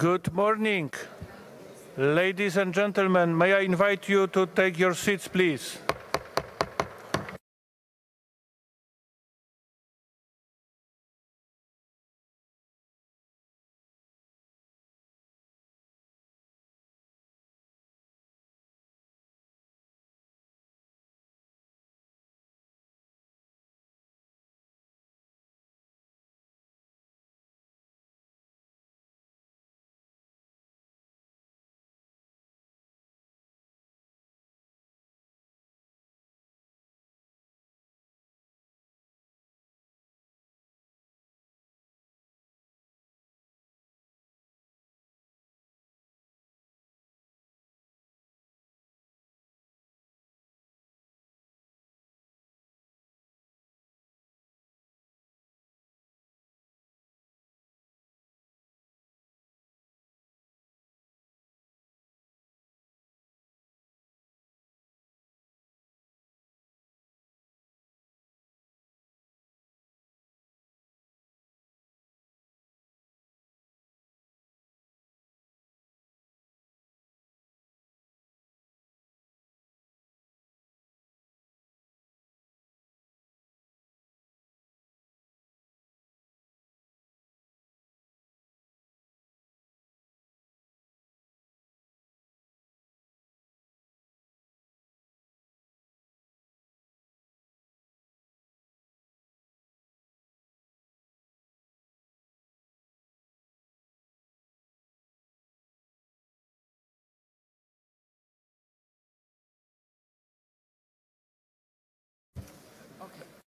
Good morning, ladies and gentlemen. May I invite you to take your seats, please?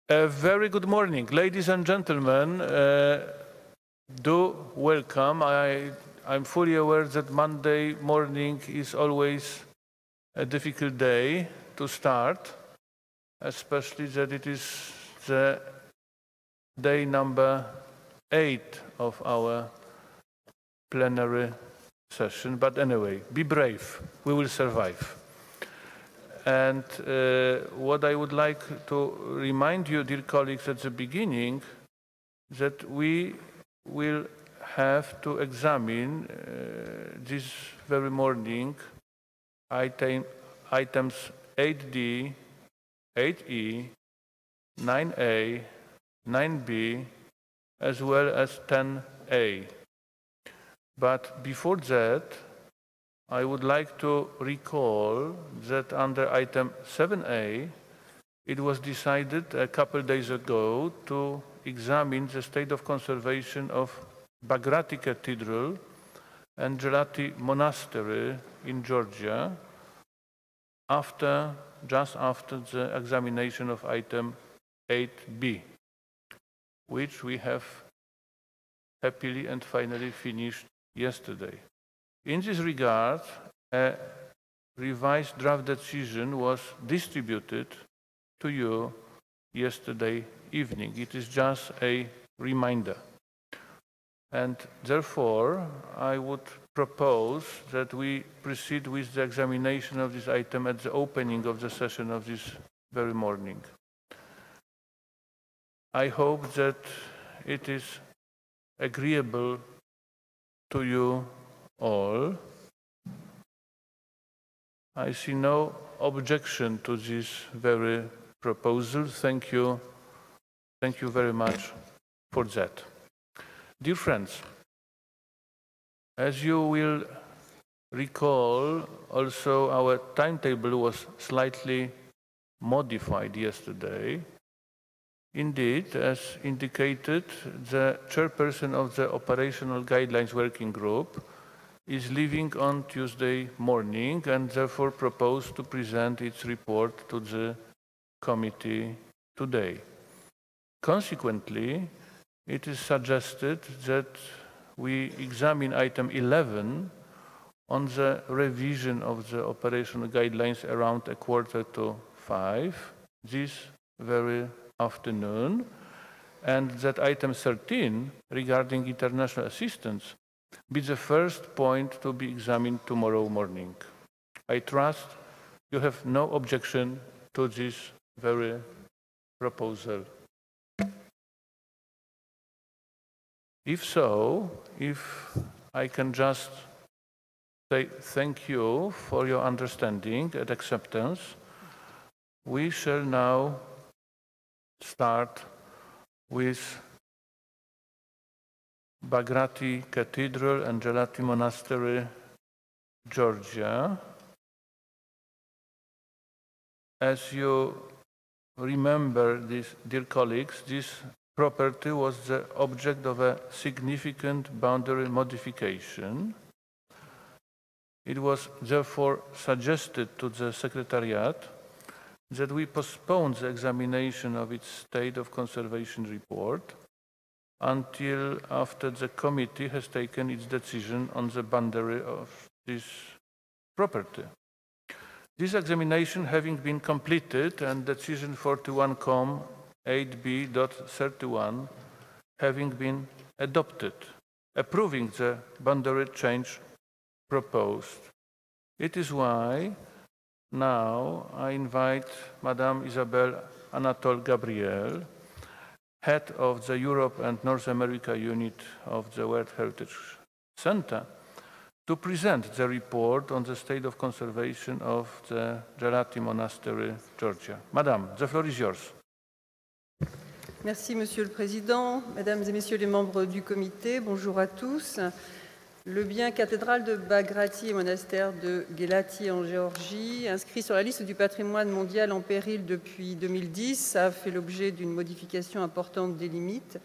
A very good morning, ladies and gentlemen. Do welcome. I'm fully aware that Monday morning is always a difficult day to start, especially that it is the day number 8 of our plenary session. But anyway, be brave. We will survive. And what I would like to remind you, dear colleagues, at the beginning, that we will have to examine this very morning items 8D, 8E, 9A, 9B, as well as 10A. But before that, I would like to recall that under item 7A, it was decided a couple days ago to examine the state of conservation of Bagrati Cathedral and Gelati Monastery in Georgia just after the examination of item 8B, which we have happily and finally finished yesterday. In this regard, a revised draft decision was distributed to you yesterday evening. It is just a reminder. And therefore, I would propose that we proceed with the examination of this item at the opening of the session of this very morning. I hope that it is agreeable to you all. I see no objection to this very proposal. Thank you. Thank you very much for that. Dear friends, as you will recall, also our timetable was slightly modified yesterday. Indeed, as indicated, the chairperson of the Operational Guidelines Working Group is leaving on Tuesday morning and therefore proposed to present its report to the committee today. Consequently, it is suggested that we examine item 11 on the revision of the operational guidelines around 4:45 this very afternoon, and that item 13 regarding international assistance be the first point to be examined tomorrow morning. I trust you have no objection to this very proposal. If so, if I can just say thank you for your understanding and acceptance. We shall now start with Bagrati Cathedral and Gelati Monastery, Georgia. As you remember, this, dear colleagues, this property was the object of a significant boundary modification. It was therefore suggested to the Secretariat that we postpone the examination of its state of conservation report until after the committee has taken its decision on the boundary of this property. This examination having been completed and decision 41com 8b.31 having been adopted, approving the boundary change proposed. It is why now I invite Madame Isabelle Anatole Gabriel, head of the Europe and North America unit of the World Heritage Center, to present the report on the state of conservation of the Gelati Monastery, Georgia. Madame, the floor is yours. Merci, Monsieur le Président, Mesdames et Messieurs les membres du comité, bonjour à tous. Le bien cathédrale de Bagrati et monastère de Gelati en Géorgie, inscrit sur la liste du patrimoine mondial en péril depuis 2010, a fait l'objet d'une modification importante des limites,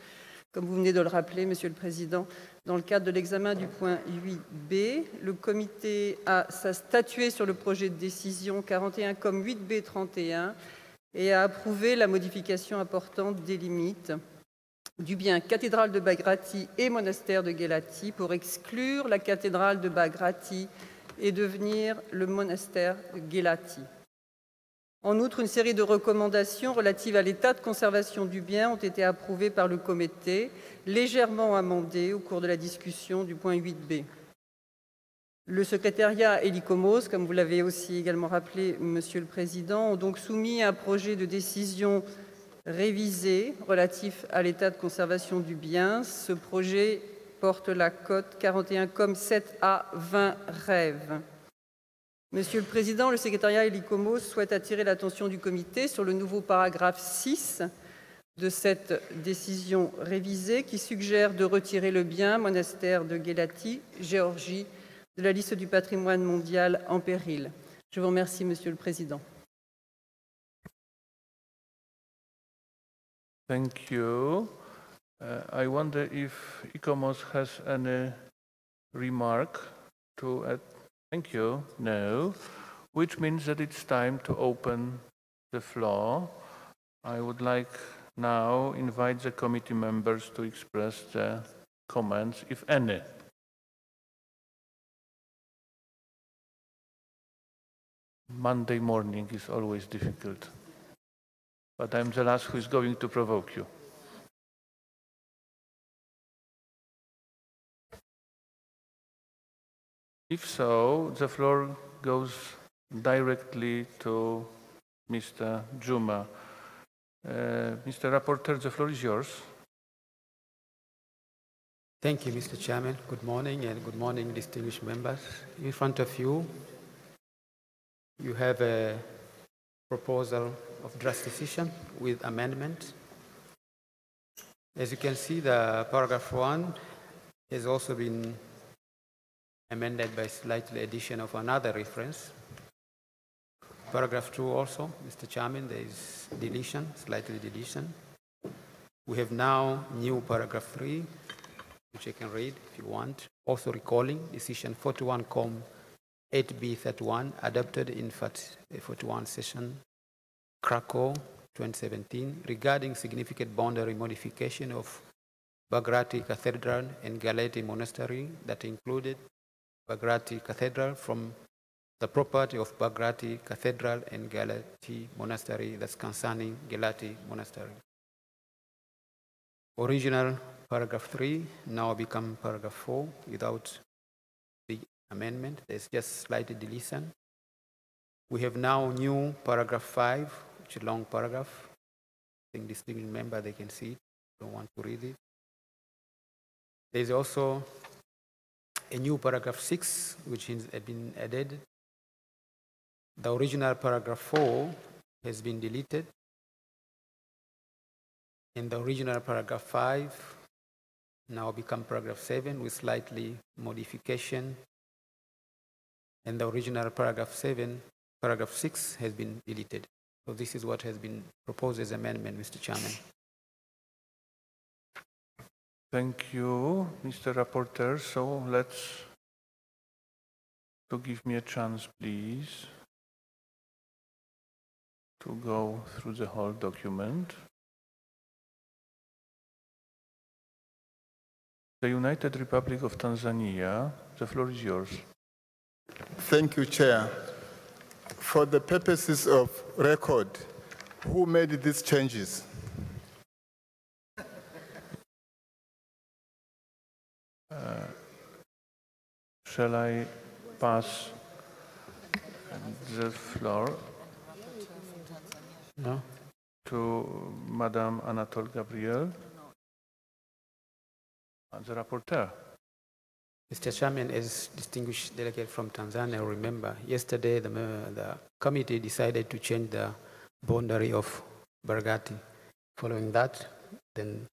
comme vous venez de le rappeler, Monsieur le Président. Dans le cadre de l'examen du point 8b, le comité a statué sur le projet de décision 41 comme 8b 31 et a approuvé la modification importante des limites du bien cathédrale de Bagrati et monastère de Gelati pour exclure la cathédrale de Bagrati et devenir le monastère de Gelati. En outre, une série de recommandations relatives à l'état de conservation du bien ont été approuvées par le comité, légèrement amendées au cours de la discussion du point 8b. Le secrétariat et l'ICOMOS, comme vous l'avez aussi également rappelé, Monsieur le Président, ont donc soumis un projet de décision révisé relatif à l'état de conservation du bien. Ce projet porte la cote 41 com 7A 20 Rêve. Monsieur le Président, le secrétariat et l'ICOMOS souhaitent attirer l'attention du comité sur le nouveau paragraphe 6 de cette décision révisée qui suggère de retirer le bien monastère de Gelati, Géorgie, de la liste du patrimoine mondial en péril. Je vous remercie, Monsieur le Président. Thank you. I wonder if ICOMOS has any remark to add. Thank you. No. Which means that it's time to open the floor. I would like now invite the committee members to express their comments, if any. Monday morning is always difficult. But I'm the last who is going to provoke you. If so, the floor goes directly to Mr. Juma. Mr. Rapporteur, the floor is yours. Thank you, Mr. Chairman. Good morning, and good morning, distinguished members. In front of you, you have a proposal of draft decision with amendment. As you can see, the paragraph 1 has also been amended by slightly addition of another reference. Paragraph 2 also, Mr. Chairman, there is deletion, slightly deletion. We have now new paragraph 3, which I can read if you want. Also recalling decision 41com 8b31 adopted in 41 session Krakow 2017 regarding significant boundary modification of Bagrati Cathedral and Gelati Monastery that included Bagrati Cathedral from the property of Bagrati Cathedral and Gelati Monastery that's concerning Gelati Monastery. Original paragraph 3 now become paragraph 4 without the amendment. There's just slight deletion. We have now new paragraph 5, which is a long paragraph. I think distinguished member, they can see it. Don't want to read it. There's also a new paragraph 6, which has been added. The original paragraph 4 has been deleted. And the original paragraph 5 now become paragraph 7 with slightly modification. And the original paragraph 6 has been deleted. So this is what has been proposed as amendment, Mr. Chairman. Thank you, Mr. Rapporteur. So give me a chance, please, to go through the whole document. The United Republic of Tanzania, the floor is yours. Thank you, Chair. For the purposes of record, who made these changes? Shall I pass the floor to Madame Anatole Gabriel, the rapporteur? Mr. Chairman, as distinguished delegate from Tanzania, remember, yesterday the committee decided to change the boundary of Barghati. Following that, then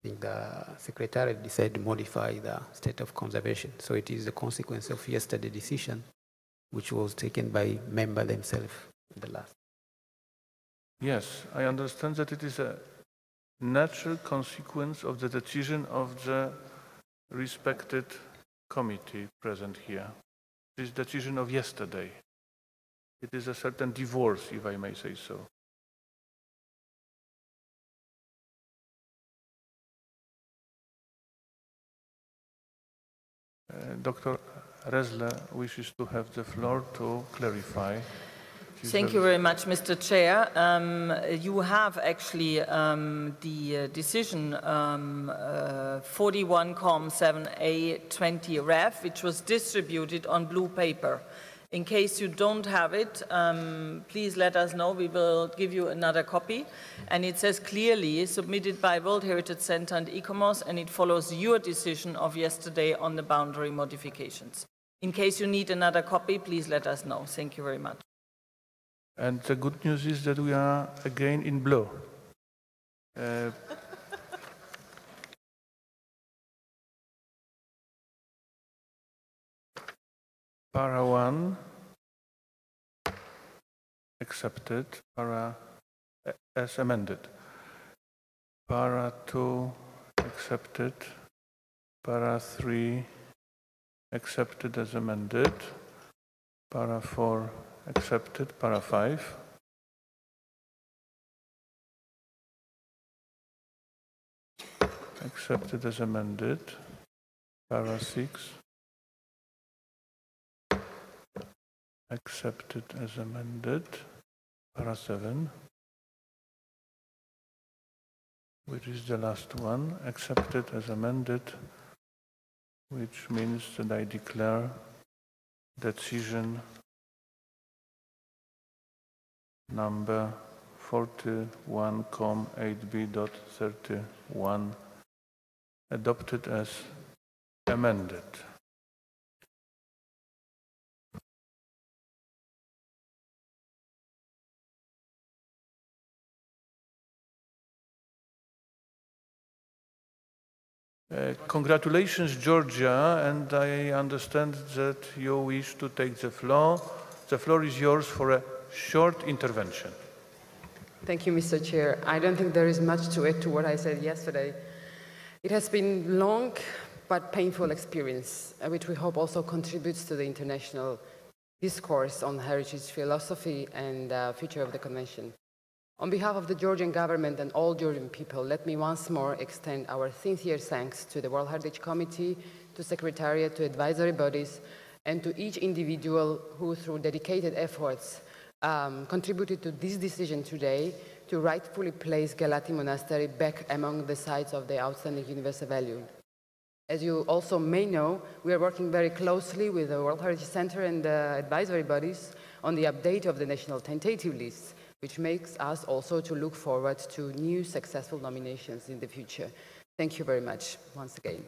I think the Secretariat decided to modify the state of conservation. So it is a consequence of yesterday's decision, which was taken by members themselves in the last. Yes, I understand that it is a natural consequence of the decision of the respected committee present here. This decision of yesterday. It is a certain divorce, if I may say so. Dr. Resler wishes to have the floor to clarify. Thank you very much, Mr. Chair. You have actually the decision 41-7A 20 Ref, which was distributed on blue paper. In case you don't have it, please let us know. We will give you another copy. And it says clearly, submitted by World Heritage Center and ICOMOS, and it follows your decision of yesterday on the boundary modifications. In case you need another copy, please let us know. Thank you very much. And the good news is that we are again in blue. Para 1 accepted, para as amended. Para 2 accepted, para 3 accepted as amended, para 4 accepted, para 5 accepted as amended, para 6 accepted as amended, para 7, which is the last one, accepted as amended, which means that I declare decision number 41,8b.31 adopted as amended. Congratulations, Georgia, and I understand that you wish to take the floor. The floor is yours for a short intervention. Thank you, Mr. Chair. I don't think there is much to add to what I said yesterday. It has been a long but painful experience, which we hope also contributes to the international discourse on heritage philosophy and future of the Convention. On behalf of the Georgian government and all Georgian people, let me once more extend our sincere thanks to the World Heritage Committee, to Secretariat, to advisory bodies, and to each individual who, through dedicated efforts, contributed to this decision today to rightfully place Gelati Monastery back among the sites of the outstanding universal value. As you also may know, we are working very closely with the World Heritage Center and the advisory bodies on the update of the national tentative list, which makes us also to look forward to new successful nominations in the future. Thank you very much once again.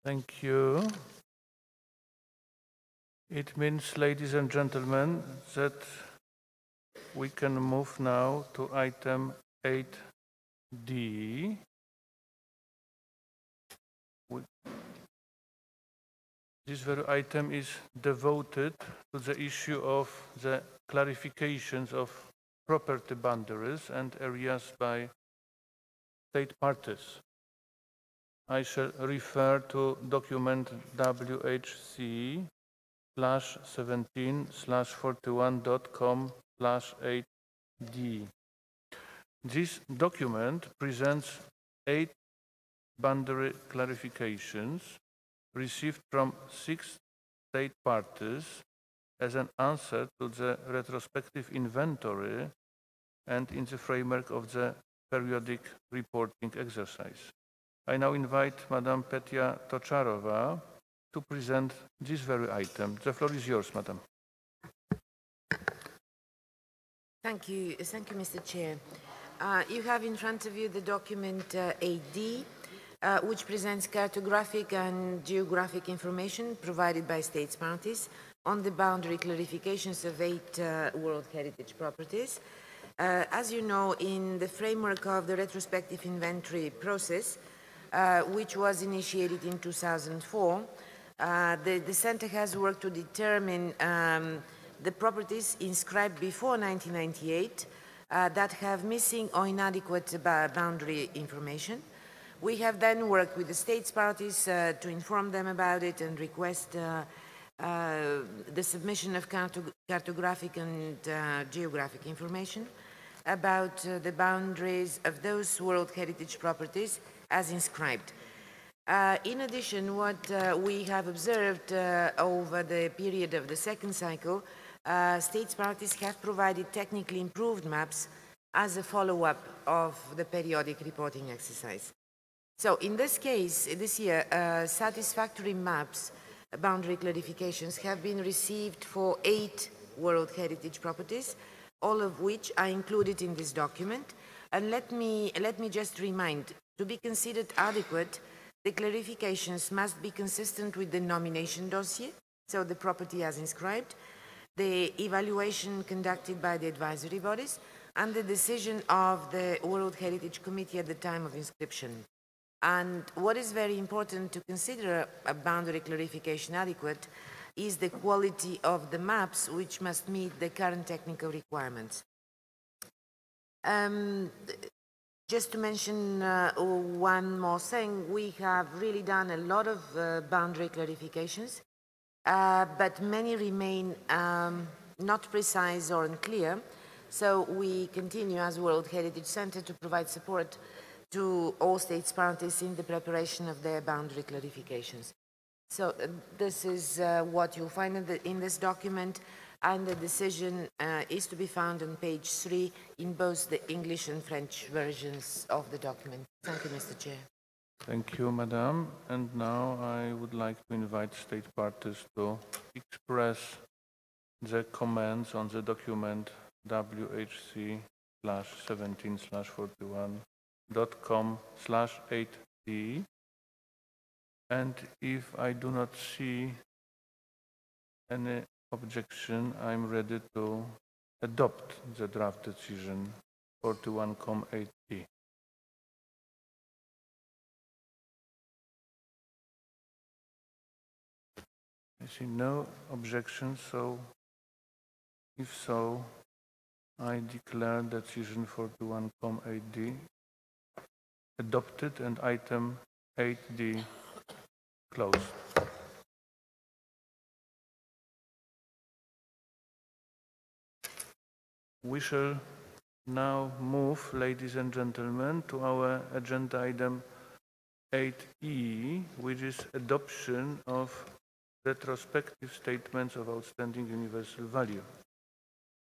Thank you. It means, ladies and gentlemen, that we can move now to item 8D. This very item is devoted to the issue of the clarifications of property boundaries and areas by state parties. I shall refer to document WHC/17/41.com/8D. This document presents 8 boundary clarifications received from 6 state parties as an answer to the retrospective inventory and in the framework of the periodic reporting exercise. I now invite Madam Petya Tocharova to present this very item. The floor is yours, Madam. Thank you, Mr. Chair. You have in front of you the document 8D, which presents cartographic and geographic information provided by states parties on the boundary clarifications of 8 World Heritage properties. As you know, in the framework of the retrospective inventory process, which was initiated in 2004, the Center has worked to determine the properties inscribed before 1998 that have missing or inadequate boundary information. We have then worked with the states parties to inform them about it and request the submission of cartographic and geographic information about the boundaries of those World Heritage properties as inscribed. In addition, what we have observed over the period of the second cycle, states parties have provided technically improved maps as a follow-up of the periodic reporting exercise. So in this case, this year, satisfactory maps, boundary clarifications have been received for 8 World Heritage properties, all of which are included in this document. And let me just remind, to be considered adequate, the clarifications must be consistent with the nomination dossier, so the property as inscribed, the evaluation conducted by the advisory bodies, and the decision of the World Heritage Committee at the time of inscription. And what is very important to consider a boundary clarification adequate is the quality of the maps, which must meet the current technical requirements. Just to mention one more thing, we have really done a lot of boundary clarifications, but many remain not precise or unclear. So we continue as World Heritage Center to provide support to all states parties in the preparation of their boundary clarifications. So this is what you'll find in this document, and the decision is to be found on page 3 in both the English and French versions of the document. Thank you, Mr. Chair. Thank you, Madam. And now I would like to invite state parties to express their comments on the document WHC/17/41.com/8D. And if I do not see any objection, I'm ready to adopt the draft decision 41.8D. I see no objections, so if so, I declare decision 41.8D adopted and item 8D closed. We shall now move, ladies and gentlemen, to our agenda item 8E, which is adoption of retrospective statements of outstanding universal value.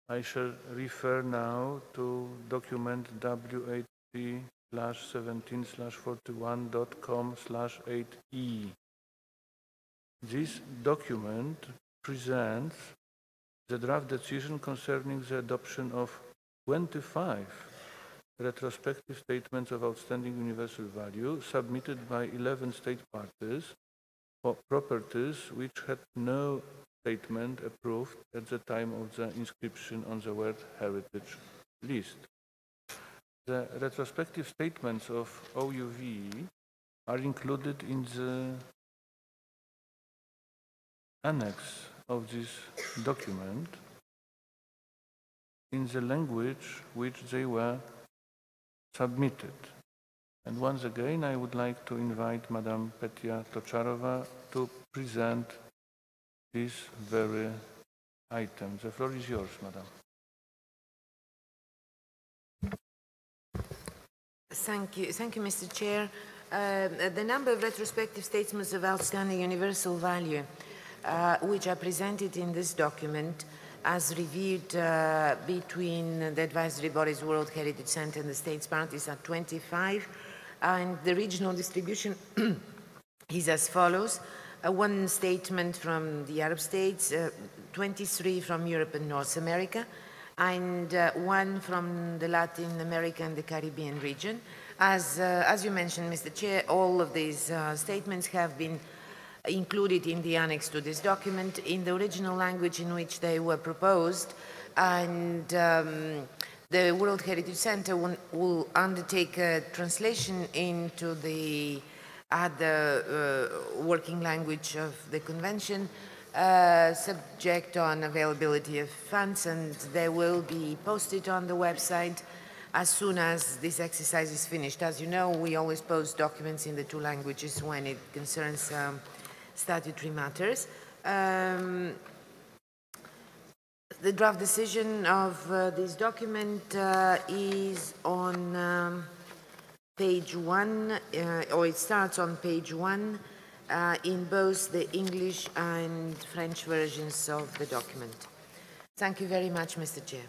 I shall refer now to document WHC/17/41.com/8E. This document presents the draft decision concerning the adoption of 25 retrospective statements of outstanding universal value submitted by 11 state parties for properties which had no statement approved at the time of the inscription on the World Heritage List. The retrospective statements of OUV are included in the annex of this document in the language which they were submitted. And once again, I would like to invite Madam Petya Tocharova to present this very item. The floor is yours, Madam. Thank you, Mr. Chair. The number of retrospective statements of outstanding universal value which are presented in this document as reviewed between the advisory bodies, World Heritage Center and the states parties are 25, and the regional distribution is as follows. One statement from the Arab states, 23 from Europe and North America, and one from the Latin America and the Caribbean region. As you mentioned, Mr. Chair, all of these statements have been included in the annex to this document in the original language in which they were proposed, and the World Heritage Center will undertake a translation into the other working language of the convention, subject on availability of funds, and they will be posted on the website as soon as this exercise is finished. As you know, we always post documents in the two languages when it concerns statutory matters. The draft decision of this document is on page 1, or it starts on page 1 in both the English and French versions of the document. Thank you very much, Mr. Chair.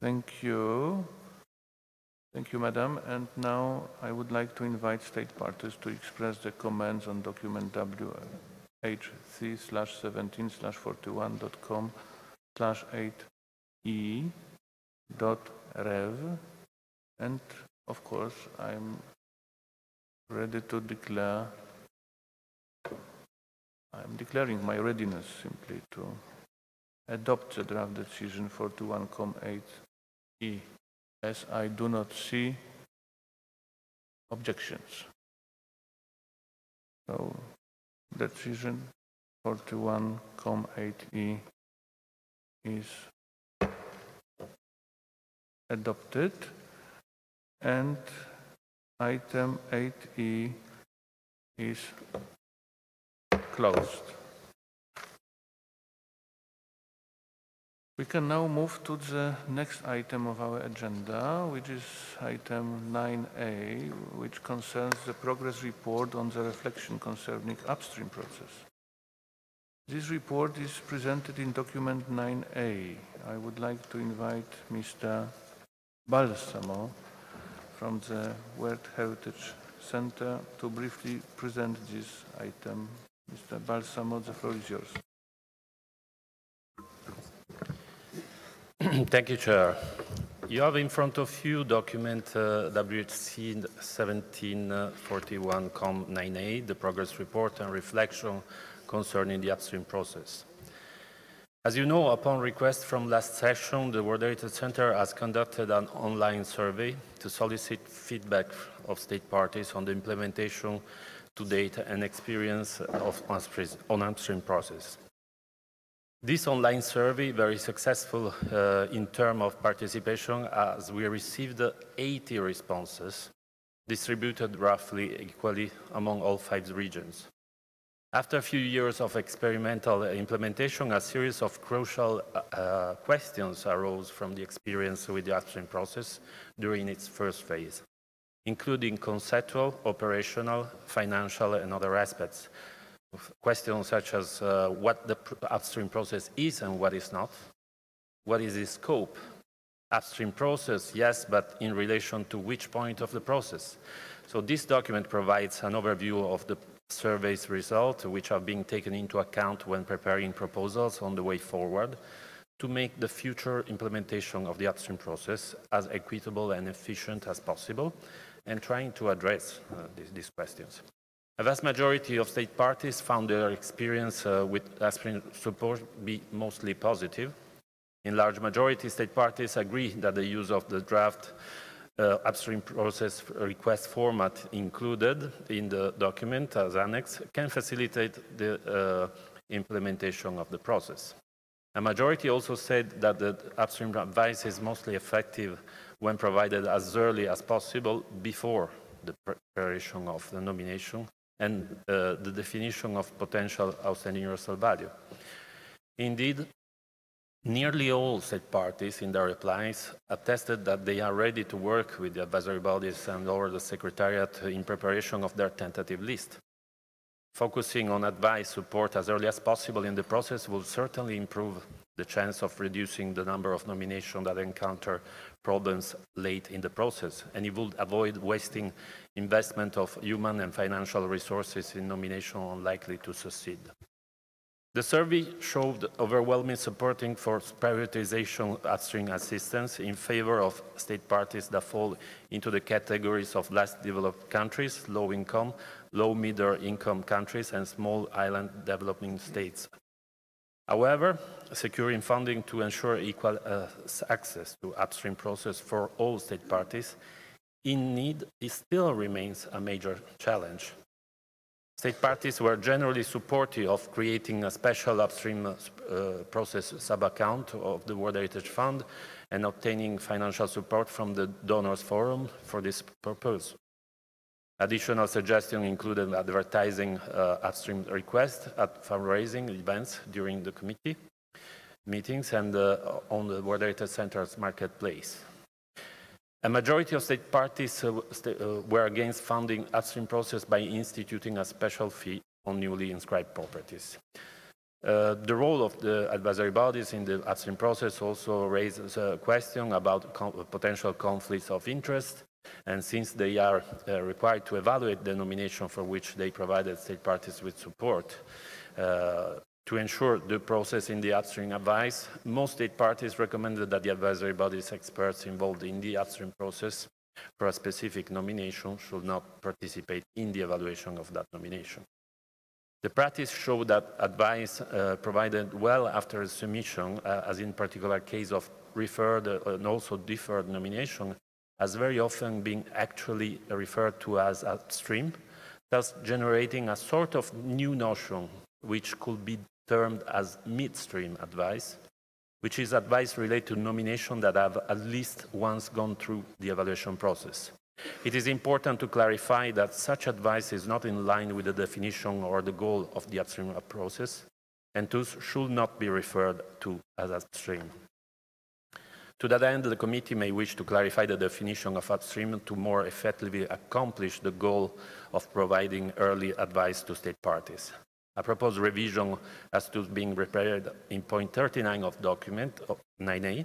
Thank you. Thank you, Madam. And now I would like to invite state parties to express their comments on document WHC/17/41.com/8E.rev. And of course, I'm ready to declare, I'm declaring my readiness simply to adopt the draft decision 41.8E, as I do not see objections. So, decision 41.8E is adopted, and item 8E is closed. We can now move to the next item of our agenda, which is item 9A, which concerns the progress report on the reflection concerning upstream process. This report is presented in document 9A. I would like to invite Mr. Balsamo from the World Heritage Center to briefly present this item. Mr. Balsamo, the floor is yours. Thank you, Chair. You have in front of you document WHC 1741.9a, the progress report and reflection concerning the upstream process. As you know, upon request from last session, the World Heritage Center has conducted an online survey to solicit feedback of state parties on the implementation to date and experience of upstream process. This online survey, very successful in terms of participation, as we received 80 responses, distributed roughly equally among all 5 regions. After a few years of experimental implementation, a series of crucial questions arose from the experience with the upstream process during its first phase, including conceptual, operational, financial, and other aspects. Questions such as what the upstream process is and what is not. What is its scope? Upstream process, yes, but in relation to which point of the process? So this document provides an overview of the survey's results, which are being taken into account when preparing proposals on the way forward to make the future implementation of the upstream process as equitable and efficient as possible, and trying to address these questions. A vast majority of state parties found their experience with Upstream support be mostly positive. In large majority, state parties agree that the use of the draft Upstream process request format included in the document as annex can facilitate the implementation of the process. A majority also said that the Upstream advice is mostly effective when provided as early as possible before the preparation of the nomination and the definition of potential outstanding universal value. Indeed, nearly all state parties in their replies attested that they are ready to work with the advisory bodies and or the Secretariat in preparation of their tentative list. Focusing on advice support as early as possible in the process will certainly improve the chance of reducing the number of nominations that encounter problems late in the process, and it would avoid wasting investment of human and financial resources in nomination unlikely to succeed. The survey showed overwhelming supporting for prioritization upstream assistance in favor of state parties that fall into the categories of less developed countries, low income, low-middle income countries, and small island developing states. However, securing funding to ensure equal access to upstream process for all state parties in need still remains a major challenge. State parties were generally supportive of creating a special upstream process sub-account of the World Heritage Fund and obtaining financial support from the Donors Forum for this purpose. Additional suggestions included advertising upstream requests at fundraising events during the committee meetings and on the World Heritage Center's marketplace. A majority of state parties were against funding upstream process by instituting a special fee on newly inscribed properties. The role of the advisory bodies in the upstream process also raises a question about potential conflicts of interest, and since they are required to evaluate the nomination for which they provided state parties with support, to ensure the process in the upstream advice, most state parties recommended that the advisory bodies experts involved in the upstream process for a specific nomination should not participate in the evaluation of that nomination. The practice showed that advice provided well after submission, as in particular case of referred and also deferred nomination, has very often been actually referred to as upstream, thus generating a sort of new notion which could be termed as midstream advice, which is advice related to nomination that have at least once gone through the evaluation process. It is important to clarify that such advice is not in line with the definition or the goal of the upstream process, and thus should not be referred to as upstream. To that end, the committee may wish to clarify the definition of upstream to more effectively accomplish the goal of providing early advice to state parties. A proposed revision as to being prepared in point 39 of document 9A,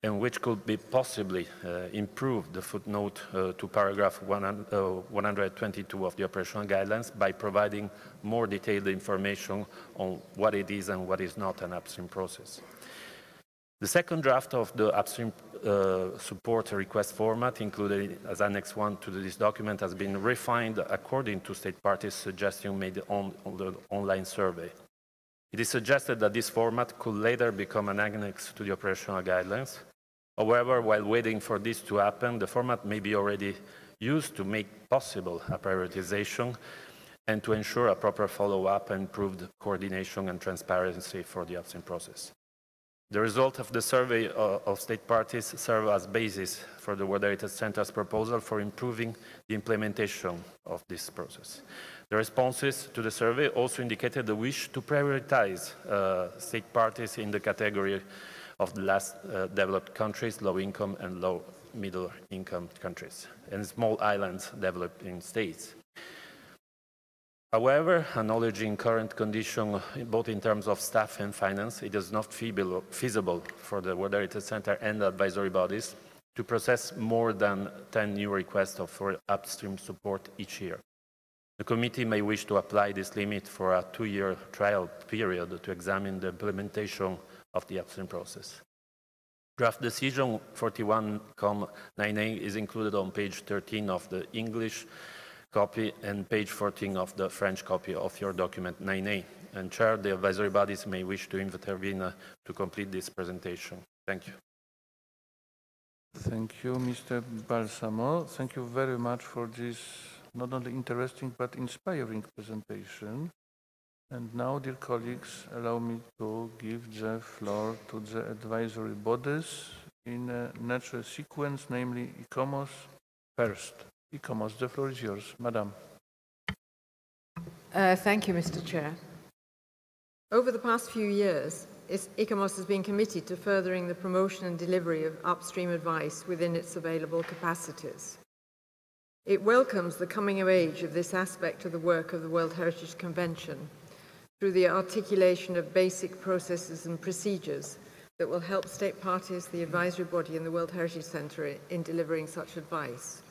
and which could be possibly improve the footnote to paragraph 122 of the operational guidelines by providing more detailed information on what it is and what is not an upstream process. The second draft of the upstream support request format included as Annex 1 to this document has been refined according to state parties' suggestion made on the online survey. It is suggested that this format could later become an annex to the operational guidelines. However, while waiting for this to happen, the format may be already used to make possible a prioritization and to ensure a proper follow-up and improved coordination and transparency for the upstream process. The result of the survey of state parties serve as basis for the World Heritage Center's proposal for improving the implementation of this process. The responses to the survey also indicated the wish to prioritize state parties in the category of the less developed countries, low-income and low-middle-income countries, and small islands developing states. However, acknowledging current conditions, both in terms of staff and finance, it is not feasible for the World Heritage Center and advisory bodies to process more than 10 new requests for upstream support each year. The committee may wish to apply this limit for a 2-year trial period to examine the implementation of the upstream process. Draft Decision 41-9A is included on page 13 of the English copy and page 14 of the French copy of your document 9A. And Chair, the advisory bodies may wish to intervene to complete this presentation. Thank you. Thank you, Mr. Balsamo. Thank you very much for this not only interesting but inspiring presentation. And now, dear colleagues, allow me to give the floor to the advisory bodies in a natural sequence, namely ICOMOS first. ICOMOS, the floor is yours. Madam. Thank you, Mr. Chair. Over the past few years, ICOMOS has been committed to furthering the promotion and delivery of upstream advice within its available capacities. It welcomes the coming of age of this aspect of the work of the World Heritage Convention through the articulation of basic processes and procedures that will help state parties, the advisory body and the World Heritage Centre in delivering such advice.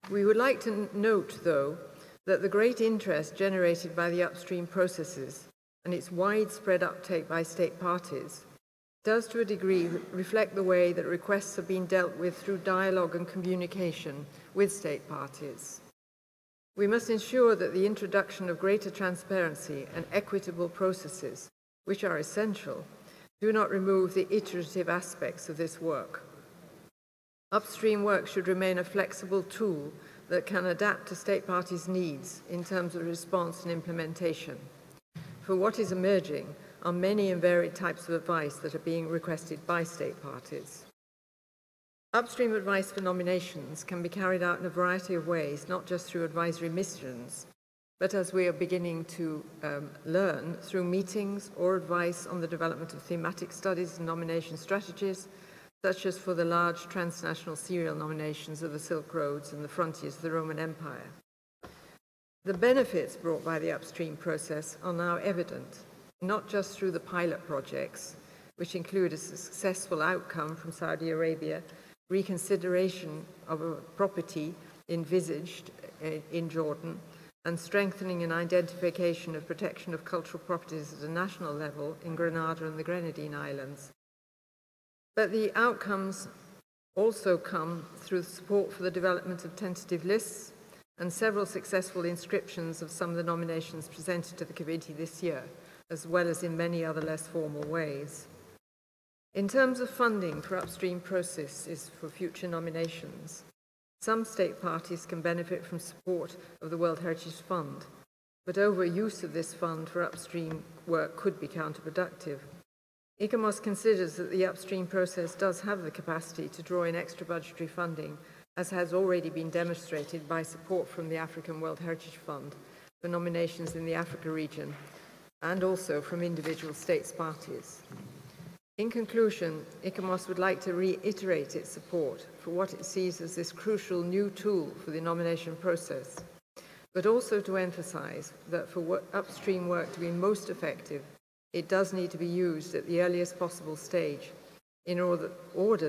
We would like to note, though, that the great interest generated by the upstream processes and its widespread uptake by state parties does to a degree reflect the way that requests have been dealt with through dialogue and communication with state parties. We must ensure that the introduction of greater transparency and equitable processes, which are essential, do not remove the iterative aspects of this work. Upstream work should remain a flexible tool that can adapt to state parties' needs in terms of response and implementation. For what is emerging are many and varied types of advice that are being requested by state parties. Upstream advice for nominations can be carried out in a variety of ways, not just through advisory missions, but as we are beginning to learn, through meetings or advice on the development of thematic studies and nomination strategies, such as for the large transnational serial nominations of the Silk Roads and the frontiers of the Roman Empire. The benefits brought by the upstream process are now evident, not just through the pilot projects, which include a successful outcome from Saudi Arabia, reconsideration of a property envisaged in Jordan, and strengthening and identification of protection of cultural properties at a national level in Grenada and the Grenadine Islands. But the outcomes also come through support for the development of tentative lists and several successful inscriptions of some of the nominations presented to the committee this year, as well as in many other less formal ways. In terms of funding for upstream processes for future nominations, some state parties can benefit from support of the World Heritage Fund, but overuse of this fund for upstream work could be counterproductive. ICOMOS considers that the upstream process does have the capacity to draw in extra budgetary funding, as has already been demonstrated by support from the African World Heritage Fund for nominations in the Africa region, and also from individual states parties. In conclusion, ICOMOS would like to reiterate its support for what it sees as this crucial new tool for the nomination process, but also to emphasize that for upstream work to be most effective, it does need to be used at the earliest possible stage in order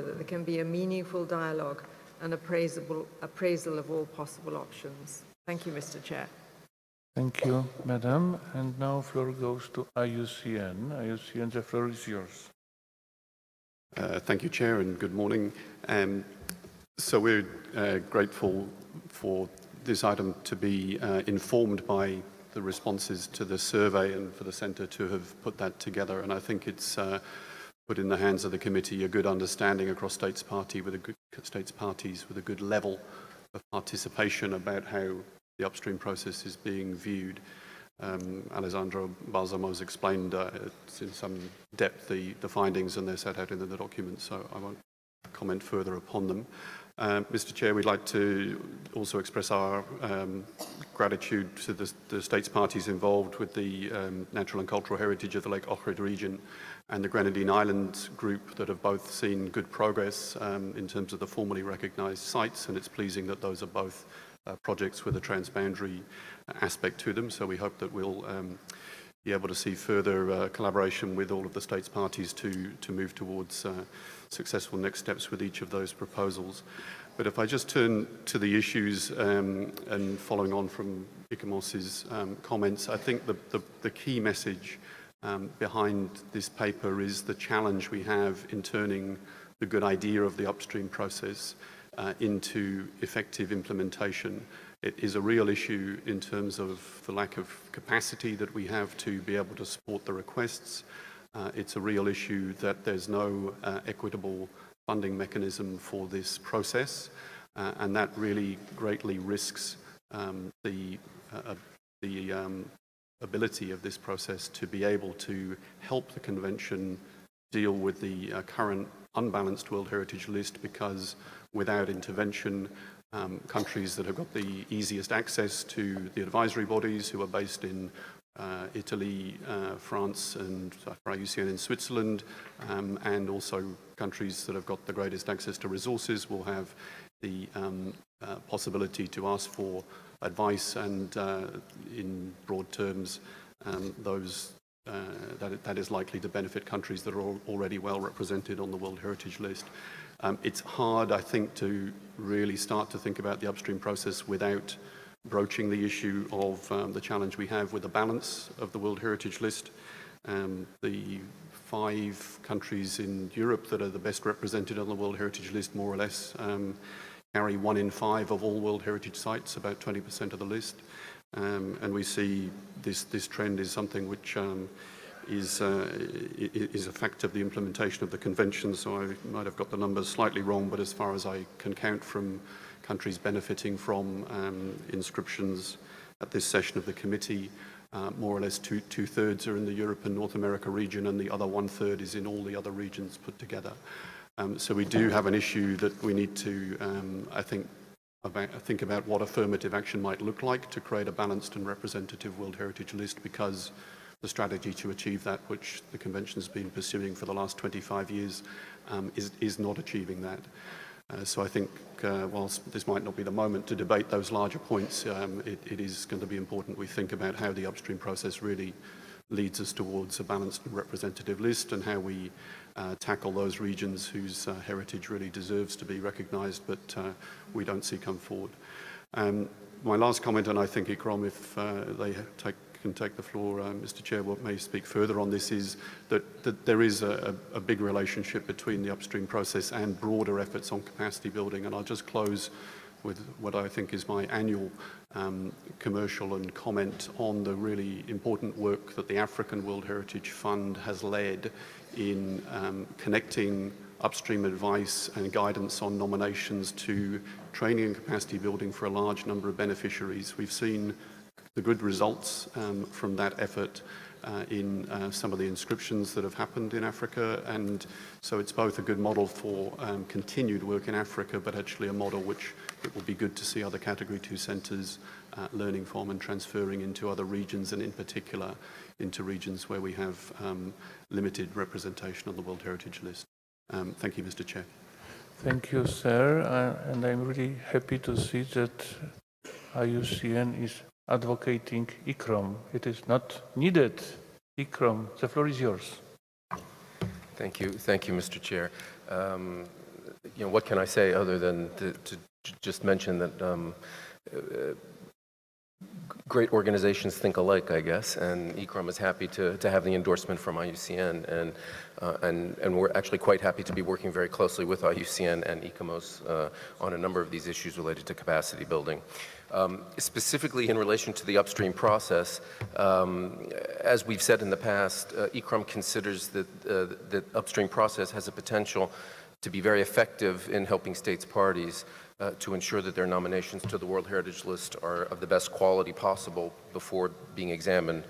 that there can be a meaningful dialogue and appraisal of all possible options. Thank you, Mr. Chair. Thank you, Madam. And now floor goes to IUCN. IUCN, the floor is yours. Thank you, Chair, and good morning. So we're grateful for this item to be informed by the responses to the survey and for the Centre to have put that together. And I think it's put in the hands of the committee a good understanding across states parties with a good level of participation about how the upstream process is being viewed. Alessandro Balsamo has explained in some depth the findings, and they're set out in the document, so I won't comment further upon them. Mr. Chair, we'd like to also express our gratitude to the states parties involved with the natural and cultural heritage of the Lake Ohrid region and the Grenadine Islands group that have both seen good progress in terms of the formally recognised sites, and it's pleasing that those are both projects with a transboundary aspect to them. So we hope that we'll be able to see further collaboration with all of the states parties to move towards successful next steps with each of those proposals. But if I just turn to the issues and following on from ICOMOS's comments, I think the key message behind this paper is the challenge we have in turning the good idea of the upstream process into effective implementation It is a real issue in terms of the lack of capacity that we have to be able to support the requests. It's a real issue that there's no equitable funding mechanism for this process, and that really greatly risks the ability of this process to be able to help the Convention deal with the current unbalanced World Heritage List, because without intervention, countries that have got the easiest access to the advisory bodies, who are based in Italy, France, and for IUCN in Switzerland, and also countries that have got the greatest access to resources, will have the possibility to ask for advice, and in broad terms, that is likely to benefit countries that are already well represented on the World Heritage List. It's hard, I think, to really start to think about the upstream process without broaching the issue of the challenge we have with the balance of the World Heritage List. The 5 countries in Europe that are the best represented on the World Heritage List, more or less, carry 1 in 5 of all World Heritage sites, about 20% of the list. And we see this trend is something which is a fact of the implementation of the Convention. So I might have got the numbers slightly wrong, but as far as I can count from countries benefiting from inscriptions at this session of the committee, more or less two-thirds are in the Europe and North America region, and the other 1/3 is in all the other regions put together. So we do have an issue that we need to, I think about what affirmative action might look like to create a balanced and representative World Heritage List, because the strategy to achieve that, which the Convention has been pursuing for the last 25 years, is not achieving that. So I think whilst this might not be the moment to debate those larger points, it is going to be important we think about how the upstream process really leads us towards a balanced and representative list, and how we tackle those regions whose heritage really deserves to be recognised, but we don't see come forward. My last comment, and I think Ikram, if they can take the floor, Mr. Chair, may speak further on this, is that there is a big relationship between the upstream process and broader efforts on capacity building. And I'll just close with what I think is my annual commercial and comment on the really important work that the African World Heritage Fund has led in connecting upstream advice and guidance on nominations to training and capacity building for a large number of beneficiaries. We've seen the good results from that effort in some of the inscriptions that have happened in Africa, and so it's both a good model for continued work in Africa, but actually a model which it will be good to see other Category 2 centres learning from and transferring into other regions, and in particular into regions where we have limited representation on the World Heritage List. Thank you, Mr. Chair. Thank you, sir, and I'm really happy to see that IUCN is advocating Ikram. It is not needed. Ikram, the floor is yours. Thank you, Mr. Chair. What can I say other than to just mention that great organizations think alike, I guess, and Ikram is happy to have the endorsement from IUCN, and we're actually quite happy to be working very closely with IUCN and ICOMOS on a number of these issues related to capacity building. Specifically in relation to the upstream process, as we've said in the past, Ikram considers that the upstream process has a potential to be very effective in helping states parties to ensure that their nominations to the World Heritage List are of the best quality possible before being examined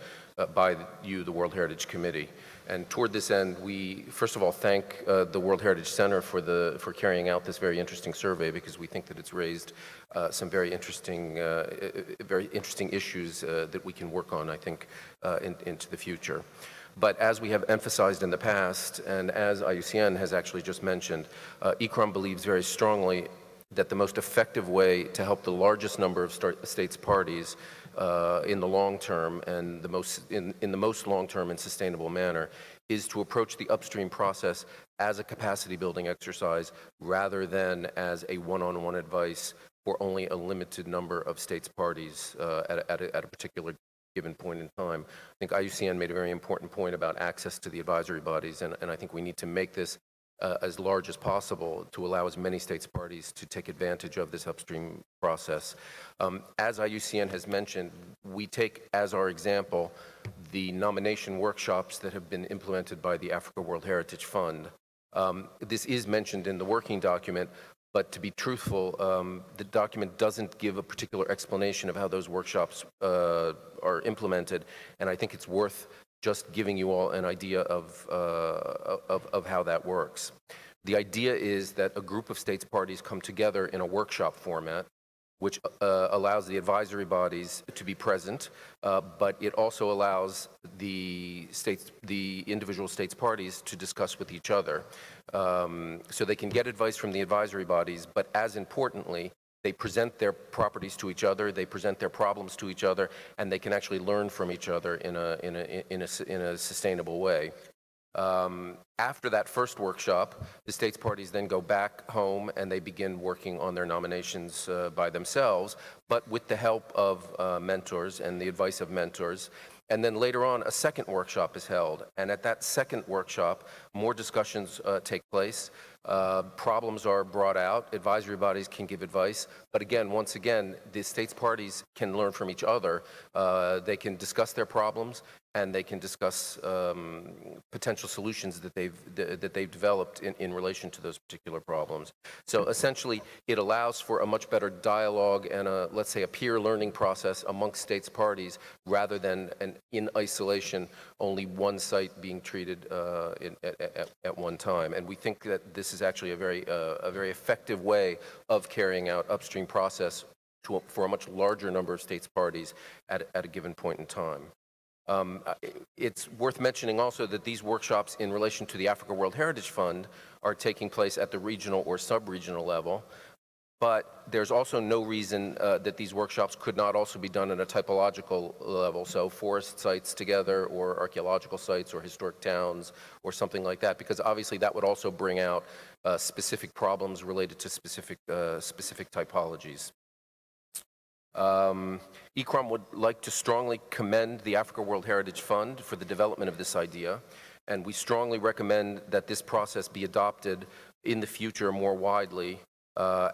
by the World Heritage Committee. And toward this end, we first of all thank the World Heritage Center for carrying out this very interesting survey, because we think that it's raised some very interesting issues that we can work on, I think, into the future. But as we have emphasized in the past, and as IUCN has actually just mentioned, Ikram believes very strongly that the most effective way to help the largest number of states parties in the long term, and in the most long-term and sustainable manner, is to approach the upstream process as a capacity building exercise rather than as a one-on-one advice for only a limited number of states parties at a particular given point in time. I think IUCN made a very important point about access to the advisory bodies, and I think we need to make this as large as possible to allow as many states parties to take advantage of this upstream process. As IUCN has mentioned, we take as our example the nomination workshops that have been implemented by the Africa World Heritage Fund. This is mentioned in the working document, but to be truthful, the document doesn't give a particular explanation of how those workshops are implemented, and I think it's worth just giving you all an idea of how that works. The idea is that a group of states parties come together in a workshop format, which allows the advisory bodies to be present, but it also allows the individual states parties to discuss with each other. So they can get advice from the advisory bodies, but as importantly, they present their properties to each other, they present their problems to each other, and they can actually learn from each other in a sustainable way. After that first workshop, the states parties then go back home and they begin working on their nominations by themselves, but with the help of mentors and the advice of mentors. And then later on, a second workshop is held. And at that second workshop, more discussions take place. Problems are brought out. Advisory bodies can give advice. But again, once again, the states parties can learn from each other. They can discuss their problems, and they can discuss potential solutions that they've developed in relation to those particular problems. So essentially, it allows for a much better dialogue and let's say a peer learning process amongst states parties, rather than in isolation, only one site being treated at one time. And we think that this is actually a very effective way of carrying out upstream process for a much larger number of states parties at a given point in time. It's worth mentioning also that these workshops in relation to the Africa World Heritage Fund are taking place at the regional or sub-regional level, but there's also no reason that these workshops could not also be done at a typological level, so forest sites together or archaeological sites or historic towns or something like that, because obviously that would also bring out specific problems related to specific typologies. ICROM would like to strongly commend the Africa World Heritage Fund for the development of this idea, and we strongly recommend that this process be adopted in the future more widely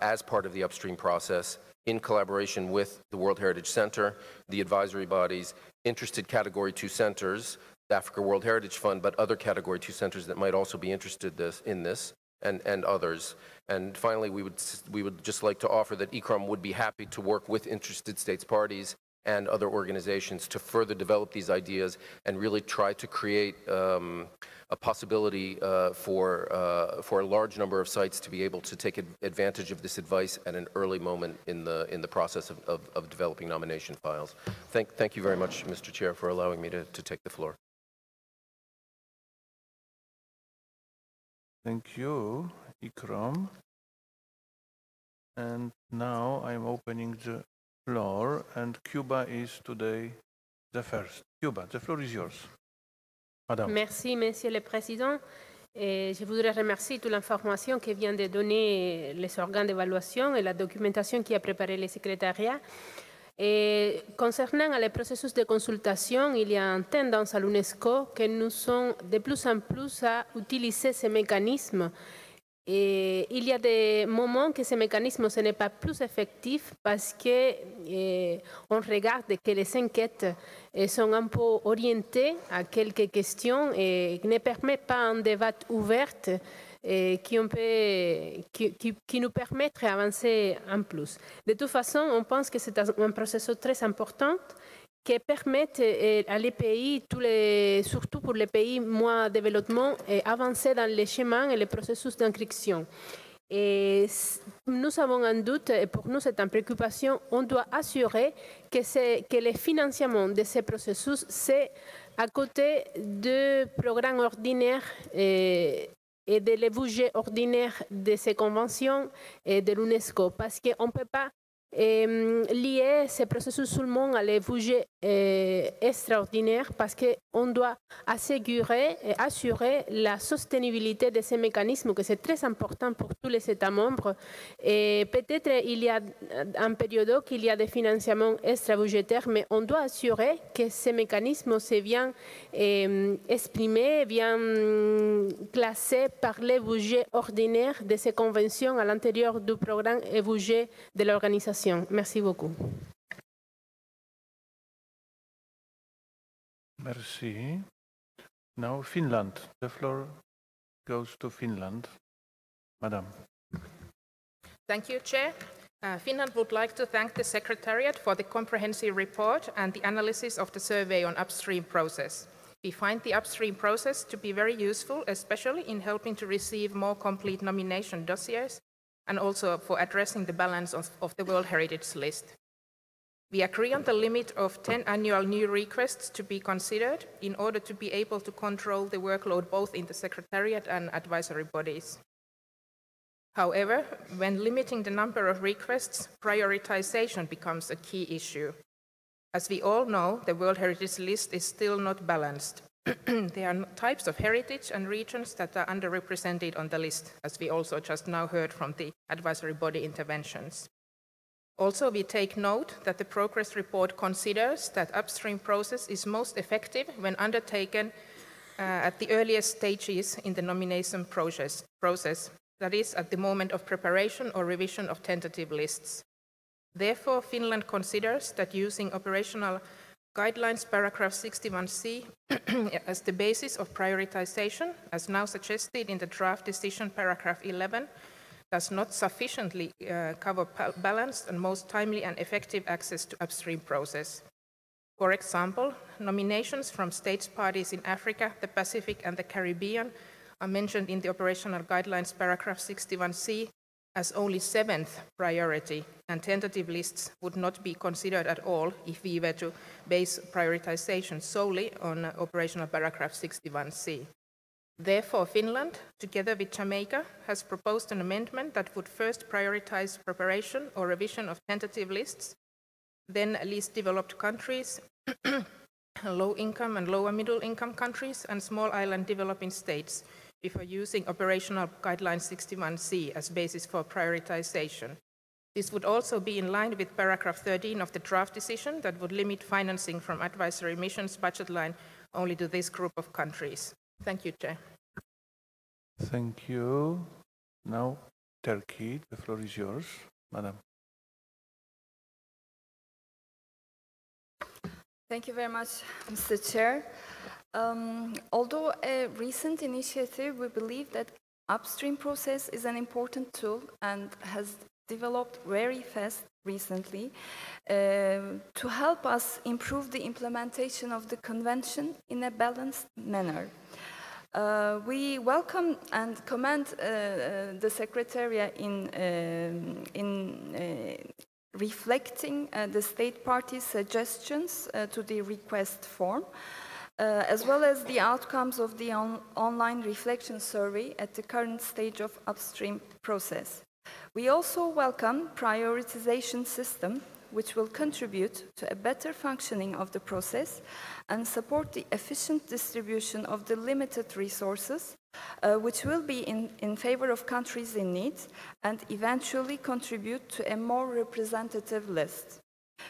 as part of the upstream process in collaboration with the World Heritage Center, the advisory bodies, interested Category 2 centers, the Africa World Heritage Fund, but other Category 2 centers that might also be interested in this. And others. And finally, we would just like to offer that ICROM would be happy to work with interested states parties and other organizations to further develop these ideas and really try to create a possibility for a large number of sites to be able to take advantage of this advice at an early moment in the process of developing nomination files. Thank you very much, Mr. Chair, for allowing me to take the floor. Thank you, ICROM. And now I'm opening the floor, and Cuba is today the first. Cuba, the floor is yours. Madame. Merci, Monsieur le Président. Et je voudrais remercier toute l'information que vient de donner les organes d'évaluation et la documentation qui a préparé le secrétariat. Et concernant le processus de consultation, il y a une tendance à l'UNESCO que nous sommes de plus en plus à utiliser ces mécanismes. Et il y a des moments que ces mécanismes ce n'est pas plus effectif parce qu'on regarde que les enquêtes sont un peu orientées à quelques questions et ne permettent pas un débat ouvert qui nous permettrait d'avancer en plus. De toute façon, on pense que c'est un processus très important qui permet à les pays, surtout pour les pays moins développés, d'avancer dans les chemins et les processus d'inscription. Et nous avons un doute, et pour nous c'est une préoccupation, on doit assurer que le financement de ces processus, c'est à côté du programme ordinaire et de le budget ordinaire de ces conventions et de l'UNESCO, parce qu'on ne peut pas lier ce processus seulement à les budgets extraordinaires parce qu'on doit assurer la soutenabilité de ces mécanismes, que c'est très important pour tous les États membres. Et peut-être il y a un période qu'il y a des financements extra-budgétaires, mais on doit assurer que ces mécanismes se bien exprimés, bien classés par les budgets ordinaires de ces conventions à l'intérieur du programme et budget de l'organisation. Merci beaucoup. Merci. Now Finland. The floor goes to Finland. Madam. Thank you, Chair. Finland would like to thank the Secretariat for the comprehensive report and the analysis of the survey on upstream process. We find the upstream process to be very useful, especially in helping to receive more complete nomination dossiers and also for addressing the balance of the World Heritage List. We agree on the limit of 10 annual new requests to be considered in order to be able to control the workload both in the Secretariat and advisory bodies. However, when limiting the number of requests, prioritization becomes a key issue. As we all know, the World Heritage List is still not balanced. There are types of heritage and regions that are underrepresented on the list, as we also just now heard from the advisory body interventions. Also, we take note that the progress report considers that upstream process is most effective when undertaken at the earliest stages in the nomination process, that is, at the moment of preparation or revision of tentative lists. Therefore, Finland considers that using operational guidelines paragraph 61C as the basis of prioritization, as now suggested in the draft decision paragraph 11, does not sufficiently cover balanced and most timely and effective access to upstream process. For example, nominations from states parties in Africa, the Pacific and the Caribbean are mentioned in the operational guidelines paragraph 61C as only 7th priority, and tentative lists would not be considered at all if we were to base prioritization solely on operational paragraph 61C. Therefore, Finland, together with Jamaica, has proposed an amendment that would first prioritize preparation or revision of tentative lists, then least developed countries, low-income and lower-middle-income countries, and small island developing states, before using operational guideline 61C as basis for prioritization. This would also be in line with paragraph 13 of the draft decision that would limit financing from advisory missions budget line only to this group of countries. Thank you, Chair. Thank you. Now, Turkey, the floor is yours, Madam. Thank you very much, Mr. Chair. Although a recent initiative, we believe that upstream process is an important tool and has developed very fast recently to help us improve the implementation of the convention in a balanced manner. We welcome and commend the Secretariat in reflecting the state parties' suggestions to the request form, as well as the outcomes of the online reflection survey at the current stage of upstream process. We also welcome prioritization system, which will contribute to a better functioning of the process and support the efficient distribution of the limited resources, which will be in favor of countries in need and eventually contribute to a more representative list.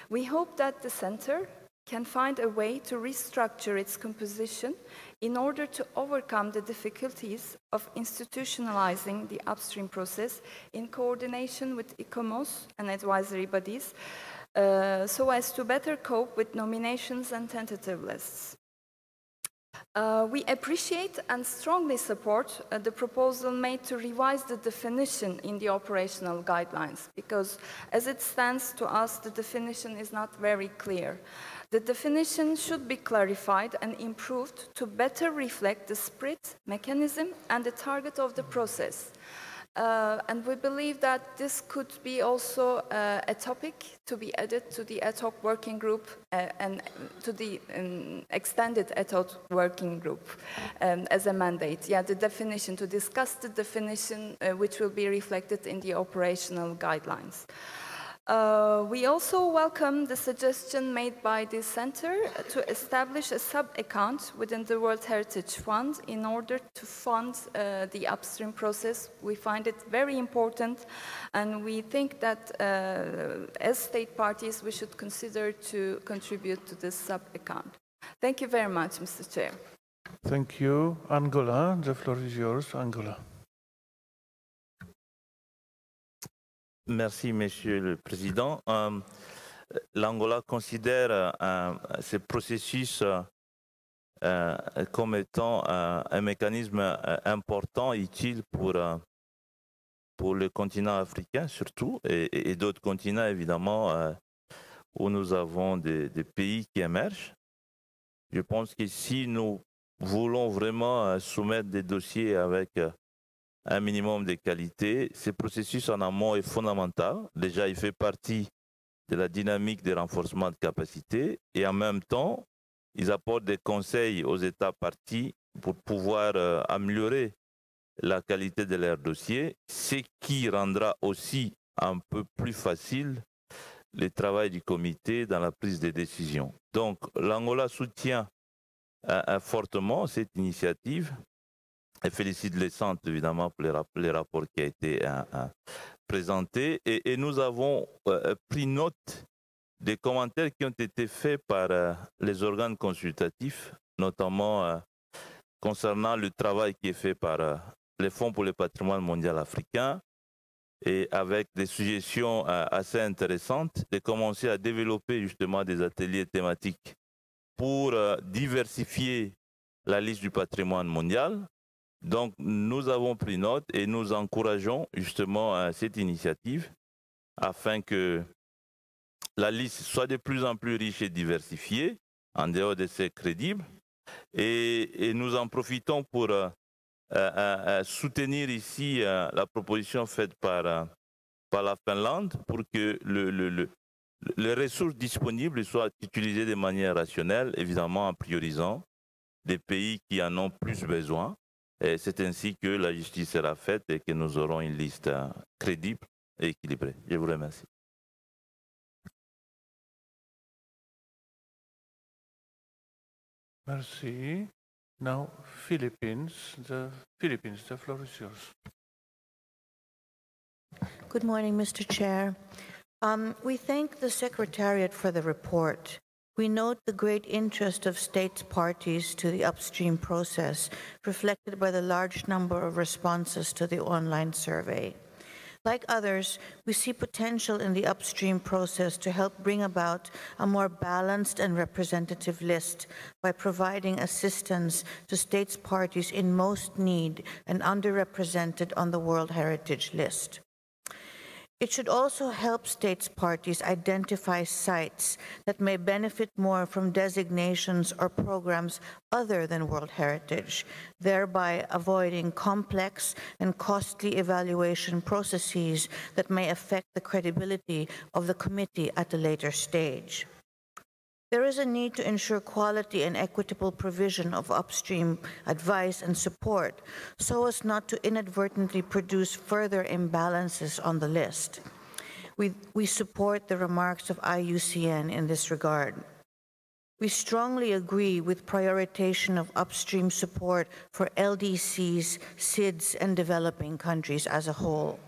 We hope that the Center can find a way to restructure its composition in order to overcome the difficulties of institutionalizing the upstream process in coordination with ICOMOS and advisory bodies, so as to better cope with nominations and tentative lists. We appreciate and strongly support the proposal made to revise the definition in the operational guidelines, because as it stands to us, the definition is not very clear. The definition should be clarified and improved to better reflect the spirit, mechanism, and the target of the process. And we believe that this could be also a topic to be added to the ad hoc working group and to the extended ad hoc working group as a mandate. Yeah, the definition, to discuss the definition which will be reflected in the operational guidelines. We also welcome the suggestion made by the Center to establish a sub-account within the World Heritage Fund in order to fund the upstream process. We find it very important, and we think that as state parties, we should consider to contribute to this sub-account. Thank you very much, Mr. Chair. Thank you. Angola, the floor is yours. Angola. Merci, Monsieur le Président. L'Angola considère ce processus comme étant un mécanisme important, utile pour le continent africain surtout, et d'autres continents évidemment où nous avons des pays qui émergent. Je pense que si nous voulons vraiment soumettre des dossiers avec un minimum de qualité, ce processus en amont est fondamental. Déjà, il fait partie de la dynamique de renforcement de capacité et en même temps, ils apportent des conseils aux États parties pour pouvoir améliorer la qualité de leurs dossiers, ce qui rendra aussi un peu plus facile le travail du comité dans la prise de décision. Donc, l'Angola soutient fortement cette initiative. Je félicite les centres, évidemment, pour le rapport qui a été présenté. Et nous avons pris note des commentaires qui ont été faits par les organes consultatifs, notamment concernant le travail qui est fait par les Fonds pour le patrimoine mondial africain, et avec des suggestions assez intéressantes, de commencer à développer justement des ateliers thématiques pour diversifier la liste du patrimoine mondial. Donc, nous avons pris note et nous encourageons justement cette initiative afin que la liste soit de plus en plus riche et diversifiée, en dehors de ces crédibles. Et nous en profitons pour soutenir ici la proposition faite par la Finlande pour que les ressources disponibles soient utilisées de manière rationnelle, évidemment en priorisant des pays qui en ont plus besoin. Et c'est ainsi que la justice sera faite et que nous aurons une liste crédible et équilibrée. Je vous remercie. Merci. Now, Philippines. The floor is yours. Good morning, Mr. Chair. We thank the Secretariat for the report. We note the great interest of states parties to the upstream process, reflected by the large number of responses to the online survey. Like others, we see potential in the upstream process to help bring about a more balanced and representative list by providing assistance to states parties in most need and underrepresented on the World Heritage List. It should also help states parties identify sites that may benefit more from designations or programs other than World Heritage, thereby avoiding complex and costly evaluation processes that may affect the credibility of the committee at a later stage. There is a need to ensure quality and equitable provision of upstream advice and support so as not to inadvertently produce further imbalances on the list. We support the remarks of IUCN in this regard. We strongly agree with prioritization of upstream support for LDCs, SIDS, and developing countries as a whole.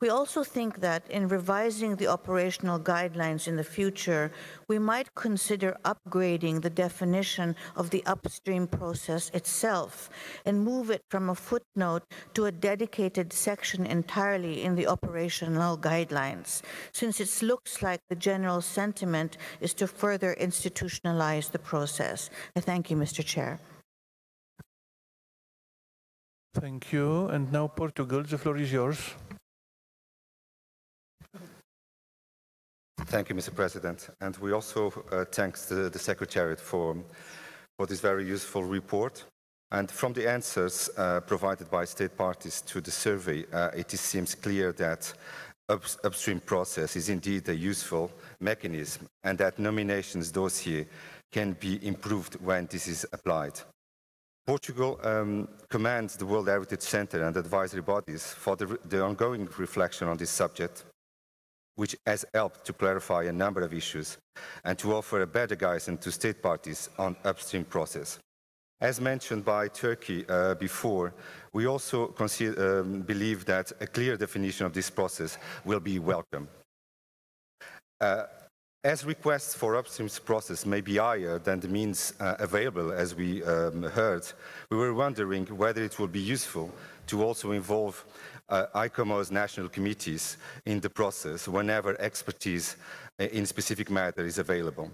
We also think that in revising the operational guidelines in the future, we might consider upgrading the definition of the upstream process itself and move it from a footnote to a dedicated section entirely in the operational guidelines, since it looks like the general sentiment is to further institutionalize the process. I thank you, Mr. Chair. Thank you. And now Portugal, the floor is yours. Thank you, Mr. President. And we also thank the Secretariat for this very useful report. And from the answers provided by state parties to the survey, it seems clear that upstream process is indeed a useful mechanism and that nominations dossier can be improved when this is applied. Portugal commends the World Heritage Center and advisory bodies for the ongoing reflection on this subject. which has helped to clarify a number of issues and to offer a better guidance to state parties on upstream process. As mentioned by Turkey before, we also believe that a clear definition of this process will be welcome. As requests for upstream process may be higher than the means available, as we heard, we were wondering whether it would be useful to also involve ICOMOS national committees in the process whenever expertise in specific matter is available.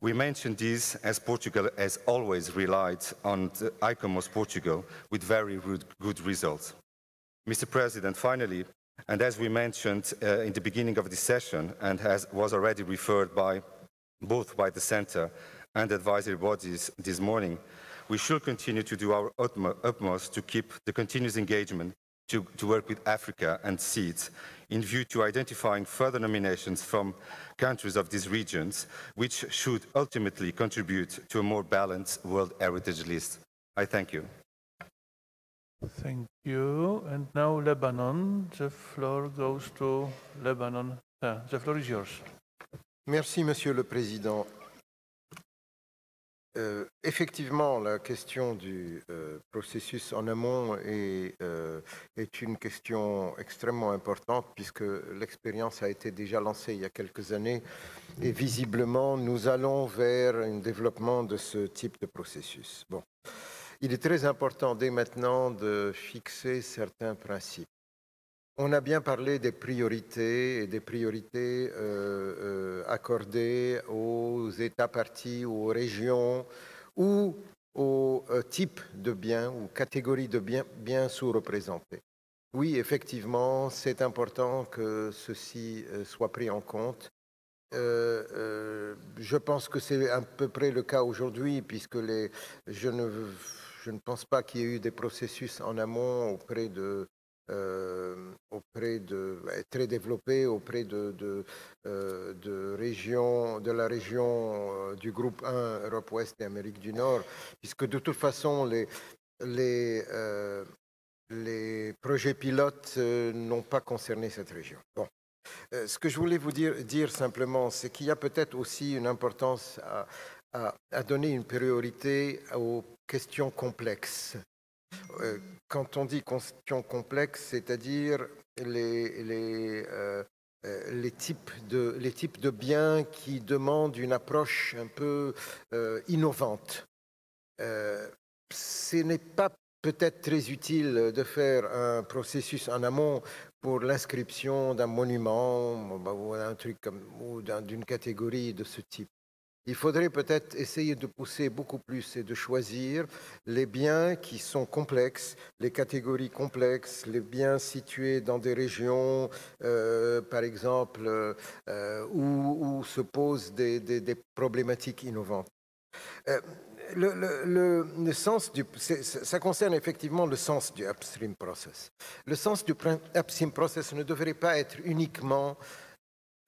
We mentioned this as Portugal has always relied on ICOMOS Portugal with very good results. Mr. President, finally, and as we mentioned in the beginning of this session, and as was already referred both by the Centre and advisory bodies this morning, we should continue to do our utmost to keep the continuous engagement to work with Africa and SEEDS in view to identifying further nominations from countries of these regions, which should ultimately contribute to a more balanced World Heritage List. I thank you. Thank you. And now Lebanon. The floor goes to Lebanon. The floor is yours. Merci, Monsieur le Président. Effectivement, la question du processus en amont est une question extrêmement importante puisque l'expérience a été déjà lancée il y a quelques années et visiblement nous allons vers un développement de ce type de processus. Bon. Il est très important dès maintenant de fixer certains principes. On a bien parlé des priorités et des priorités accordées aux États parties, aux régions ou aux types de biens ou catégories de biens sous-représentés. Oui, effectivement, c'est important que ceci soit pris en compte. Je pense que c'est à peu près le cas aujourd'hui puisque je ne pense pas qu'il y ait eu des processus en amont auprès de très développés auprès de la région du groupe 1 Europe Ouest et Amérique du Nord, puisque de toute façon les projets pilotes n'ont pas concerné cette région. Bon. Ce que je voulais vous dire simplement, c'est qu'il y a peut-être aussi une importance à donner une priorité aux questions complexes. Quand on dit questions complexes, c'est-à-dire les types de biens qui demandent une approche un peu innovante. Ce n'est pas peut-être très utile de faire un processus en amont pour l'inscription d'un monument ou un truc ou d'une catégorie de ce type. Il faudrait peut-être essayer de pousser beaucoup plus et de choisir les biens qui sont complexes, les catégories complexes, les biens situés dans des régions, par exemple, où se posent des problématiques innovantes. Le sens ça concerne effectivement le sens du upstream process. Le sens du upstream process ne devrait pas être uniquement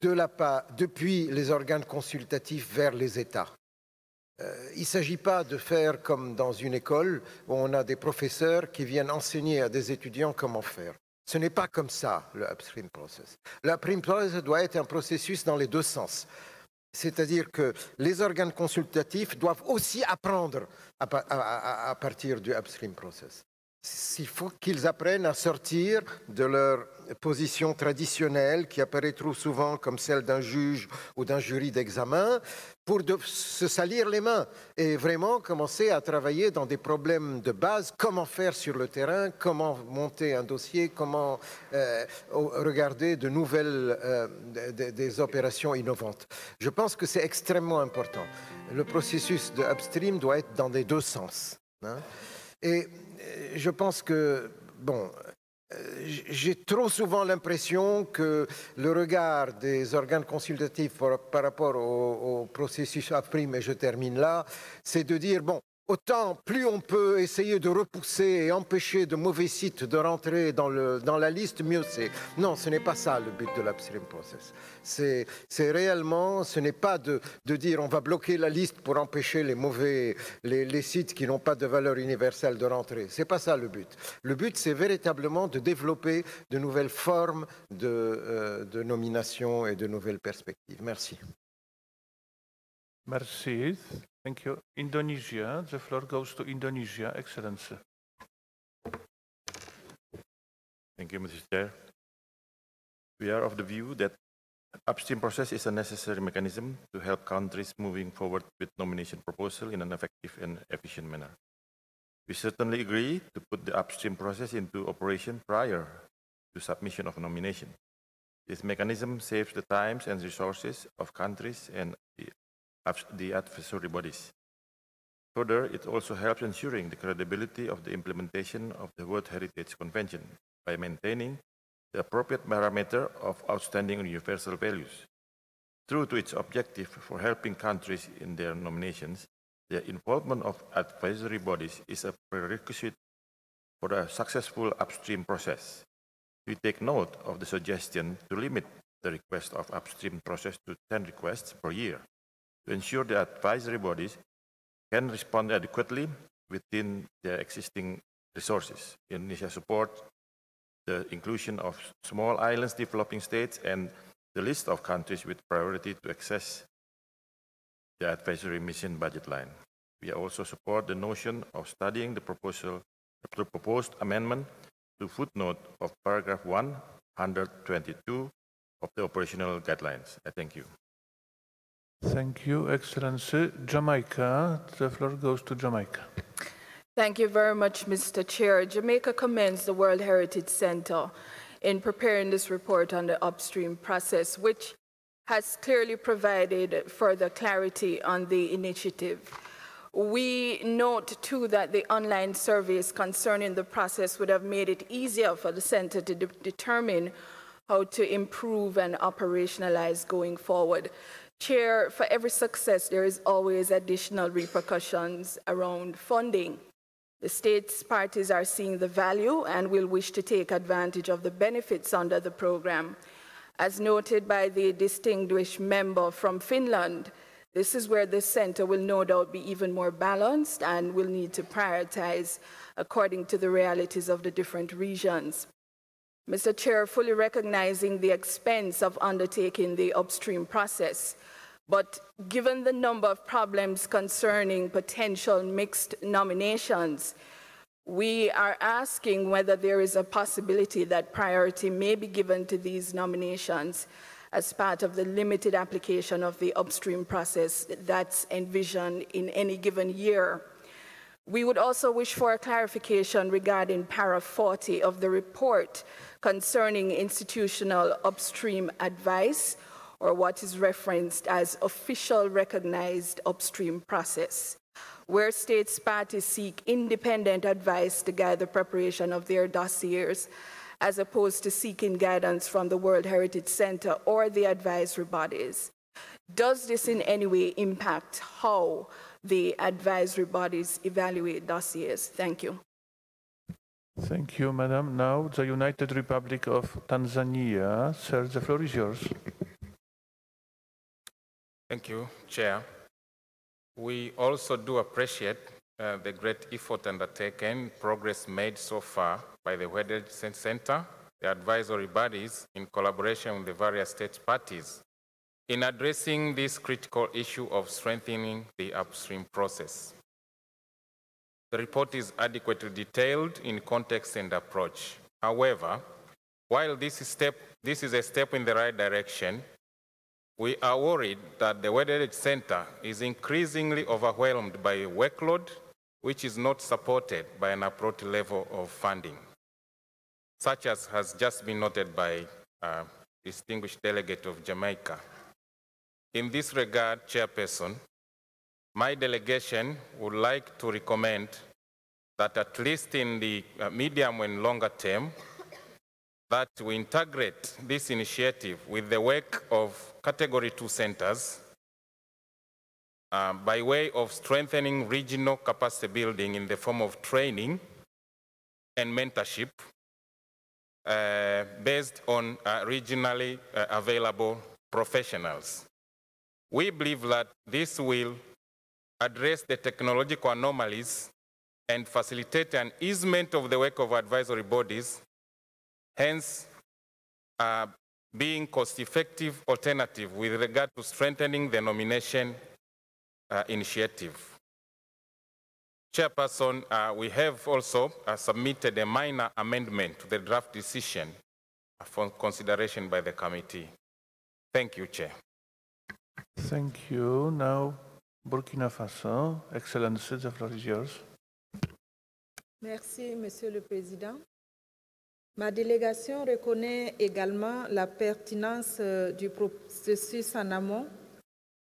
depuis les organes consultatifs vers les États. Il ne s'agit pas de faire comme dans une école où on a des professeurs qui viennent enseigner à des étudiants comment faire. Ce n'est pas comme ça le upstream process. Le upstream process doit être un processus dans les deux sens. C'est-à-dire que les organes consultatifs doivent aussi apprendre à partir du upstream process. Il faut qu'ils apprennent à sortir de leur position traditionnelle qui apparaît trop souvent comme celle d'un juge ou d'un jury d'examen pour se salir les mains et vraiment commencer à travailler dans des problèmes de base, comment faire sur le terrain, comment monter un dossier, comment regarder de nouvelles des opérations innovantes. Je pense que c'est extrêmement important. Le processus de upstream doit être dans les deux sens. Et je pense que, bon, j'ai trop souvent l'impression que le regard des organes consultatifs par rapport au processus upstream, et je termine là, c'est de dire, bon, autant plus on peut essayer de repousser et empêcher de mauvais sites de rentrer dans la liste, mieux c'est. Non, ce n'est pas ça le but de l'Upstream Process. C'est réellement, ce n'est pas de dire on va bloquer la liste pour empêcher les sites qui n'ont pas de valeur universelle de rentrer. Ce n'est pas ça le but. Le but, c'est véritablement de développer de nouvelles formes de nomination et de nouvelles perspectives. Merci. Merci. Thank you. Indonesia, the floor goes to Indonesia, Excellency. Thank you, Mr. Chair. We are of the view that upstream process is a necessary mechanism to help countries moving forward with nomination proposal in an effective and efficient manner. We certainly agree to put the upstream process into operation prior to submission of nomination. This mechanism saves the times and resources of countries and the advisory bodies. Further, it also helps ensuring the credibility of the implementation of the World Heritage Convention by maintaining the appropriate parameter of outstanding universal values. True to its objective for helping countries in their nominations, the involvement of advisory bodies is a prerequisite for a successful upstream process. We take note of the suggestion to limit the request of upstream process to 10 requests per year to ensure the advisory bodies can respond adequately within their existing resources. Indonesia supports the inclusion of small islands, developing states, and the list of countries with priority to access the advisory mission budget line. We also support the notion of studying the proposed amendment to footnote of paragraph 122 of the operational guidelines. I thank you. Thank you, Excellency. Jamaica, the floor goes to Jamaica. Thank you very much, Mr. Chair. Jamaica commends the World Heritage Center in preparing this report on the upstream process, which has clearly provided further clarity on the initiative. We note, too, that the online surveys concerning the process would have made it easier for the center to determine how to improve and operationalize going forward. Chair, for every success, there is always additional repercussions around funding. The states parties are seeing the value and will wish to take advantage of the benefits under the program. As noted by the distinguished member from Finland, this is where the center will no doubt be even more balanced and will need to prioritize according to the realities of the different regions. Mr. Chair, fully recognizing the expense of undertaking the upstream process, but given the number of problems concerning potential mixed nominations, we are asking whether there is a possibility that priority may be given to these nominations as part of the limited application of the upstream process that's envisioned in any given year. We would also wish for a clarification regarding para 40 of the report concerning institutional upstream advice, or what is referenced as official recognized upstream process, where states parties seek independent advice to guide the preparation of their dossiers, as opposed to seeking guidance from the World Heritage Center or the advisory bodies. Does this in any way impact how the advisory bodies evaluate dossiers? Thank you. Thank you, Madam. Now, the United Republic of Tanzania. Sir, the floor is yours. Thank you, Chair. We also do appreciate the great effort undertaken, progress made so far by the World Heritage Center, the advisory bodies, in collaboration with the various state parties, in addressing this critical issue of strengthening the upstream process. The report is adequately detailed in context and approach. However, while this is a step in the right direction, we are worried that the World Heritage Center is increasingly overwhelmed by a workload which is not supported by an appropriate level of funding, such as has just been noted by distinguished delegate of Jamaica. In this regard, Chairperson, my delegation would like to recommend that at least in the medium and longer term, that we integrate this initiative with the work of Category 2 centers by way of strengthening regional capacity building in the form of training and mentorship based on regionally available professionals. We believe that this will address the technological anomalies and facilitate an easement of the work of advisory bodies, hence being cost-effective alternative with regard to strengthening the nomination initiative. Chairperson, we have also submitted a minor amendment to the draft decision for consideration by the committee. Thank you, Chair. Thank you. Now, Burkina Faso. Excellency, the floor is yours. Merci, Monsieur le Président. Ma délégation reconnaît également la pertinence du processus en amont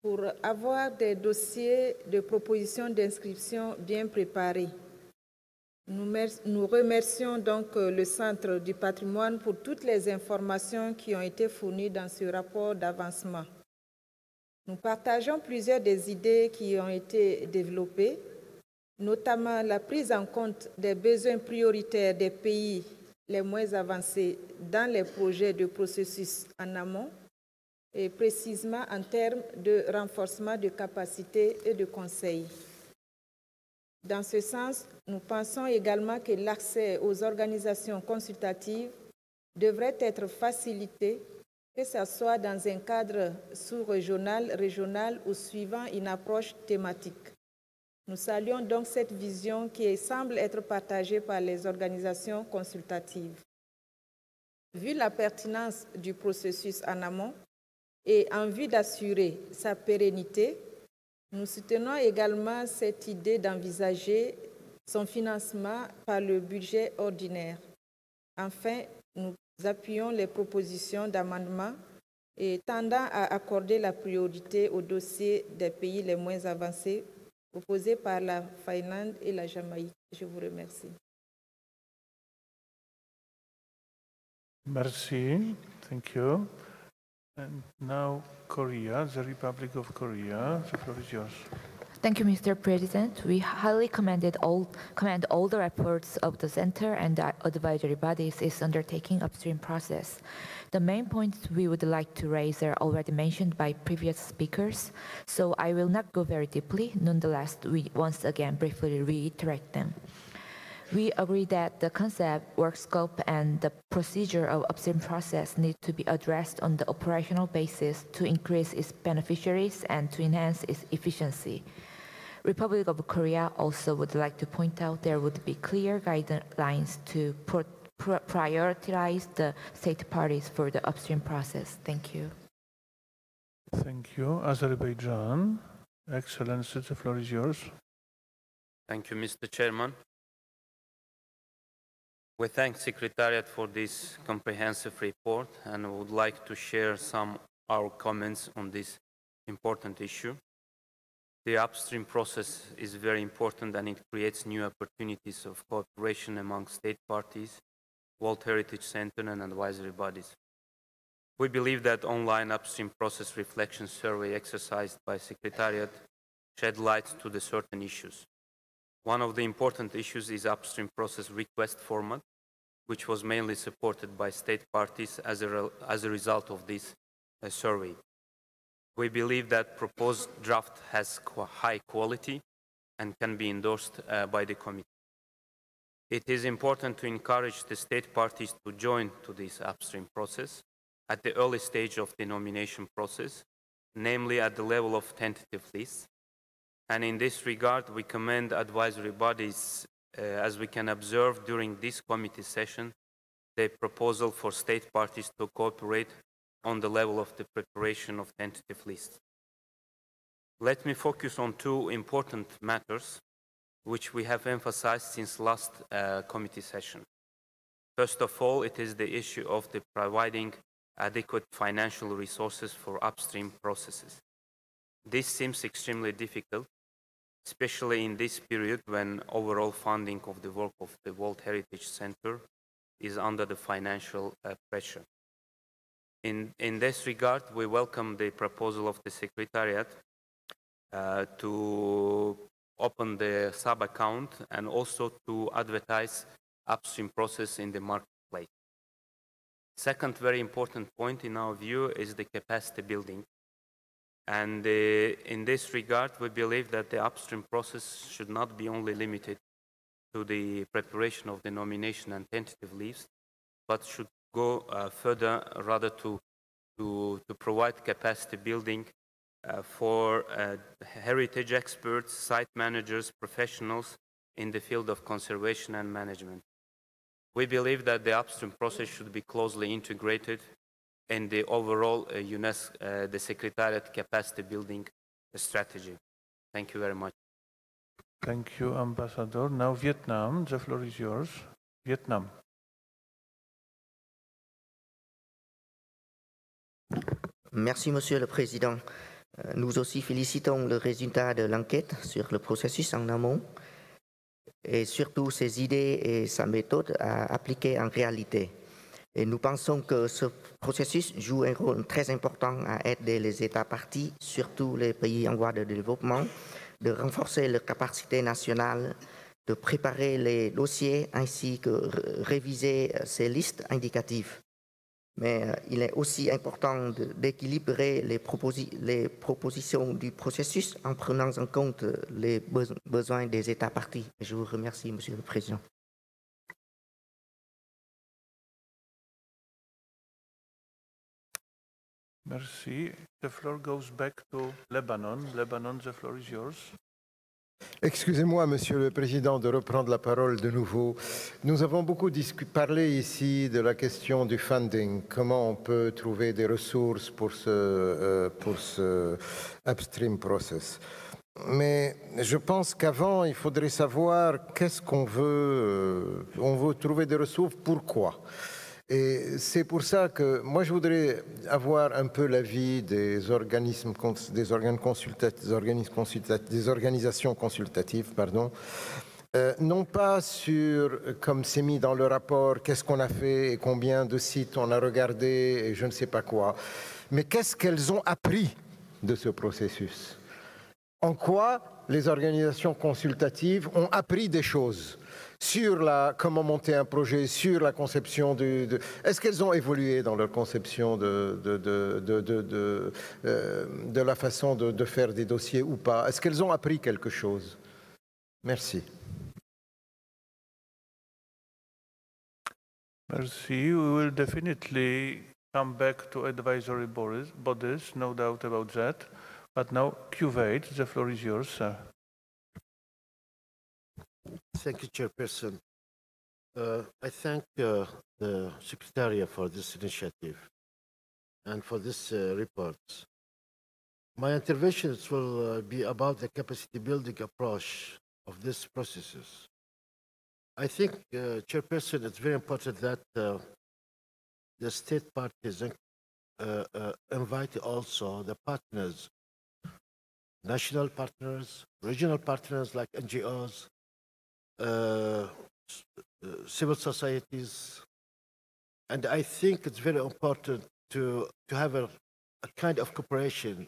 pour avoir des dossiers de proposition d'inscription bien préparés. Nous remercions donc le Centre du patrimoine pour toutes les informations qui ont été fournies dans ce rapport d'avancement. Nous partageons plusieurs des idées qui ont été développées, notamment la prise en compte des besoins prioritaires des pays les moins avancés dans les projets de processus en amont, et précisément en termes de renforcement de capacités et de conseils. Dans ce sens, nous pensons également que l'accès aux organisations consultatives devrait être facilité, que ce soit dans un cadre sous-régional, régional ou suivant une approche thématique. Nous saluons donc cette vision qui semble être partagée par les organisations consultatives. Vu la pertinence du processus en amont et en vue d'assurer sa pérennité, nous soutenons également cette idée d'envisager son financement par le budget ordinaire. Enfin, nous appuyons les propositions d'amendement et tendant à accorder la priorité aux dossiers des pays les moins avancés proposés par la Finlande et la Jamaïque. Je vous remercie. Merci. Thank you. And now Korea, the Republic of Korea. The floor is yours. Thank you, Mr. President. We highly commend all the efforts of the Center and the advisory bodies is undertaking upstream process. The main points we would like to raise are already mentioned by previous speakers, so I will not go very deeply. Nonetheless, we once again briefly reiterate them. We agree that the concept, work scope, and the procedure of upstream process need to be addressed on the operational basis to increase its beneficiaries and to enhance its efficiency. Republic of Korea also would like to point out there would be clear guidelines to prioritize the state parties for the upstream process. Thank you. Thank you. Azerbaijan. Excellency, the floor is yours. Thank you, Mr. Chairman. We thank Secretariat for this comprehensive report and would like to share some of our comments on this important issue. The upstream process is very important and it creates new opportunities of cooperation among state parties, World Heritage Center and advisory bodies. We believe that online upstream process reflection survey exercised by Secretariat shed light to the certain issues. One of the important issues is upstream process request format, which was mainly supported by state parties as a result of this survey. We believe that proposed draft has high quality and can be endorsed by the committee. It is important to encourage the state parties to join to this upstream process at the early stage of the nomination process, namely at the level of tentative lists. And in this regard, we commend advisory bodies, as we can observe during this committee session, the proposal for state parties to cooperate on the level of the preparation of tentative lists. Let me focus on two important matters which we have emphasized since last committee session. First of all, it is the issue of the providing adequate financial resources for upstream processes. This seems extremely difficult, especially in this period when overall funding of the work of the World Heritage Center is under the financial pressure. In this regard, we welcome the proposal of the Secretariat to open the sub-account and also to advertise upstream process in the marketplace. Second very important point in our view is the capacity building. And in this regard, we believe that the upstream process should not be only limited to the preparation of the nomination and tentative lists, but should go further, rather to provide capacity building for heritage experts, site managers, professionals in the field of conservation and management. We believe that the upstream process should be closely integrated in the overall UNESCO, the Secretariat capacity building strategy. Thank you very much. Thank you, Ambassador. Now Vietnam, the floor is yours. Vietnam. Merci, Monsieur le Président. Nous aussi félicitons le résultat de l'enquête sur le processus en amont et surtout ses idées et sa méthode à appliquer en réalité. Et nous pensons que ce processus joue un rôle très important à aider les États parties, surtout les pays en voie de développement, de renforcer leur capacité nationale, de préparer les dossiers ainsi que réviser ces listes indicatives. Mais il est aussi important d'équilibrer les propositions du processus en prenant en compte les besoins des États parties. Je vous remercie, Monsieur le Président. Merci. The floor goes back to Lebanon. Lebanon, the floor is yours. Excusez-moi, Monsieur le Président, de reprendre la parole de nouveau. Nous avons beaucoup parlé ici de la question du funding, comment on peut trouver des ressources pour ce upstream process. Mais je pense qu'avant, il faudrait savoir qu'est-ce qu'on veut. On veut trouver des ressources, pourquoi ? Et c'est pour ça que moi, je voudrais avoir un peu l'avis des organisations consultatives, pardon, non pas sur, comme c'est mis dans le rapport, qu'est-ce qu'on a fait et combien de sites on a regardé et je ne sais pas quoi, mais qu'est-ce qu'elles ont appris de ce processus. En quoi les organisations consultatives ont appris des choses sur comment monter un projet, sur la conception est-ce qu'elles ont évolué dans leur conception de la façon de faire des dossiers ou pas? Est-ce qu'elles ont appris quelque chose? Merci. Merci. We will definitely come back to advisory bodies, no doubt about that. But now, Kuwait, the floor is yours, sir. Thank you, Chairperson. I thank the Secretariat for this initiative and for this report. My interventions will be about the capacity building approach of these processes. I think, Chairperson, it's very important that the state parties invite also the partners, national partners, regional partners like NGOs, civil societies, and I think it's very important to have a kind of cooperation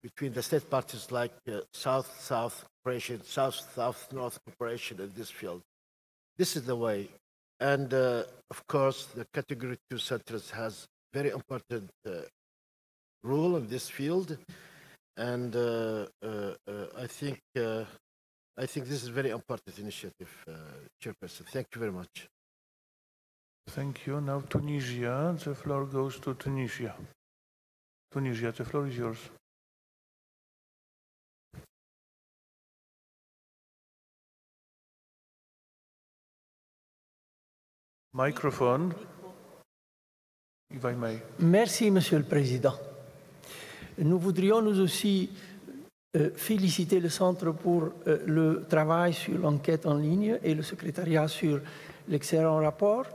between the state parties like South-South cooperation, South-South-North cooperation in this field. This is the way. And of course, the Category 2 centers has very important role in this field. And I think this is a very important initiative, Chairperson. Thank you very much. Thank you. Now Tunisia. The floor goes to Tunisia. Tunisia, the floor is yours. Microphone, if I may. Merci, Monsieur le Président. Nous voudrions nous aussi féliciter le Centre pour le travail sur l'enquête en ligne et le secrétariat sur l'excellent rapport.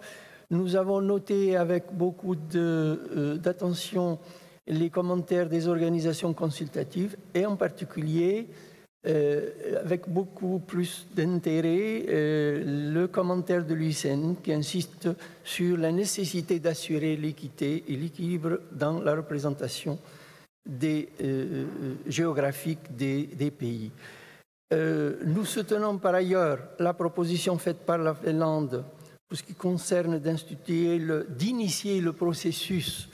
Nous avons noté avec beaucoup d'attention les commentaires des organisations consultatives et en particulier avec beaucoup plus d'intérêt le commentaire de l'UICN qui insiste sur la nécessité d'assurer l'équité et l'équilibre dans la représentation géographiques des pays. Nous soutenons par ailleurs la proposition faite par la Finlande pour ce qui concerne d'initier le processus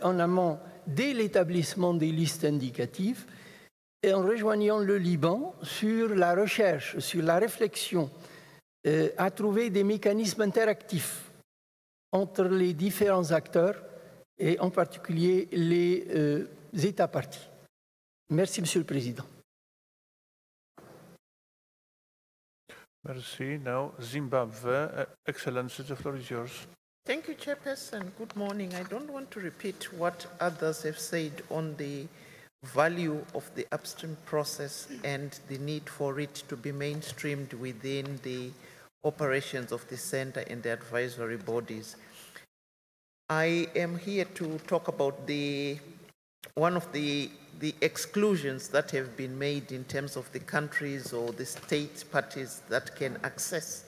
en amont dès l'établissement des listes indicatives et en rejoignant le Liban sur la recherche, sur la réflexion à trouver des mécanismes interactifs entre les différents acteurs et en particulier les États parties. Merci, Monsieur le Président. Merci. Now, Zimbabwe. Excellency, the floor is yours. Thank you, Chairperson. Good morning. I don't want to repeat what others have said on the value of the upstream process and the need for it to be mainstreamed within the operations of the center and the advisory bodies. I am here to talk about one of the exclusions that have been made in terms of the countries or the state parties that can access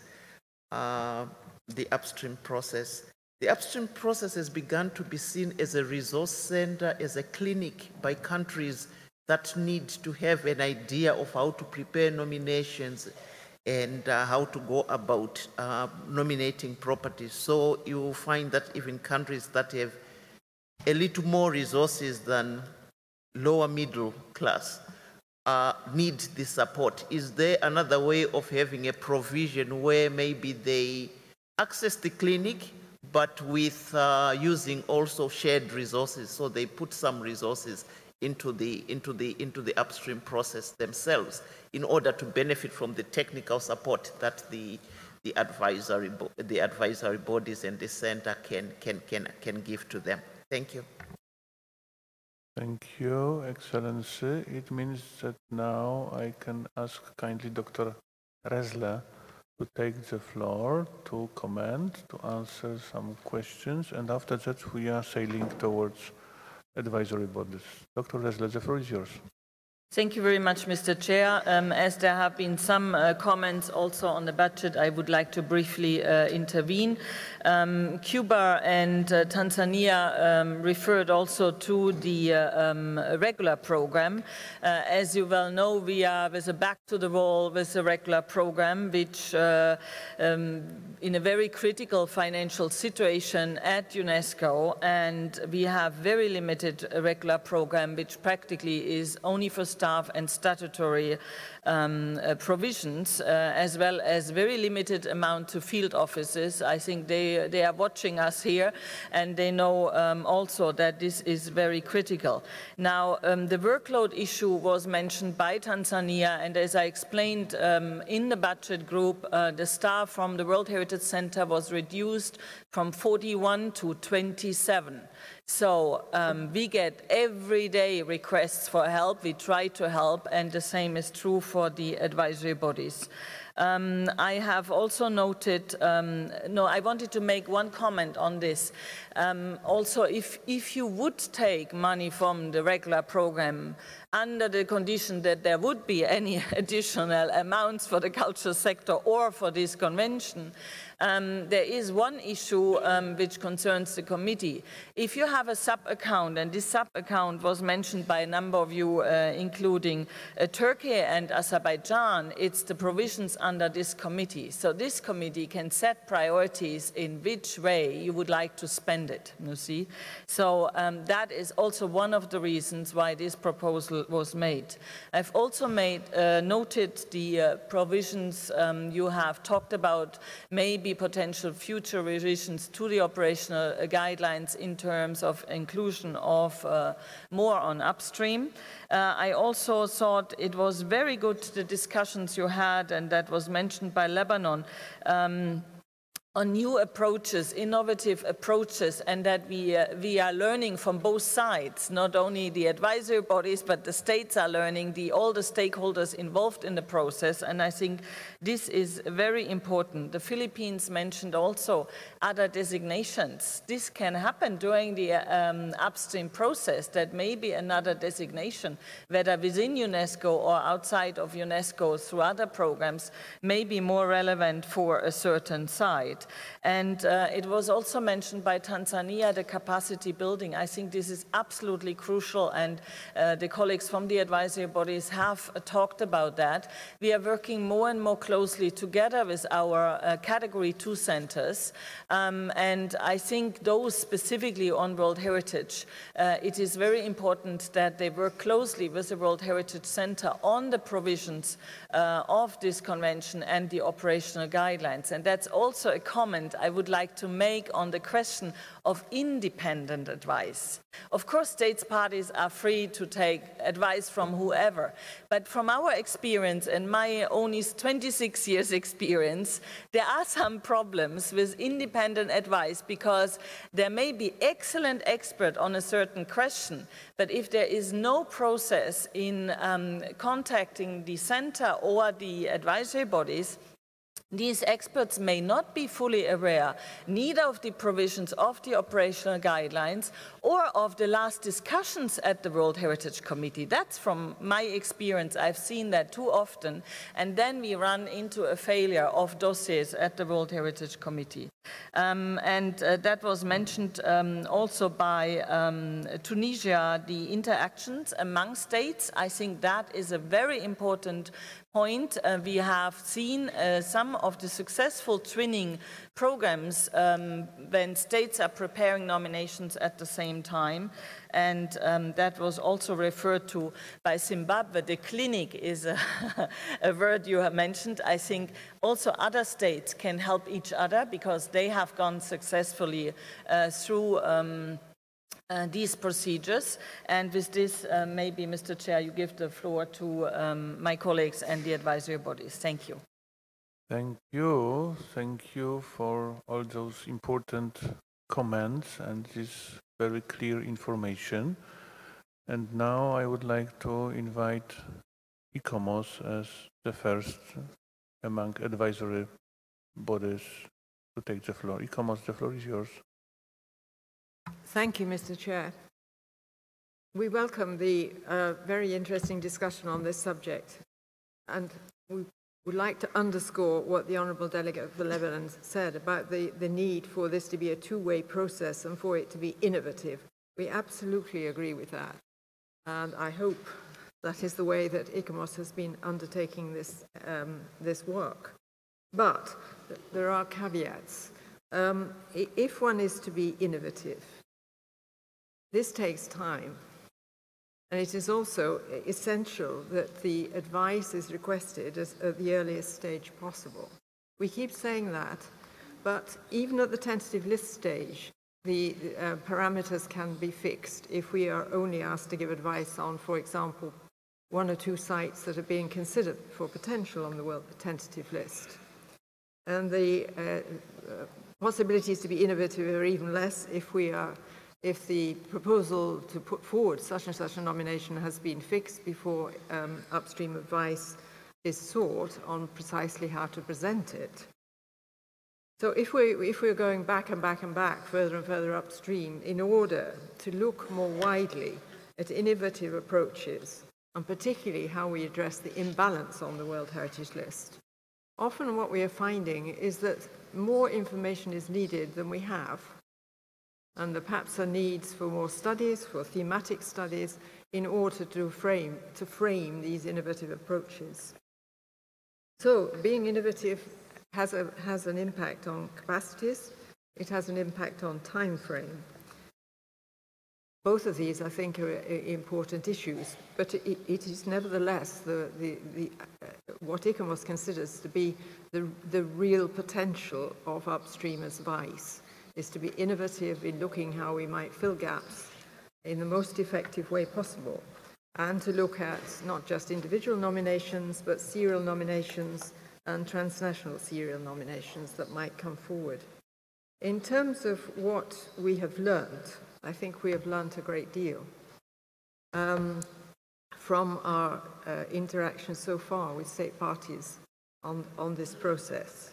the upstream process. The upstream process has begun to be seen as a resource center, as a clinic by countries that need to have an idea of how to prepare nominations and how to go about nominating properties. So you will find that even countries that have a little more resources than lower middle class need the support. Is there another way of having a provision where maybe they access the clinic but with using also shared resources, so they put some resources into the upstream process themselves in order to benefit from the technical support that the advisory bodies and the center can give to them. Thank you. Thank you, Excellency. It means that now I can ask kindly Dr. Resler to take the floor, to comment, to answer some questions, and after that we are sailing towards advisory bodies. Dr. Resler, the floor is yours. Thank you very much, Mr. Chair. As there have been some comments also on the budget, I would like to briefly intervene. Cuba and Tanzania referred also to the regular program. As you well know, we are with a back to the wall with the regular program, which in a very critical financial situation at UNESCO, and we have very limited regular program, which practically is only for staff and statutory provisions, as well as very limited amount to field offices. I think they are watching us here, and they know also that this is very critical. Now, the workload issue was mentioned by Tanzania, and as I explained in the budget group, the staff from the World Heritage Center was reduced from 41 to 27. So we get every day requests for help. We try to help, and the same is true for the advisory bodies. I have also noted, I wanted to make one comment on this. Also, if you would take money from the regular program under the condition that there would be any additional amounts for the cultural sector or for this convention, there is one issue which concerns the committee. If you have a sub-account, and this sub-account was mentioned by a number of you, including Turkey and Azerbaijan, it's the provisions under this committee. So this committee can set priorities in which way you would like to spend it, you see. So that is also one of the reasons why this proposal was made. I've also noted the provisions you have talked about, maybe potential future revisions to the operational guidelines in terms of inclusion of more on upstream. I also thought it was very good, the discussions you had, and that was mentioned by Lebanon, on new approaches, innovative approaches, and that we are learning from both sides, not only the advisory bodies, but the states are learning, all the stakeholders involved in the process, and I think this is very important. The Philippines mentioned also other designations. This can happen during the upstream process, that maybe another designation, whether within UNESCO or outside of UNESCO through other programs, may be more relevant for a certain site. right. And it was also mentioned by Tanzania, the capacity building. I think this is absolutely crucial, and the colleagues from the advisory bodies have talked about that. We are working more and more closely together with our Category 2 centers, and I think those specifically on World Heritage, it is very important that they work closely with the World Heritage Center on the provisions of this convention and the operational guidelines. And that's also a comment I would like to make on the question of independent advice. Of course, states parties are free to take advice from whoever, but from our experience and my only 26 years experience, there are some problems with independent advice because there may be excellent expert on a certain question, but if there is no process in contacting the center or the advisory bodies, these experts may not be fully aware neither of the provisions of the operational guidelines or of the last discussions at the World Heritage Committee. That's from my experience. I've seen that too often. And then we run into a failure of dossiers at the World Heritage Committee. That was mentioned also by Tunisia, the interactions among states. I think that is a very important point. We have seen some of the successful twinning programs when states are preparing nominations at the same time, and that was also referred to by Zimbabwe. The clinic is a word you have mentioned. I think also other states can help each other because they have gone successfully through these procedures. And with this, maybe, Mr. Chair, you give the floor to my colleagues and the advisory bodies. Thank you. Thank you. Thank you for all those important comments and this very clear information. And now I would like to invite ICOMOS as the first among advisory bodies to take the floor. ICOMOS, the floor is yours. Thank you, Mr. Chair. We welcome the very interesting discussion on this subject, and we would like to underscore what the Honourable Delegate of the Netherlands said about the need for this to be a two-way process and for it to be innovative. We absolutely agree with that, and I hope that is the way that ICOMOS has been undertaking this, this work. But there are caveats. If one is to be innovative, this takes time, and it is also essential that the advice is requested at the earliest stage possible. We keep saying that, but even at the tentative list stage, the parameters can be fixed if we are only asked to give advice on, for example, 1 or 2 sites that are being considered for potential on the world tentative list. And the possibilities to be innovative are even less if the proposal to put forward such and such a nomination has been fixed before upstream advice is sought on precisely how to present it. So if we're going back and back and back, further and further upstream, in order to look more widely at innovative approaches, and particularly how we address the imbalance on the World Heritage List, often what we are finding is that more information is needed than we have. And there perhaps are needs for more studies, for thematic studies, in order to frame these innovative approaches. So being innovative has an impact on capacities, it has an impact on time frame. Both of these, I think, are important issues, but it is nevertheless what ICOMOS considers to be the real potential of upstream advice, is to be innovative in looking how we might fill gaps in the most effective way possible, and to look at not just individual nominations, but serial nominations and transnational serial nominations that might come forward. In terms of what we have learned, I think we have learned a great deal from our interactions so far with state parties on this process.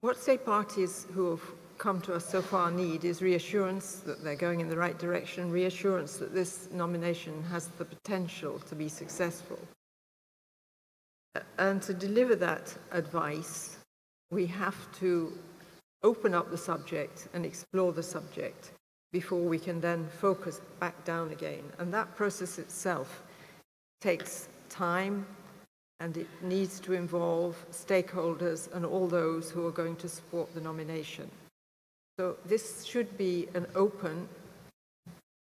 What state parties who have come to us so far need is reassurance that they're going in the right direction, reassurance that this nomination has the potential to be successful. And to deliver that advice, we have to open up the subject and explore the subject before we can then focus back down again. And that process itself takes time, and it needs to involve stakeholders and all those who are going to support the nomination. So this should be an open,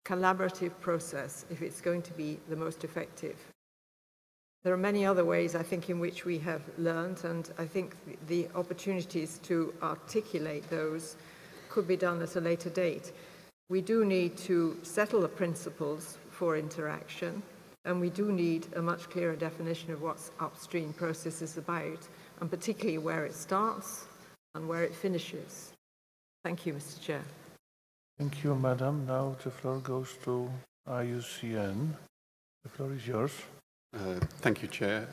collaborative process if it's going to be the most effective. There are many other ways, I think, in which we have learned, and I think the opportunities to articulate those could be done at a later date. We do need to settle the principles for interaction, and we do need a much clearer definition of what upstream process is about, and particularly where it starts and where it finishes. Thank you, Mr. Chair. Thank you, Madam. Now the floor goes to IUCN. The floor is yours. Thank you, Chair.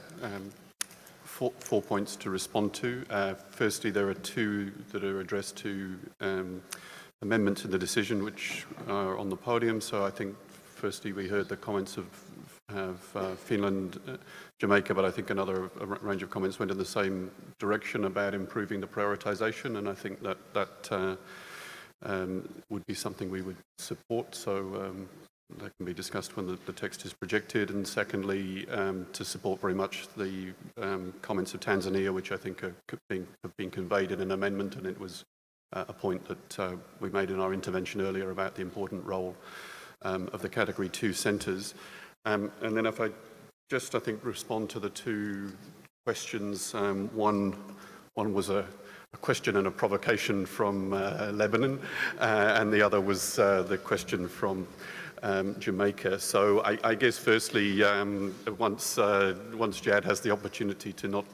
Four points to respond to. Firstly, there are two that are addressed to amendments in the decision which are on the podium. So I think, firstly, we heard the comments of Finland, Jamaica, but I think a range of comments went in the same direction about improving the prioritization, and I think that would be something we would support. So that can be discussed when the text is projected. And secondly, to support very much the comments of Tanzania, which I think have been conveyed in an amendment, and it was a point that we made in our intervention earlier about the important role of the Category 2 centres. And then if I just, I think, respond to the two questions. One was a question and a provocation from Lebanon, and the other was the question from Jamaica. So I guess firstly, once Jad has the opportunity to not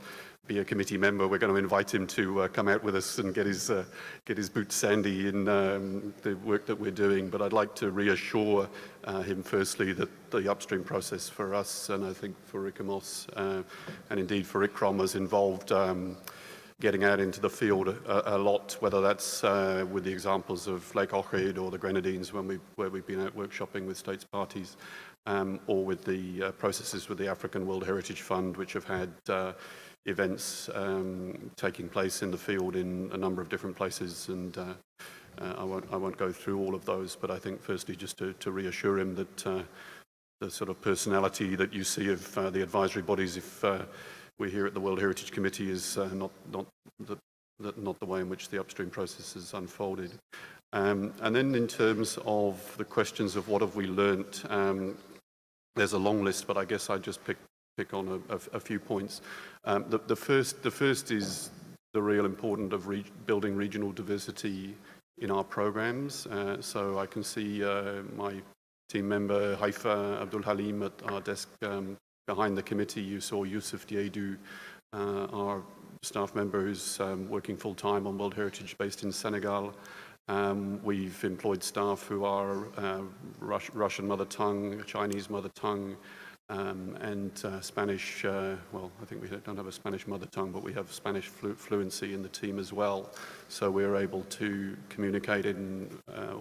be a committee member, we're going to invite him to come out with us and get his boots sandy in the work that we're doing. But I'd like to reassure him firstly that the upstream process for us, and I think for ICOMOS, and indeed for ICROM, has involved getting out into the field a lot, whether that's with the examples of Lake Ohrid or the Grenadines where we've been out workshopping with states parties, or with the processes with the African World Heritage Fund, which have had events taking place in the field in a number of different places. And I won't go through all of those, but I think firstly just to reassure him that the sort of personality that you see of the advisory bodies, if we're here at the World Heritage Committee, is not the way in which the upstream process has unfolded. And then in terms of the questions of what have we learnt, there's a long list, but I guess I just pick on a few points. The first is the real importance of building regional diversity in our programs. So I can see my team member Haifa Abdul Halim at our desk behind the committee. You saw Yusuf Diédou, our staff member who's working full-time on World Heritage based in Senegal. We've employed staff who are Russian mother tongue, Chinese mother tongue, and Spanish. Well, I think we don't have a Spanish mother tongue, but we have Spanish fluency in the team as well. So we're able to communicate in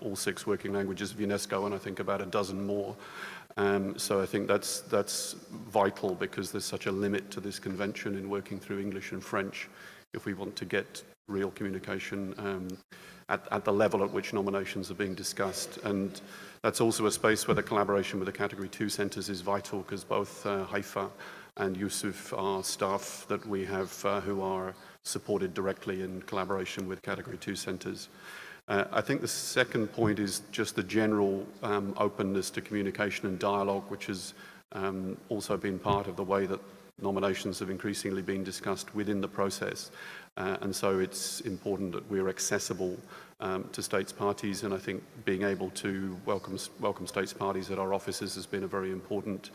all 6 working languages of UNESCO, and I think about a dozen more. So I think that's vital, because there's such a limit to this convention in working through English and French if we want to get real communication at the level at which nominations are being discussed. And that's also a space where the collaboration with the Category 2 centres is vital, because both Haifa and Yusuf are staff that we have who are supported directly in collaboration with Category 2 centres. I think the second point is just the general openness to communication and dialogue, which has also been part of the way that nominations have increasingly been discussed within the process. And so it's important that we're accessible to states parties, and I think being able to welcome states parties at our offices has been a very important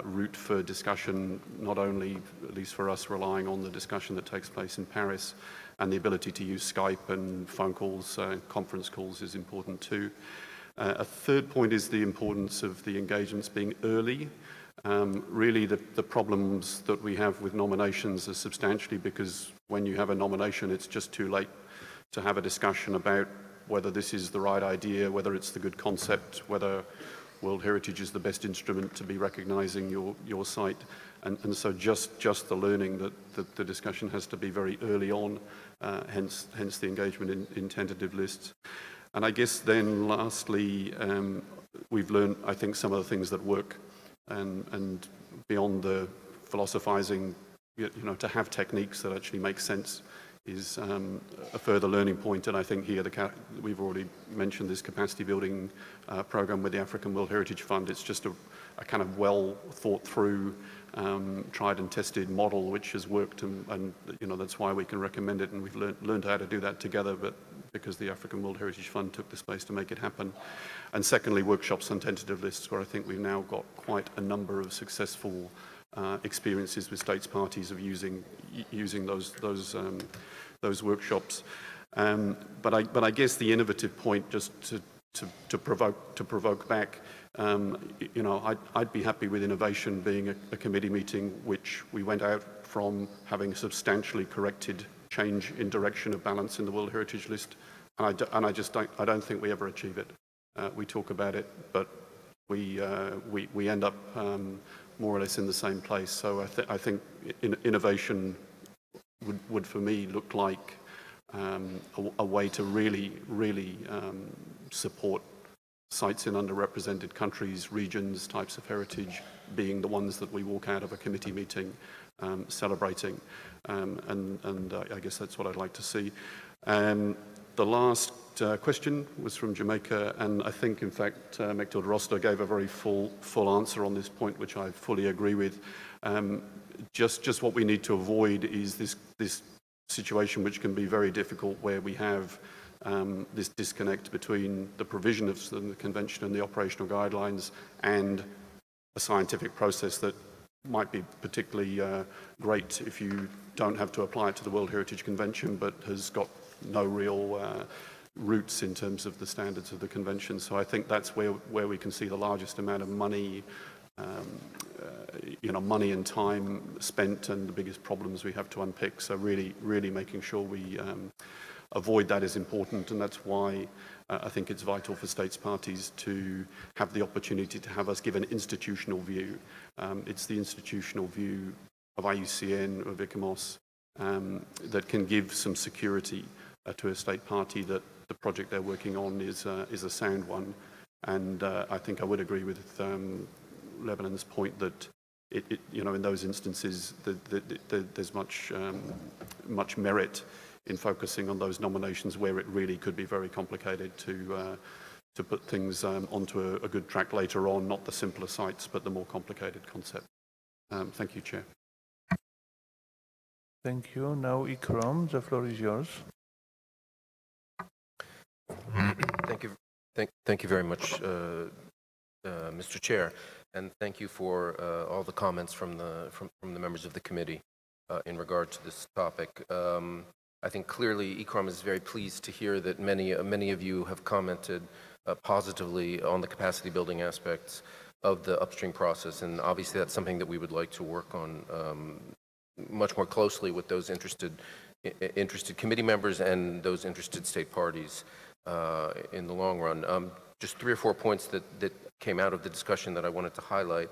route for discussion, not only, at least for us, relying on the discussion that takes place in Paris, and the ability to use Skype and phone calls, conference calls is important too. A third point is the importance of the engagements being early. Really the problems that we have with nominations are substantially because when you have a nomination, it's just too late to have a discussion about whether this is the right idea, whether it's the good concept, whether World Heritage is the best instrument to be recognising your site. And so just the learning that the discussion has to be very early on, hence the engagement in tentative lists. And I guess then lastly, we've learned, I think, some of the things that work, and beyond the philosophizing, to have techniques that actually make sense is a further learning point. And I think here we've already mentioned this capacity building program with the African World Heritage Fund. It's just a kind of well thought through, tried and tested model which has worked, and that's why we can recommend it, and we've learned how to do that together, but because the African World Heritage Fund took the space to make it happen. And secondly, workshops and tentative lists, where I think we've now got quite a number of successful experiences with states parties of using those workshops. But I guess the innovative point, just to provoke back, I'd be happy with innovation being a committee meeting which we went out from having substantially corrected change in direction of balance in the World Heritage List, and I don't think we ever achieve it. We talk about it, but we end up more or less in the same place. So I think innovation would for me look like a way to really support sites in underrepresented countries, regions, types of heritage, being the ones that we walk out of a committee meeting celebrating. And I guess that's what I'd like to see. The last question was from Jamaica, and I think, in fact, Mechtilde Roster gave a very full answer on this point, which I fully agree with. Just what we need to avoid is this situation, which can be very difficult, where we have this disconnect between the provision of the convention and the operational guidelines and a scientific process that might be particularly great if you don't have to apply it to the World Heritage Convention, but has got no real roots in terms of the standards of the convention. So I think that's where we can see the largest amount of money, money and time spent, and the biggest problems we have to unpick. So really making sure we avoid that is important, and that's why I think it's vital for states parties to have the opportunity to have us give an institutional view. It's the institutional view of IUCN, of ICOMOS, that can give some security to a state party that the project they're working on is a sound one. And I think I would agree with Lebanon's point that in those instances there's much merit in focusing on those nominations where it really could be very complicated to put things onto a good track later on, not the simpler sites, but the more complicated concept. Thank you, Chair. Thank you. Now, Ikram, the floor is yours. Thank you very much, Mr. Chair, and thank you for all the comments from the members of the committee in regard to this topic. I think clearly Ikram is very pleased to hear that many of you have commented positively on the capacity building aspects of the upstream process, and obviously that's something that we would like to work on much more closely with those interested committee members and those interested state parties in the long run. Just 3 or 4 points that came out of the discussion that I wanted to highlight,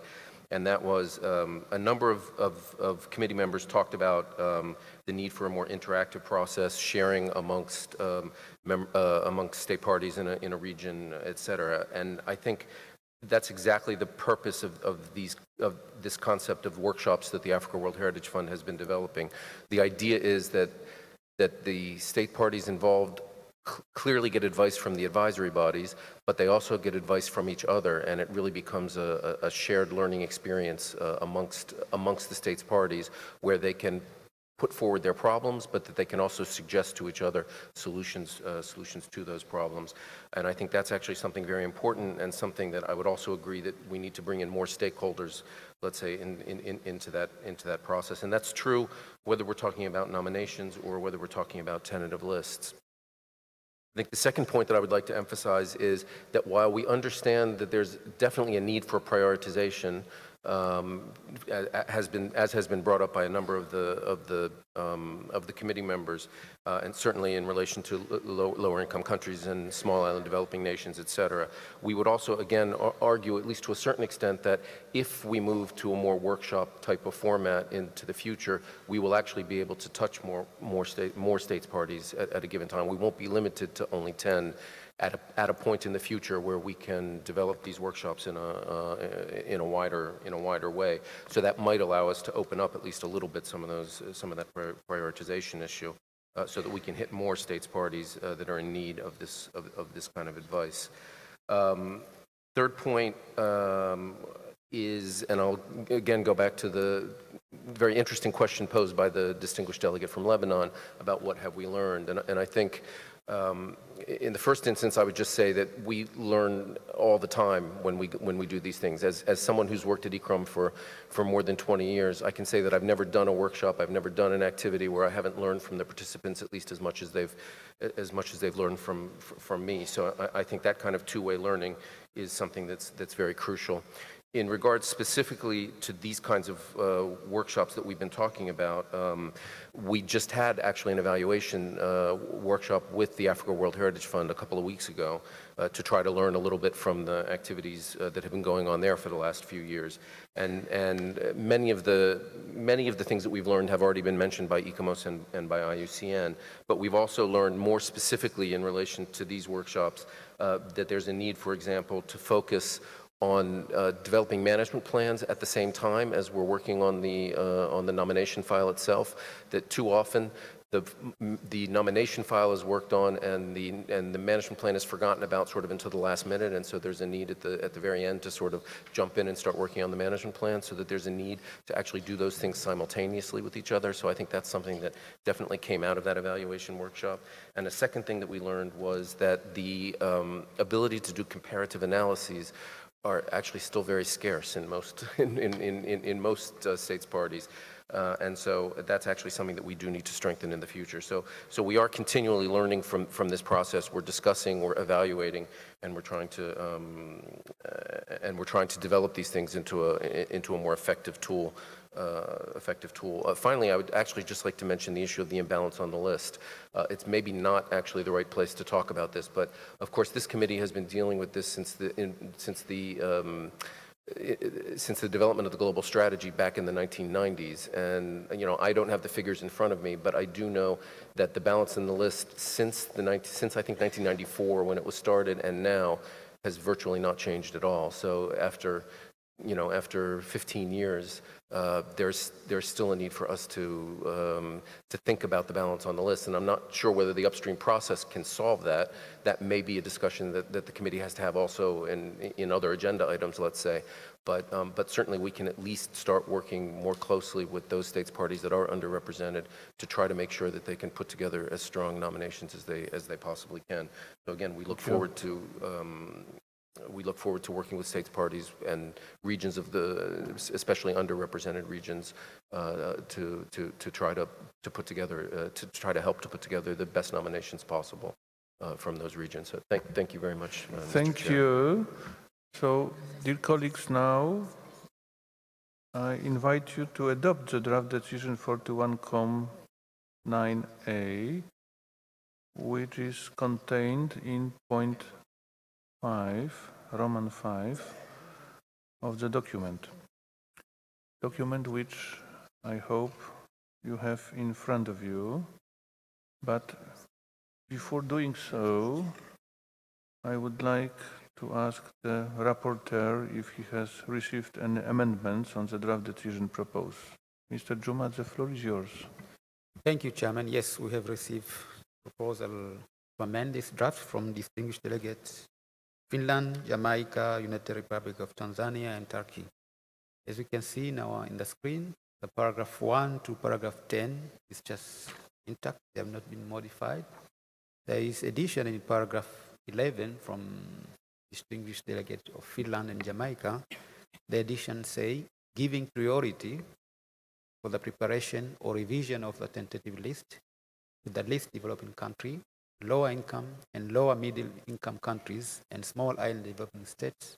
and that was a number of committee members talked about the need for a more interactive process, sharing amongst state parties in a region, et cetera. And I think that's exactly the purpose of this concept of workshops that the Africa World Heritage Fund has been developing. The idea is that the state parties involved clearly get advice from the advisory bodies, but they also get advice from each other, and it really becomes a shared learning experience amongst the states parties, where they can put forward their problems, but that they can also suggest to each other solutions to those problems. And I think that's actually something very important, and something that I would also agree that we need to bring in more stakeholders, let's say, into that process. And that's true whether we're talking about nominations or whether we're talking about tentative lists. I think the second point that I would like to emphasize is that while we understand that there's definitely a need for prioritization, as has been brought up by a number of the the committee members, and certainly in relation to lower income countries and small island developing nations, et cetera. We would also, again, argue, at least to a certain extent, that if we move to a more workshop type of format into the future, we will actually be able to touch more states parties at a given time. We won't be limited to only 10 at a point in the future where we can develop these workshops in a wider way. So that might allow us to open up at least a little bit some of that prioritization issue, so that we can hit more states parties that are in need of this kind of advice. Third point is, and I'll again go back to the very interesting question posed by the distinguished delegate from Lebanon about what have we learned, and I think. In the first instance, I would just say that we learn all the time when we do these things. As someone who's worked at ICROM for more than 20 years, I can say that I've never done a workshop, I've never done an activity where I haven't learned from the participants at least as much as they've learned from me. So I think that kind of two-way learning is something that's very crucial. In regards specifically to these kinds of workshops that we've been talking about, we just had actually an evaluation workshop with the Africa World Heritage Fund a couple of weeks ago to try to learn a little bit from the activities that have been going on there for the last few years. And many of the things that we've learned have already been mentioned by ICOMOS and by IUCN, but we've also learned more specifically in relation to these workshops that there's a need, for example, to focus on developing management plans at the same time as we're working on the nomination file itself. That too often the nomination file is worked on and the management plan is forgotten about sort of until the last minute, and so there's a need at the very end to sort of jump in and start working on the management plan, so that there's a need to actually do those things simultaneously with each other. So I think that's something that definitely came out of that evaluation workshop. And the second thing that we learned was that the ability to do comparative analyses are actually still very scarce in most states parties, and so that's actually something that we do need to strengthen in the future. So we are continually learning from this process. We're discussing, we're evaluating, and we're trying to develop these things into a more effective tool. Finally, I would actually just like to mention the issue of the imbalance on the list. It's maybe not actually the right place to talk about this, but of course this committee has been dealing with this since the development of the global strategy back in the 1990s. And I don't have the figures in front of me, but I do know that the balance in the list since I think 1994 when it was started and now has virtually not changed at all. So after 15 years, there's still a need for us to think about the balance on the list, and I'm not sure whether the upstream process can solve that. That may be a discussion that the committee has to have also in other agenda items, let's say. But certainly we can at least start working more closely with those states parties that are underrepresented to try to make sure that they can put together as strong nominations as they possibly can. So again, we look forward to. We look forward to working with states parties and regions of especially underrepresented regions, to try to put together, to try to help to put together the best nominations possible from those regions. So thank you very much. Thank you. So, dear colleagues, now I invite you to adopt the draft decision 41-9A, which is contained in point 5, Roman 5, of the document which I hope you have in front of you. But before doing so, I would like to ask the rapporteur if he has received any amendments on the draft decision proposed. Mr. Juma, the floor is yours. Thank you, Chairman. Yes, we have received proposal to amend this draft from distinguished delegates Finland, Jamaica, United Republic of Tanzania, and Turkey. As you can see now in the screen, the paragraph 1 to paragraph 10 is just intact. They have not been modified. There is addition in paragraph 11 from distinguished delegate of Finland and Jamaica. The addition say, giving priority for the preparation or revision of the tentative list to the least developing country, lower income and lower middle income countries and small island developing states,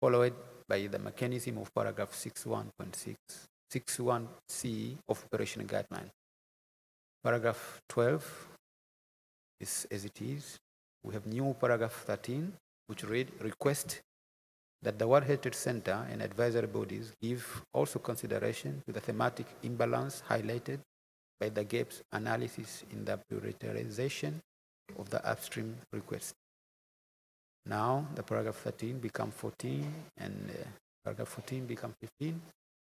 followed by the mechanism of paragraph 61.6, 61C of operational guideline. paragraph 12 is as it is. We have new paragraph 13, which read, request that the World Heritage Center and advisory bodies give also consideration to the thematic imbalance highlighted by the gaps analysis in the prioritization of the upstream request. Now the paragraph 13 become 14 and paragraph 14 become 15.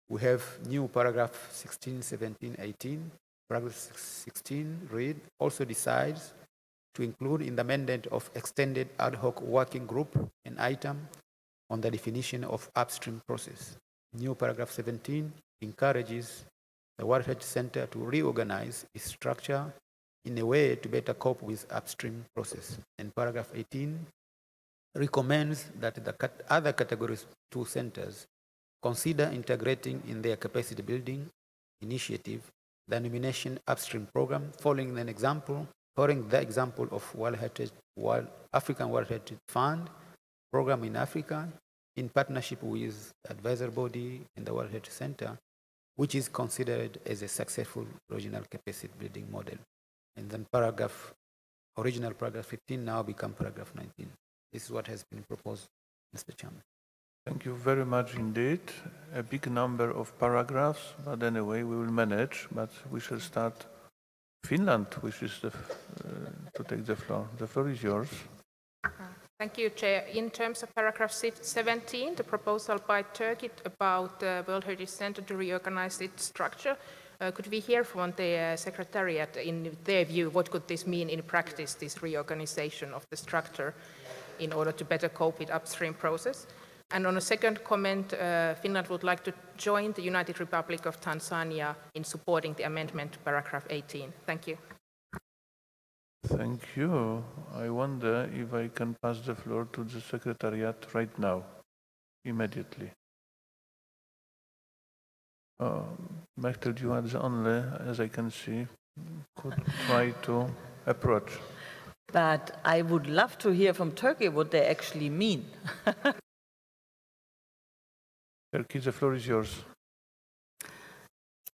We have new paragraph 16, 17, 18. Paragraph 16 read, also decides to include in the mandate of extended ad hoc working group an item on the definition of upstream process. New paragraph 17 encourages the World Heritage Center to reorganize its structure in a way to better cope with upstream process. And paragraph 18 recommends that the other categories 2 centers consider integrating in their capacity building initiative the nomination upstream program, following the example of African World Heritage Fund program in Africa in partnership with the advisory body and the World Heritage Center, which is considered as a successful regional capacity building model. And then original paragraph 15 now become paragraph 19. This is what has been proposed, Mr. Chairman. Thank you very much indeed. A big number of paragraphs, but anyway, we will manage. But we shall start. Finland wishes to take the floor. The floor is yours. Thank you, Chair. In terms of paragraph 17, the proposal by Turkey about the World Heritage Center to reorganize its structure, could we hear from the Secretariat, in their view, what could this mean in practice, this reorganization of the structure, in order to better cope with upstream process? And on a second comment, Finland would like to join the United Republic of Tanzania in supporting the amendment to paragraph 18. Thank you. Thank you. I wonder if I can pass the floor to the Secretariat right now, immediately. Mechtel, you are the only, as I can see, could try to approach. But I would love to hear from Turkey what they actually mean. Turkey, the floor is yours.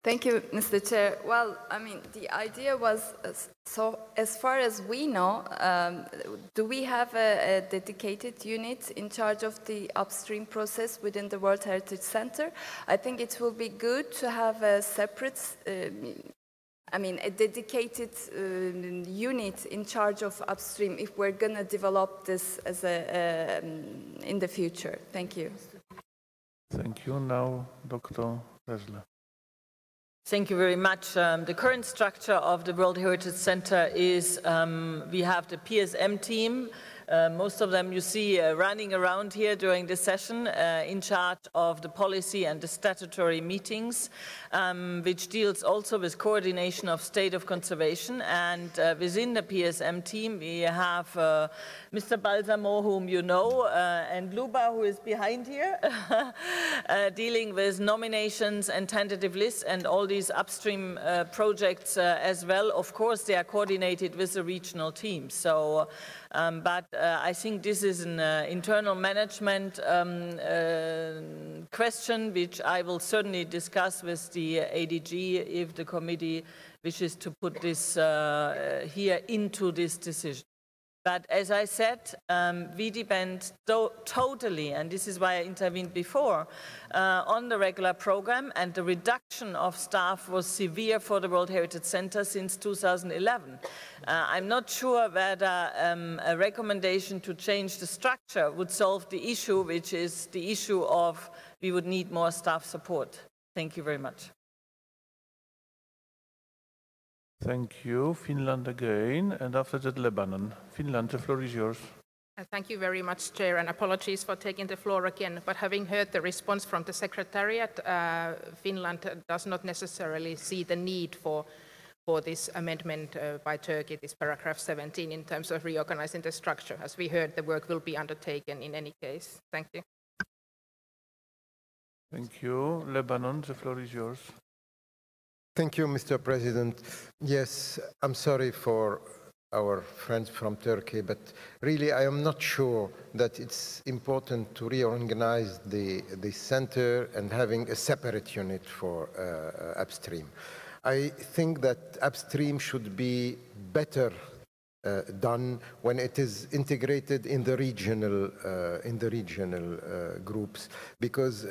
Thank you, Mr. Chair. Well, I mean, the idea was, so as far as we know, do we have a dedicated unit in charge of the upstream process within the World Heritage Center? I think it will be good to have a separate, a dedicated unit in charge of upstream if we're going to develop this as in the future. Thank you. Thank you. Now, Dr. Resler. Thank you very much. The current structure of the World Heritage Center is we have the PSM team. Most of them you see running around here during the session in charge of the policy and the statutory meetings, which deals also with coordination of state of conservation. And within the PSM team, we have Mr. Balsamo, whom you know, and Luba, who is behind here, dealing with nominations and tentative lists and all these upstream projects as well. Of course, they are coordinated with the regional teams. So, but I think this is an internal management question, which I will certainly discuss with the ADG if the committee wishes to put this here into this decision. But as I said, we depend totally, and this is why I intervened before, on the regular program, and the reduction of staff was severe for the World Heritage Center since 2011. I'm not sure whether a recommendation to change the structure would solve the issue, which is the issue of we would need more staff support. Thank you very much. Thank you. Finland again, and after that Lebanon. Finland, the floor is yours. Thank you very much, Chair, and apologies for taking the floor again. But having heard the response from the Secretariat, Finland does not necessarily see the need for this amendment by Turkey, this paragraph 17, in terms of reorganizing the structure. As we heard, the work will be undertaken in any case. Thank you. Thank you. Lebanon, the floor is yours. Thank you, Mr. President. Yes, I'm sorry for our friends from Turkey, but really I am not sure that it's important to reorganize the center and having a separate unit for upstream. I think that upstream should be better done when it is integrated in the regional groups, because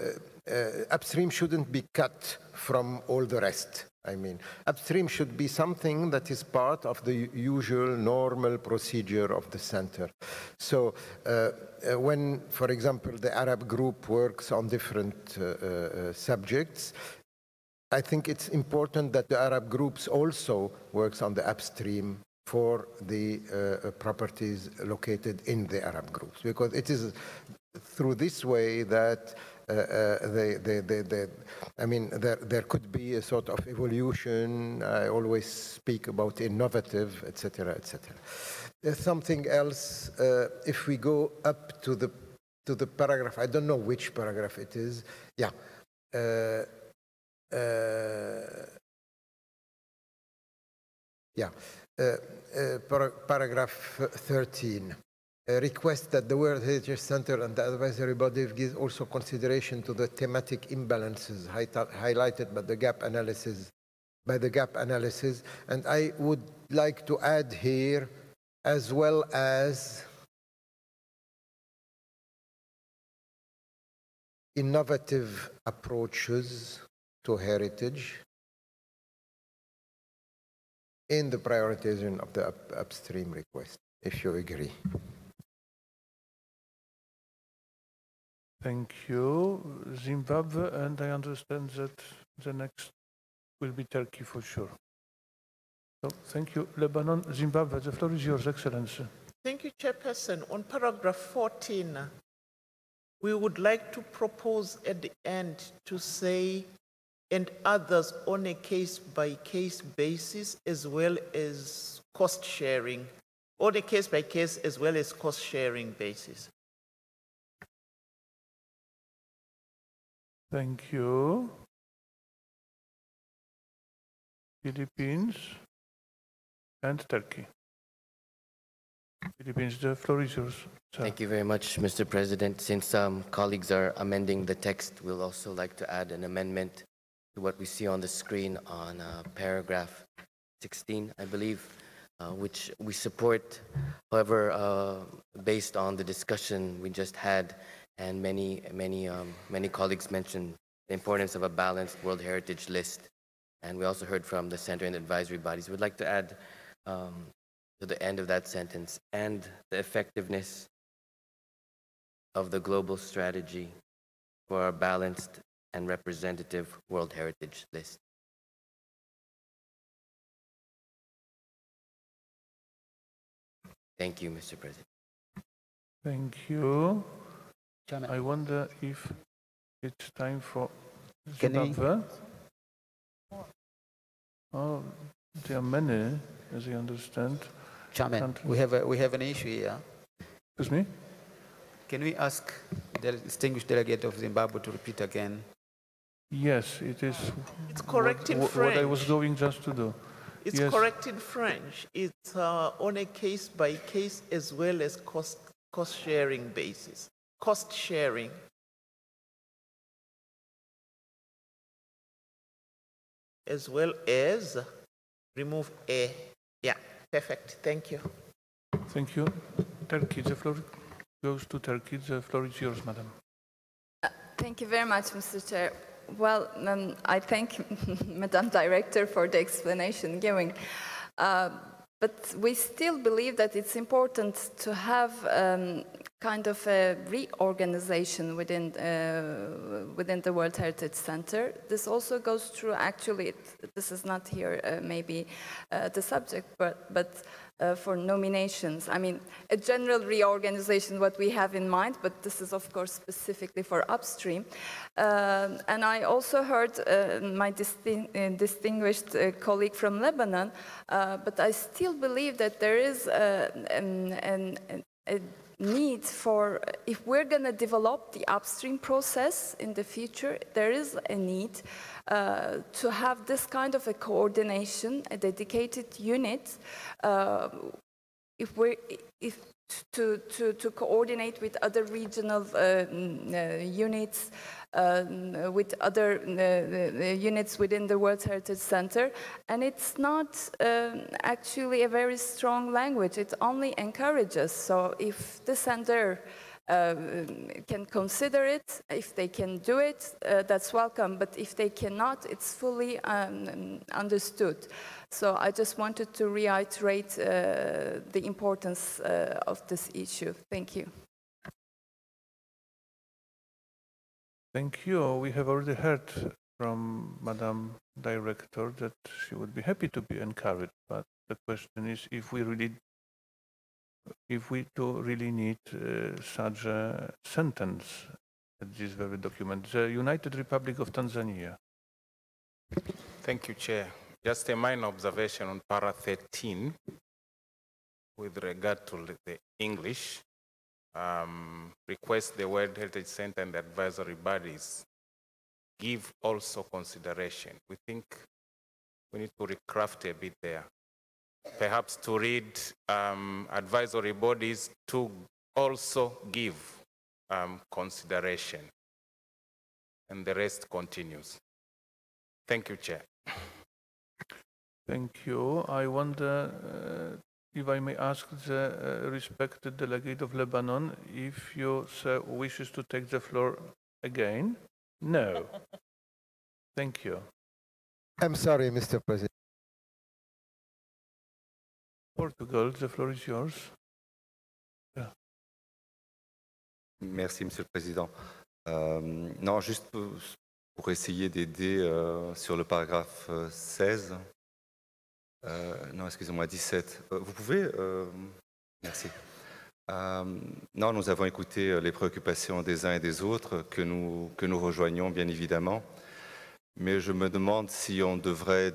upstream shouldn't be cut from all the rest. I mean, upstream should be something that is part of the usual normal procedure of the center. So when, for example, the Arab group works on different subjects, I think it's important that the Arab groups also works on the upstream for the properties located in the Arab groups, because it is through this way that I mean, there could be a sort of evolution. I always speak about innovative, etc., etc. There's something else. If we go up to the paragraph, I don't know which paragraph it is. Yeah. Paragraph 13. Request that the World Heritage Center and the advisory body gives also consideration to the thematic imbalances highlighted by the gap analysis. And I would like to add here, as well as innovative approaches to heritage in the prioritization of the upstream request, if you agree. Thank you. Zimbabwe, and I understand that the next will be Turkey for sure. So, thank you. Lebanon, Zimbabwe, the floor is yours, Excellency. Thank you, Chairperson. On paragraph 14, we would like to propose at the end to say, and others on a case-by-case basis, as well as cost sharing, on a case-by-case as well as cost-sharing basis. Thank you. Philippines and Turkey. Philippines, the floor is yours, sir. Thank you very much, Mr. President. Since colleagues are amending the text, we'll also like to add an amendment to what we see on the screen on paragraph 16, I believe, which we support. However, based on the discussion we just had, and many colleagues mentioned the importance of a balanced World Heritage List. And we also heard from the Center and advisory bodies. We'd like to add to the end of that sentence, and the effectiveness of the global strategy for a balanced and representative World Heritage List. Thank you, Mr. President. Thank you. I wonder if it's time for Zimbabwe. Oh, there are many, as I understand. Chairman, we have an issue here. Excuse me? Can we ask the distinguished delegate of Zimbabwe to repeat again? Yes, it is. It's correct in French. What I was going just to do. It's correct in French. It's on a case-by-case as well as cost-sharing basis. Cost sharing. As well as remove a. Yeah, perfect. Thank you. Thank you. Turkey, the floor goes to Turkey. The floor is yours, madam. Thank you very much, Mr. Chair. Well, I thank Madam Director for the explanation given. But we still believe that it's important to have kind of a reorganization within the World Heritage Center. This also goes through, actually, this is not here maybe the subject, but for nominations. I mean, a general reorganization, what we have in mind, but this is, of course, specifically for upstream. And I also heard my distinguished colleague from Lebanon, but I still believe that there is a need for, if we're going to develop the upstream process in the future, there is a need to have this kind of a to coordinate with other regional units, with other units within the World Heritage Center. And it's not actually a very strong language. It only encourages. So if the center can consider it, if they can do it, that's welcome. But if they cannot, it's fully understood. So I just wanted to reiterate the importance of this issue. Thank you. Thank you. We have already heard from Madam Director that she would be happy to be encouraged, but the question is if we do really need such a sentence at this very document. The United Republic of Tanzania. Thank you, Chair. Just a minor observation on para 13 with regard to the English. Request the World Heritage Center and the advisory bodies give also consideration. We think we need to recraft a bit there. Perhaps to read advisory bodies to also give consideration. And the rest continues. Thank you, Chair. Thank you. I wonder if I may ask the respected delegate of Lebanon if you wishes to take the floor again. No. Thank you. I'm sorry, Mr. President. Portugal, the floor is yours. Yeah. Merci, Monsieur le Président. Non, juste pour essayer d'aider sur le paragraphe 16. Non, excusez-moi, 17. Vous pouvez... merci. Non, nous avons écouté les préoccupations des uns et des autres que nous rejoignons, bien évidemment. Mais je me demande si on ne devrait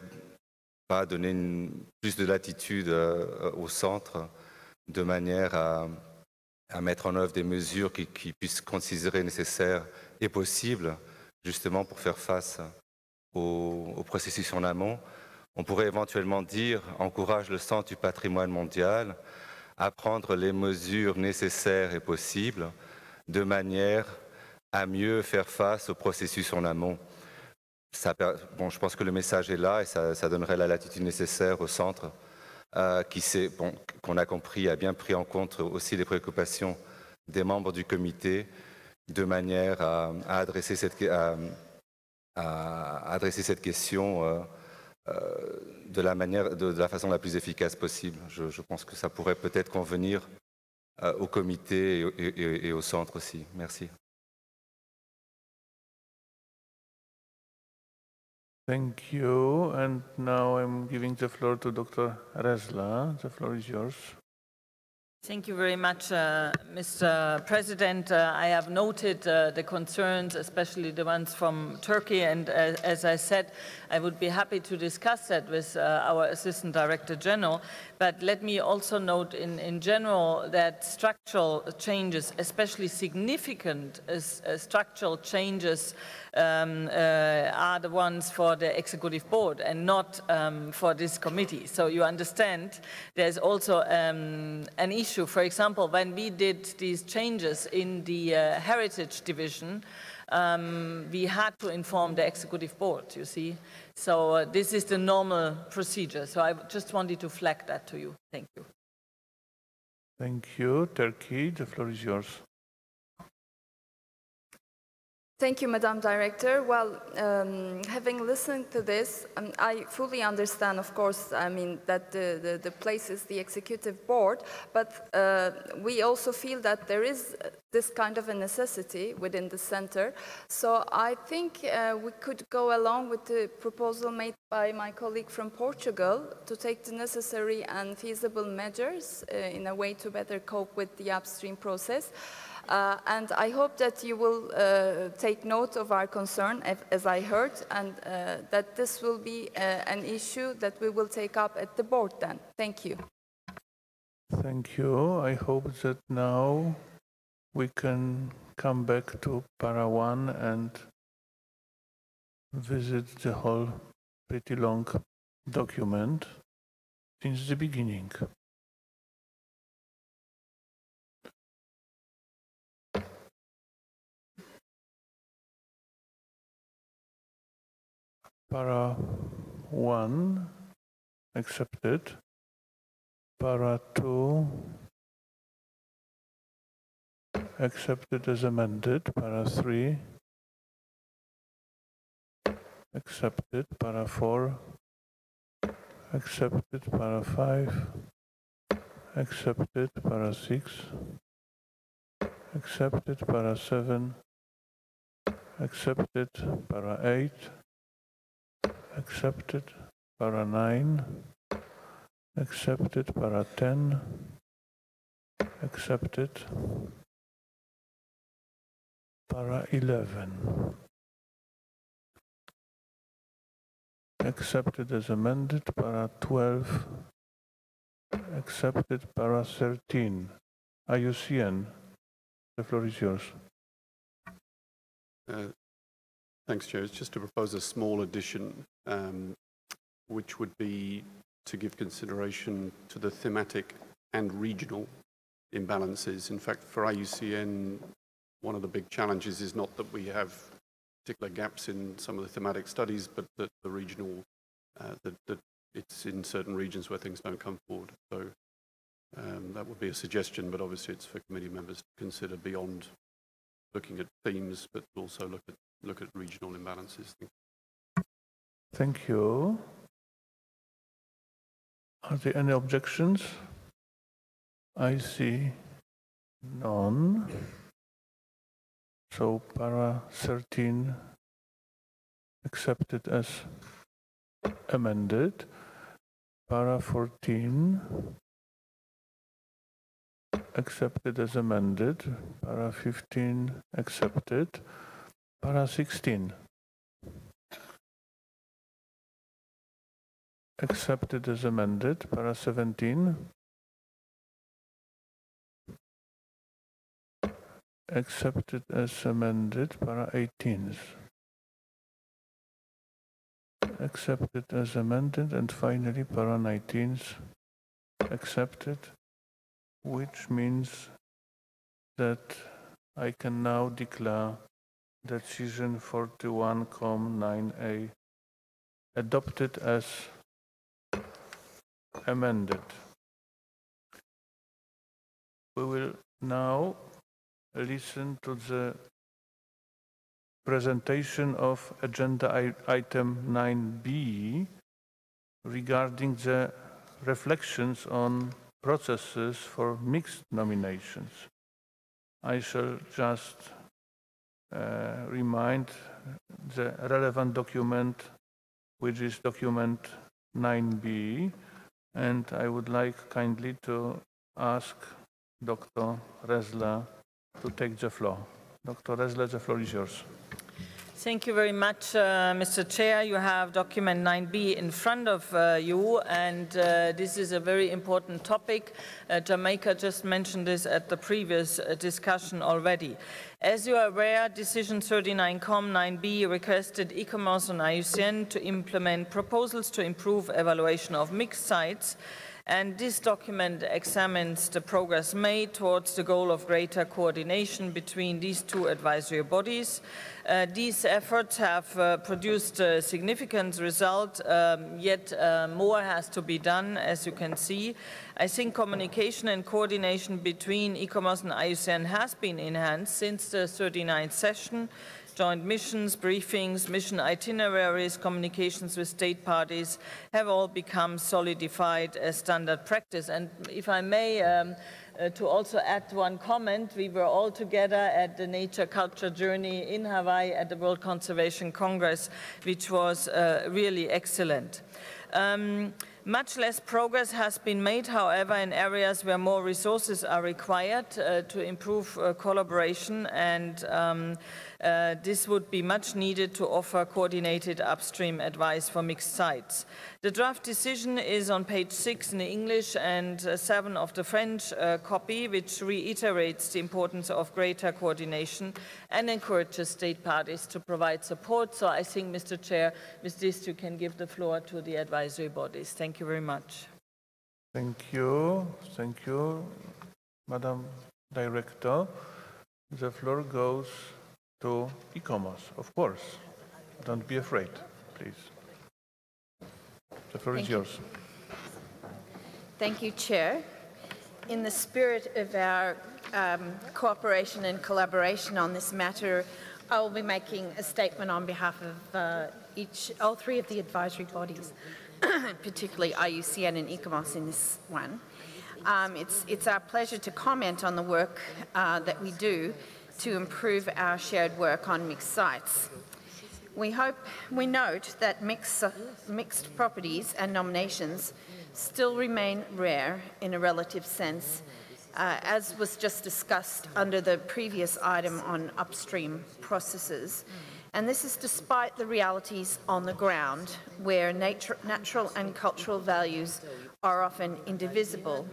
pas donner plus de latitude au centre de manière à mettre en œuvre des mesures qui puissent considérer nécessaires et possibles, justement pour faire face au processus en amont. On pourrait éventuellement dire « encourage le centre du patrimoine mondial à prendre les mesures nécessaires et possibles de manière à mieux faire face au processus en amont ». Bon, je pense que le message est là et ça donnerait la latitude nécessaire au centre qu'on a compris, a bien pris en compte aussi les préoccupations des membres du comité de manière à adresser cette question de la façon la plus efficace possible. Je pense que ça pourrait peut-être convenir au comité et au centre aussi. Merci. Thank you. And now I'm giving the floor to Dr. Resla. The floor is yours. Thank you very much, Mr. President. I have noted the concerns, especially the ones from Turkey, and as I said, I would be happy to discuss that with our Assistant Director General. But let me also note in general that structural changes, especially significant structural changes, are the ones for the Executive Board and not for this committee. So you understand there's also an issue. For example, when we did these changes in the Heritage Division, we had to inform the Executive Board, you see. So this is the normal procedure. So I just wanted to flag that to you. Thank you. Thank you. Turkey, the floor is yours. Thank you, Madam Director. Well, having listened to this, I fully understand, of course, that the place is the Executive Board, but we also feel that there is this kind of a necessity within the center. So I think we could go along with the proposal made by my colleague from Portugal to take the necessary and feasible measures in a way to better cope with the upstream process. And I hope that you will take note of our concern, as I heard, and that this will be an issue that we will take up at the board then. Thank you. Thank you. I hope that now we can come back to Para 1 and visit the whole pretty long document since the beginning. Para 1, accepted. Para 2, accepted as amended. Para 3, accepted. Para 4, accepted. Para 5, accepted. Para 6, accepted. Para 7, accepted. Para 8, accepted. Para 9, accepted. Para 10, accepted. Para 11, accepted as amended. Para 12, accepted. Para 13, IUCN, the floor is yours. Thanks, Chair. It's just to propose a small addition, which would be to give consideration to the thematic and regional imbalances. In fact, for IUCN, one of the big challenges is not that we have particular gaps in some of the thematic studies, but that the regional, that it's in certain regions where things don't come forward. So that would be a suggestion, but obviously it's for committee members to consider beyond looking at themes, but also look at regional imbalances. Thank you. Are there any objections? I see none. So para 13 accepted as amended. Para 14 accepted as amended. Para 15 accepted. Para 16 accepted as amended. Para 17 accepted as amended. Para 18 accepted as amended. And finally para 19 accepted, which means that I can now declare decision 41.9a adopted as amended. We will now listen to the presentation of agenda item 9b regarding the reflections on processes for mixed nominations. I shall just remind the relevant document, which is document 9b, and I would like kindly to ask Dr. Resler to take the floor. Dr. Resler, the floor is yours. Thank you very much, Mr. Chair. You have document 9b in front of you, and this is a very important topic. Jamaica just mentioned this at the previous discussion already. As you are aware, Decision 39.9b requested ICOMOS and IUCN to implement proposals to improve evaluation of mixed sites, and this document examines the progress made towards the goal of greater coordination between these two advisory bodies. These efforts have produced a significant result, yet more has to be done, as you can see. I think communication and coordination between ICOMOS and IUCN has been enhanced since the 39th session. Joint missions, briefings, mission itineraries, communications with state parties have all become solidified as standard practice. And if I may, to also add one comment, we were all together at the Nature Culture Journey in Hawaii at the World Conservation Congress, which was really excellent. Much less progress has been made, however, in areas where more resources are required to improve collaboration, and this would be much needed to offer coordinated upstream advice for mixed sites. The draft decision is on page 6 in the English and 7 of the French copy, which reiterates the importance of greater coordination and encourages state parties to provide support. So I think, Mr. Chair, with this you can give the floor to the advisory bodies. Thank you very much. Thank you. Thank you, Madam Director. The floor goes to ICOMOS, of course. Don't be afraid, please. The floor is yours. Thank you, Chair. In the spirit of our cooperation and collaboration on this matter, I will be making a statement on behalf of all three of the advisory bodies, particularly IUCN and ICOMOS in this one. It's our pleasure to comment on the work that we do to improve our shared work on mixed sites. We note that mixed properties and nominations still remain rare in a relative sense, as was just discussed under the previous item on upstream processes. And this is despite the realities on the ground, where natural and cultural values are often indivisible.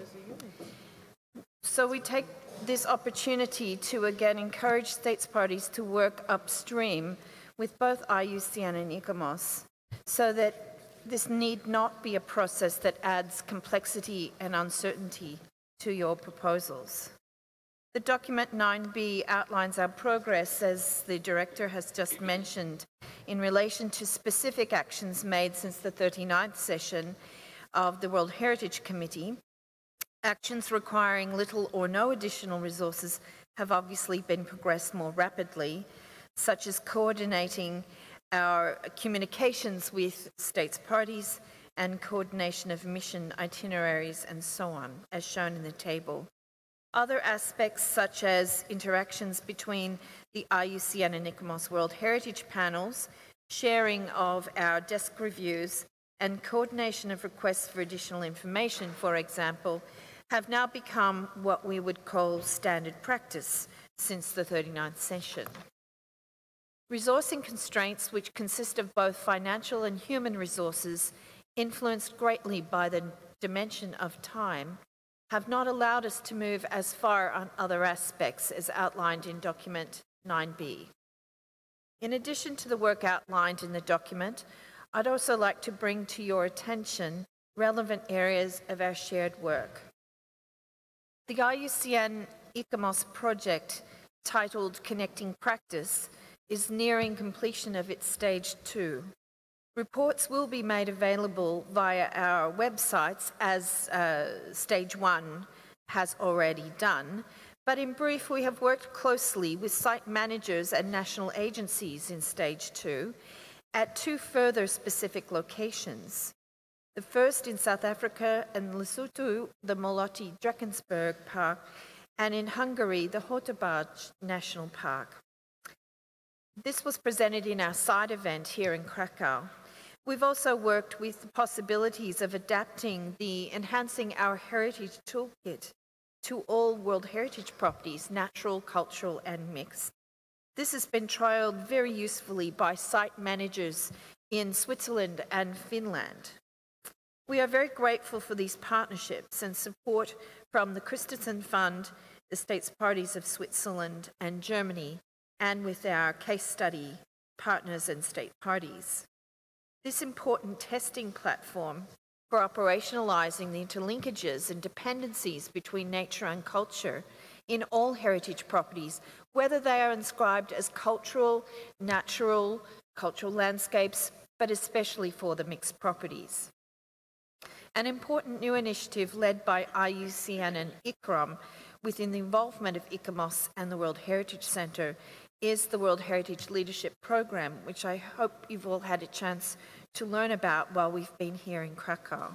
So we take this opportunity to again encourage states parties to work upstream with both IUCN and ICOMOS, so that this need not be a process that adds complexity and uncertainty to your proposals. The document 9B outlines our progress, as the Director has just mentioned, in relation to specific actions made since the 39th session of the World Heritage Committee. Actions requiring little or no additional resources have obviously been progressed more rapidly, such as coordinating our communications with states parties and coordination of mission itineraries and so on, as shown in the table. Other aspects, such as interactions between the IUCN and ICOMOS World Heritage panels, sharing of our desk reviews, and coordination of requests for additional information, for example, have now become what we would call standard practice since the 39th session. Resourcing constraints, which consist of both financial and human resources, influenced greatly by the dimension of time, have not allowed us to move as far on other aspects as outlined in document 9B. In addition to the work outlined in the document, I'd also like to bring to your attention relevant areas of our shared work. The IUCN ICOMOS project, titled Connecting Practice, is nearing completion of its stage 2. Reports will be made available via our websites, as stage 1 has already done. But in brief, we have worked closely with site managers and national agencies in stage 2 at 2 further specific locations. The first in South Africa and Lesotho, the Moloti Drakensberg Park, and in Hungary, the Hotobaj National Park. This was presented in our side event here in Krakow. We've also worked with the possibilities of adapting the Enhancing Our Heritage Toolkit to all World Heritage properties, natural, cultural, and mixed. This has been trialled very usefully by site managers in Switzerland and Finland. We are very grateful for these partnerships and support from the Christensen Fund, the States Parties of Switzerland and Germany, and with our case study partners and state parties. This important testing platform for operationalising the interlinkages and dependencies between nature and culture in all heritage properties, whether they are inscribed as cultural, natural, cultural landscapes, but especially for the mixed properties. An important new initiative led by IUCN and ICROM within the involvement of ICOMOS and the World Heritage Centre is the World Heritage Leadership Programme, which I hope you've all had a chance to learn about while we've been here in Krakow.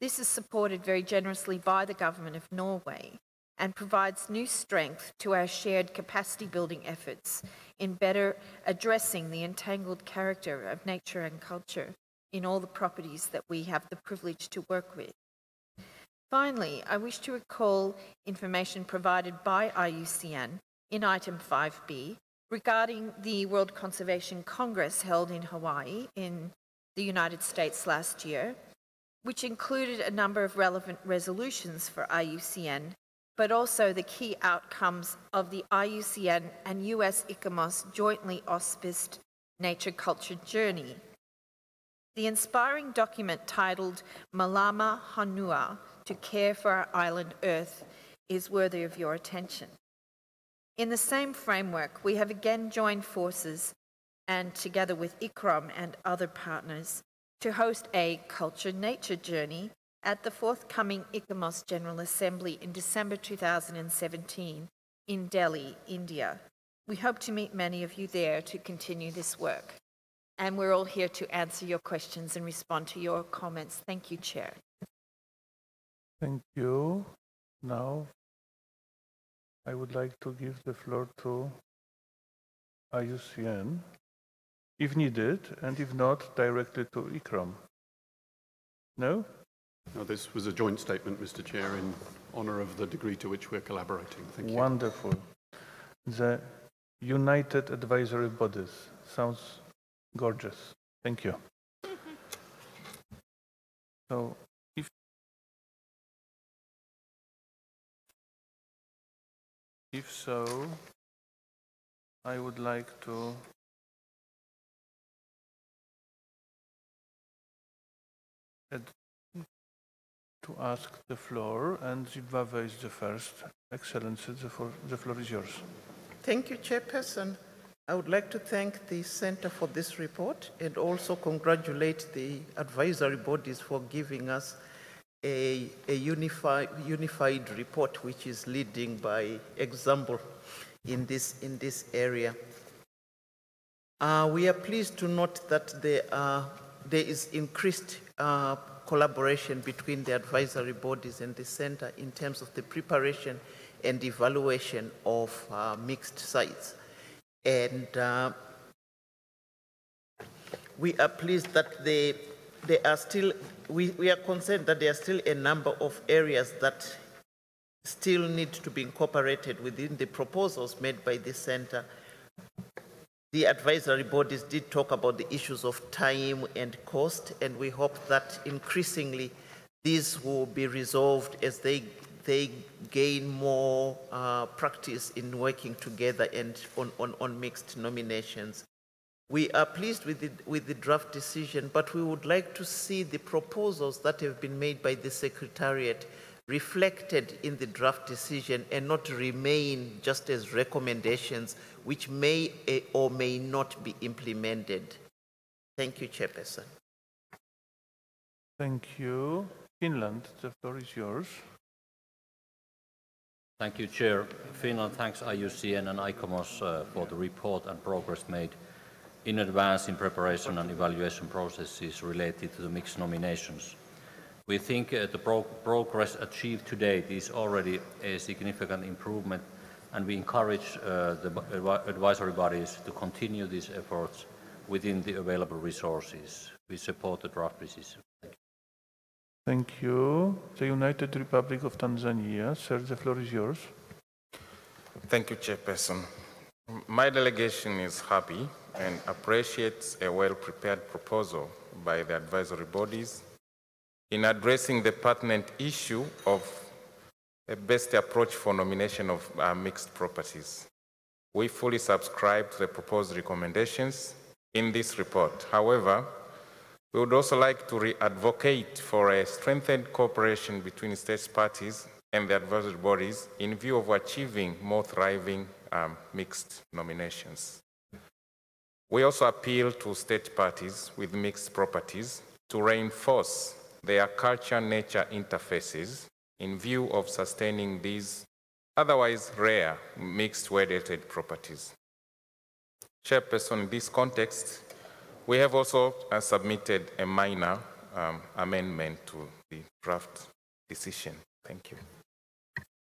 This is supported very generously by the Government of Norway and provides new strength to our shared capacity building efforts in better addressing the entangled character of nature and culture in all the properties that we have the privilege to work with. Finally, I wish to recall information provided by IUCN in item 5B regarding the World Conservation Congress held in Hawaii in the United States last year, which included a number of relevant resolutions for IUCN, but also the key outcomes of the IUCN and US ICOMOS jointly auspiced Nature Culture Journey. The inspiring document titled Malama Honua, to care for our island Earth, is worthy of your attention. In the same framework, we have again joined forces and together with ICROM and other partners to host a culture-nature journey at the forthcoming ICOMOS General Assembly in December 2017 in Delhi, India. We hope to meet many of you there to continue this work. And we're all here to answer your questions and respond to your comments. Thank you, Chair. Thank you. Now, I would like to give the floor to IUCN, if needed, and if not, directly to ICROM. No? No, this was a joint statement, Mr. Chair, in honour of the degree to which we're collaborating. Thank you. Wonderful. The United Advisory Bodies. Sounds gorgeous. Thank you. So, if so, I would like to ask the floor, and Zimbabwe is the first. Excellency, the floor is yours. Thank you, Chairperson. I would like to thank the Center for this report and also congratulate the advisory bodies for giving us a unified report which is leading by example in this area. We are pleased to note that there is increased collaboration between the advisory bodies and the center in terms of the preparation and evaluation of mixed sites. And we are pleased that we are concerned that there are still a number of areas that still need to be incorporated within the proposals made by the center. The advisory bodies did talk about the issues of time and cost, and we hope that increasingly these will be resolved as they gain more practice in working together and on mixed nominations. We are pleased with the draft decision, but we would like to see the proposals that have been made by the Secretariat reflected in the draft decision and not remain just as recommendations which may or may not be implemented. Thank you, Chairperson. Thank you. Finland, the floor is yours. Thank you, Chair. Finland thanks IUCN and ICOMOS for the report and progress made in advance in preparation and evaluation processes related to the mixed nominations. We think the progress achieved to date is already a significant improvement, and we encourage the advisory bodies to continue these efforts within the available resources. We support the draft decision. Thank you. The United Republic of Tanzania. Sir, the floor is yours. Thank you, Chairperson. My delegation is happy and appreciates a well-prepared proposal by the advisory bodies in addressing the pertinent issue of a best approach for nomination of mixed properties. We fully subscribe to the proposed recommendations in this report. However, we would also like to advocate for a strengthened cooperation between state parties and the advisory bodies in view of achieving more thriving mixed nominations. We also appeal to state parties with mixed properties to reinforce their culture-nature interfaces in view of sustaining these otherwise rare mixed well-dated properties. Chairperson, in this context, we have also submitted a minor amendment to the draft decision. Thank you.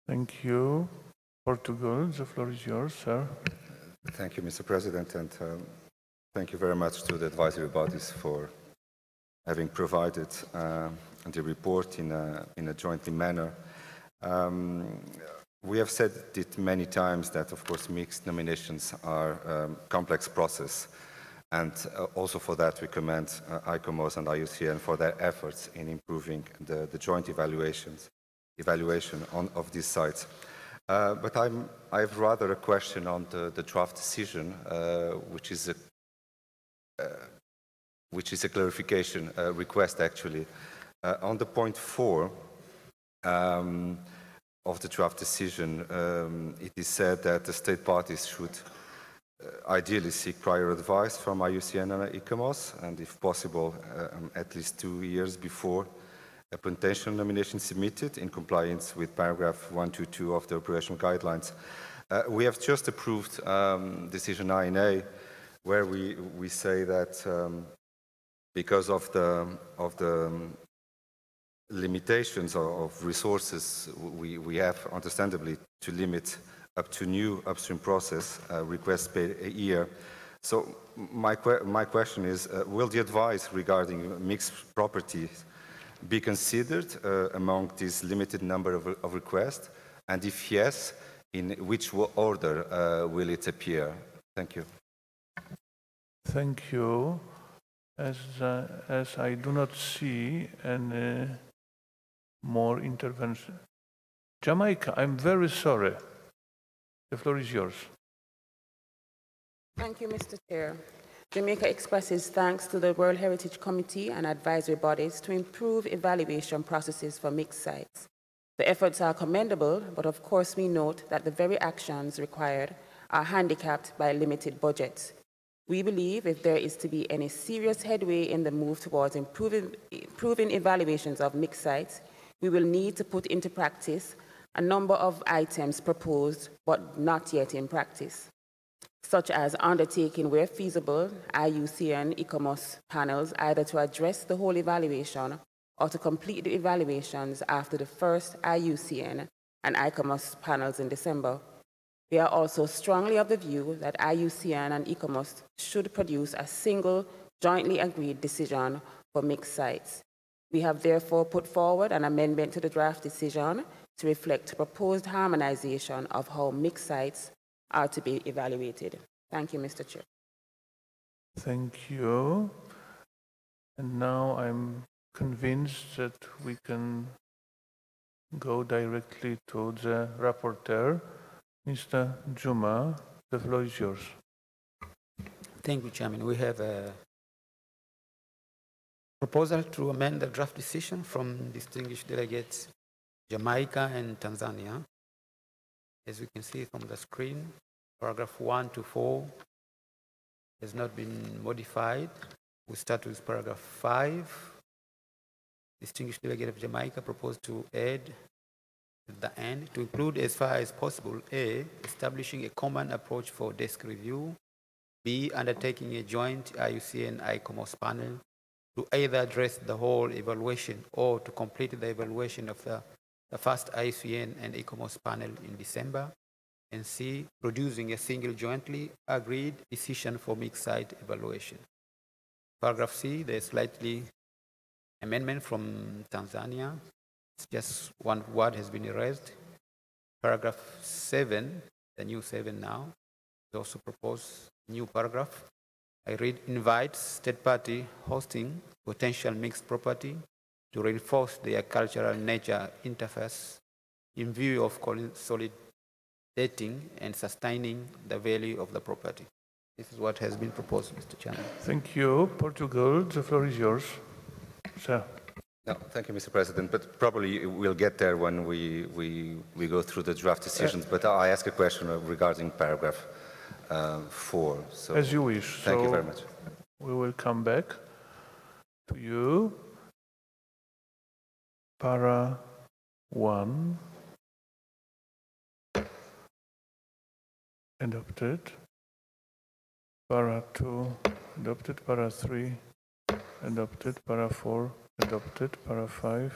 Thank you. Portugal, the floor is yours, sir. Thank you, Mr. President, and thank you very much to the advisory bodies for having provided the report in a jointly manner. We have said it many times that, of course, mixed nominations are a complex process, and also for that we commend ICOMOS and IUCN for their efforts in improving the joint evaluation of these sites. But I have rather a question on the draft decision, which is a clarification request, actually. On the point 4 of the draft decision, it is said that the state parties should ideally seek prior advice from IUCN and ICOMOS, and if possible, at least 2 years before a potential nomination submitted in compliance with paragraph 122 of the operational guidelines. We have just approved decision 9A, where we say that because of the limitations of resources, we have understandably to limit up to new upstream process requests per year. So my question is, will the advice regarding mixed properties be considered among this limited number of requests? And if yes, in which order will it appear? Thank you. Thank you. As I do not see any more intervention. Jamaica, I'm very sorry. The floor is yours. Thank you, Mr. Chair. Jamaica expresses thanks to the World Heritage Committee and advisory bodies to improve evaluation processes for mixed sites. The efforts are commendable, but of course we note that the very actions required are handicapped by limited budgets. We believe if there is to be any serious headway in the move towards improving evaluations of mixed sites, we will need to put into practice a number of items proposed but not yet in practice, such as undertaking, where feasible, IUCN ICOMOS panels either to address the whole evaluation or to complete the evaluations after the first IUCN and ICOMOS panels in December. We are also strongly of the view that IUCN and ICOMOS should produce a single, jointly agreed decision for mixed sites. We have therefore put forward an amendment to the draft decision to reflect proposed harmonization of how mixed sites are to be evaluated. Thank you, Mr. Chair. Thank you. And now I'm convinced that we can go directly to the rapporteur. Mr. Juma, the floor is yours. Thank you, Chairman. We have a proposal to amend the draft decision from distinguished delegates Jamaica and Tanzania. As we can see from the screen, paragraph 1 to 4 has not been modified. We start with paragraph 5. Distinguished delegate of Jamaica proposed to add at the end to include as far as possible: A, establishing a common approach for desk review; B, undertaking a joint IUCN ICOMOS panel to either address the whole evaluation or to complete the evaluation of the first IUCN and ICOMOS panel in December; and C, producing a single jointly agreed decision for mixed site evaluation. Paragraph C, there's slightly amendment from Tanzania. It's just one word has been erased. Paragraph 7, the new 7 now, is also proposed new paragraph. I read: invites third party hosting potential mixed property to reinforce their cultural nature interface in view of consolidating and sustaining the value of the property. This is what has been proposed, Mr. Chairman. Thank you. Portugal, the floor is yours. Sir. No, thank you, Mr. President, but probably we'll get there when we go through the draft decisions, but I ask a question regarding paragraph 4. So as you wish. Thank you very much. We will come back to you. Para 1. Adopted. Para 2. Adopted. Para 3. Adopted. Para 4. Adopted. Para 5.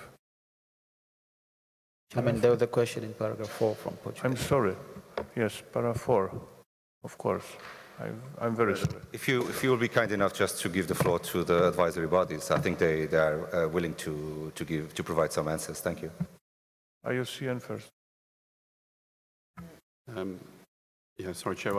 Chairman, there was a question in paragraph 4 from Portugal. I'm sorry. Yes, para 4, of course. I'm very sorry. If you will be kind enough just to give the floor to the advisory bodies, I think they are willing to provide some answers. Thank you. IUCN first. Yeah, sorry, Chair.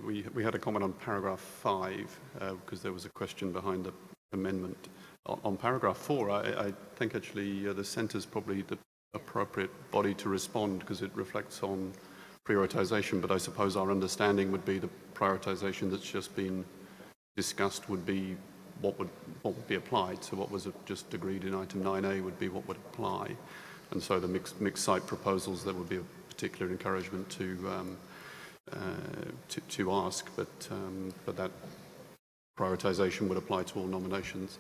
We had a comment on paragraph 5 because there was a question behind the amendment. On paragraph 4, I think actually the centre is probably the appropriate body to respond because it reflects on prioritisation, but I suppose our understanding would be the prioritisation that's just been discussed would be what would be applied. So what was just agreed in item 9A would be what would apply. And so the mixed site proposals, there would be a particular encouragement to to ask, but that prioritization would apply to all nominations.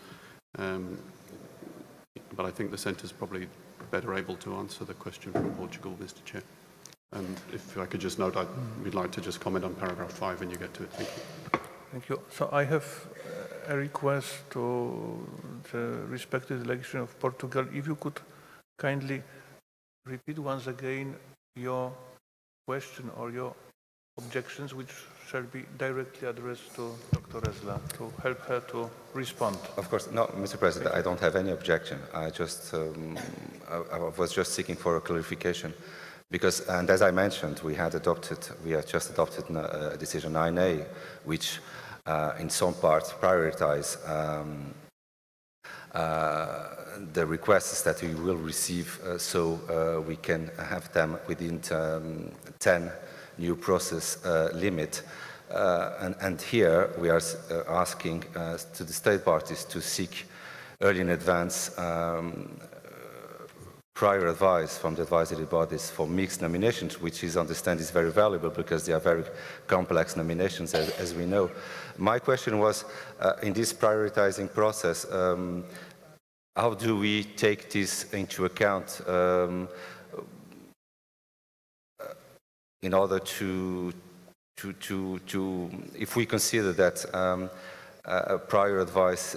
But I think the Centre's probably better able to answer the question from Portugal, Mr. Chair. And if I could just note, we'd like to just comment on paragraph 5 when you get to it. Thank you. Thank you. So I have a request to the respected delegation of Portugal. If you could kindly repeat once again your question or your objections, which shall be directly addressed to Dr. Resla to help her to respond. Of course, no, Mr. President, I don't have any objection. I just, I was just seeking for a clarification. Because, and as I mentioned, we have just adopted decision 9A, which in some parts prioritize the requests that we will receive so we can have them within 10 new process limit. And here we are asking to the state parties to seek early in advance prior advice from the advisory bodies for mixed nominations, which is understand is very valuable because they are very complex nominations, as we know. My question was, in this prioritizing process, how do we take this into account in order to if we consider that prior advice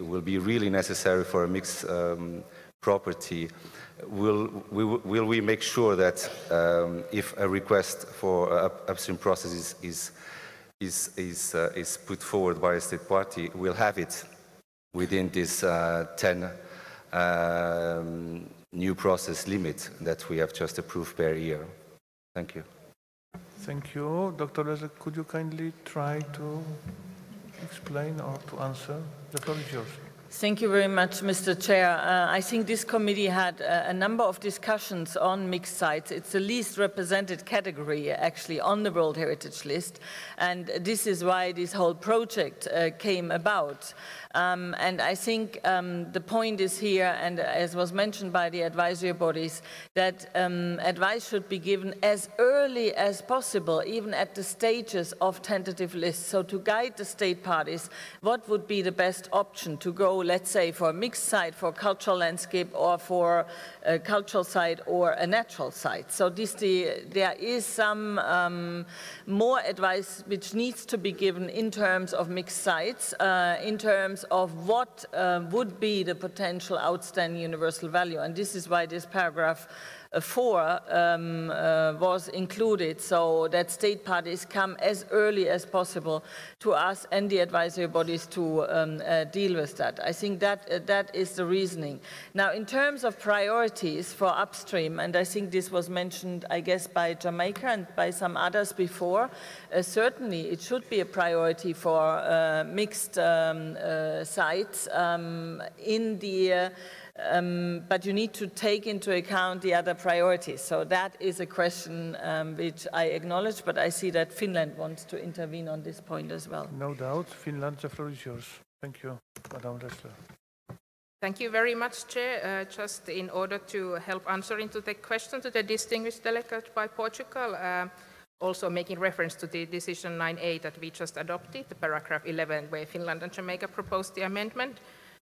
will be really necessary for a mixed property, will we make sure that if a request for upstream process is put forward by a state party, we'll have it within this 10 new process limit that we have just approved per year? Thank you. Thank you. Dr. Rezek, could you kindly try to explain or to answer? The floor is yours. Thank you very much, Mr. Chair. I think this committee had a number of discussions on mixed sites. It's the least represented category, actually, on the World Heritage List. And this is why this whole project came about. And I think the point is here, and as was mentioned by the advisory bodies, that advice should be given as early as possible, even at the stages of tentative lists. So to guide the state parties, what would be the best option to go, let's say, for a mixed site, for cultural landscape, or for a cultural site or a natural site. So there is some more advice which needs to be given in terms of mixed sites, in terms of what would be the potential outstanding universal value. And this is why this paragraph 4 was included, so that state parties come as early as possible to us and the advisory bodies to deal with that. I think that is the reasoning. Now, in terms of priorities for upstream, and I think this was mentioned, I guess, by Jamaica and by some others before, certainly it should be a priority for mixed sites in the but you need to take into account the other priorities. So that is a question which I acknowledge, but I see that Finland wants to intervene on this point as well. No doubt. Finland, the floor is yours. Thank you, Madam Ressler. Thank you very much, Chair. Just in order to help answering to the question to the distinguished delegate by Portugal, also making reference to the decision 9A that we just adopted, the paragraph 11, where Finland and Jamaica proposed the amendment.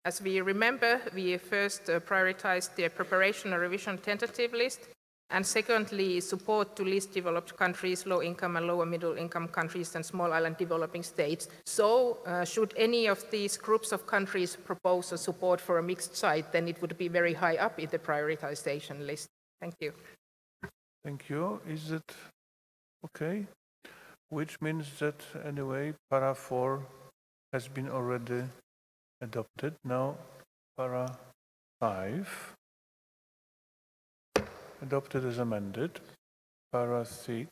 As we remember, we first prioritized the preparation and revision tentative list, and secondly, support to least developed countries, low-income and lower middle-income countries, and small island developing states. So, should any of these groups of countries propose a support for a mixed site, then it would be very high up in the prioritization list. Thank you. Thank you. Is it okay? Which means that, anyway, para 4 has been already adopted. Now, para 5, adopted as amended. Para 6,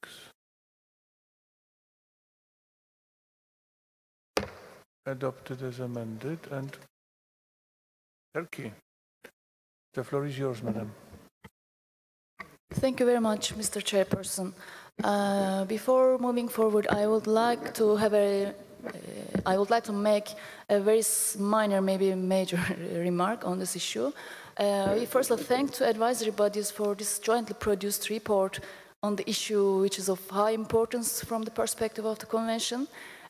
adopted as amended. And Turkey. The floor is yours, Madam. Thank you very much, Mr. Chairperson. Before moving forward, I would like to make a very minor, maybe major remark on this issue. We first of all thank to advisory bodies for this jointly produced report on the issue which is of high importance from the perspective of the Convention.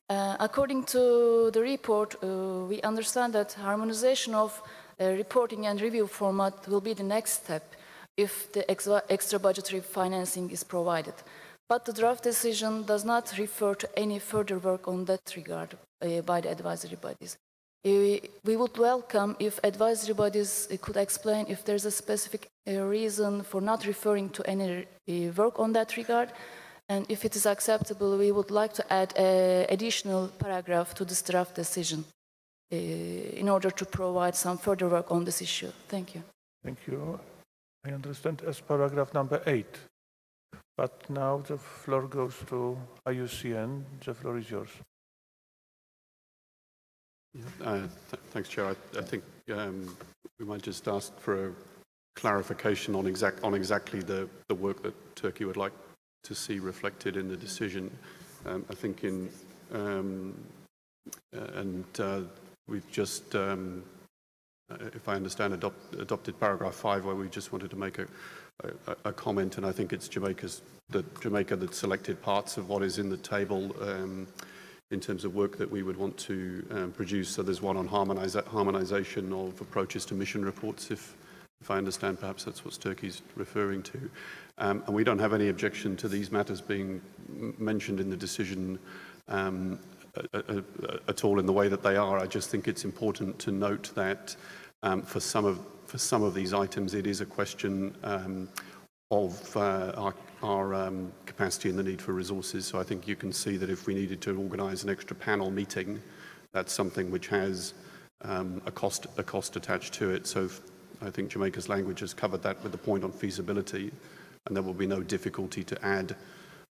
According to the report, we understand that harmonization of reporting and review format will be the next step if the extra budgetary financing is provided. But the draft decision does not refer to any further work on that regard by the advisory bodies. We would welcome if advisory bodies could explain if there's a specific reason for not referring to any work on that regard. And if it is acceptable, we would like to add an additional paragraph to this draft decision in order to provide some further work on this issue. Thank you. Thank you. I understand as paragraph number 8. But now the floor goes to IUCN. The floor is yours. Thanks, Chair. I think we might just ask for a clarification on exactly the work that Turkey would like to see reflected in the decision. I think we've just, if I understand, adopted paragraph 5, where we just wanted to make a comment, and I think it's Jamaica that selected parts of what is in the table in terms of work that we would want to produce. So there's one on harmonization of approaches to mission reports, if I understand, perhaps that's what Turkey's referring to. And we don't have any objection to these matters being mentioned in the decision at all in the way that they are. I just think it's important to note that for some of these items, it is a question of our capacity and the need for resources. So I think you can see that if we needed to organise an extra panel meeting, that's something which has a cost attached to it. So I think Jamaica's language has covered that with the point on feasibility, and there will be no difficulty to add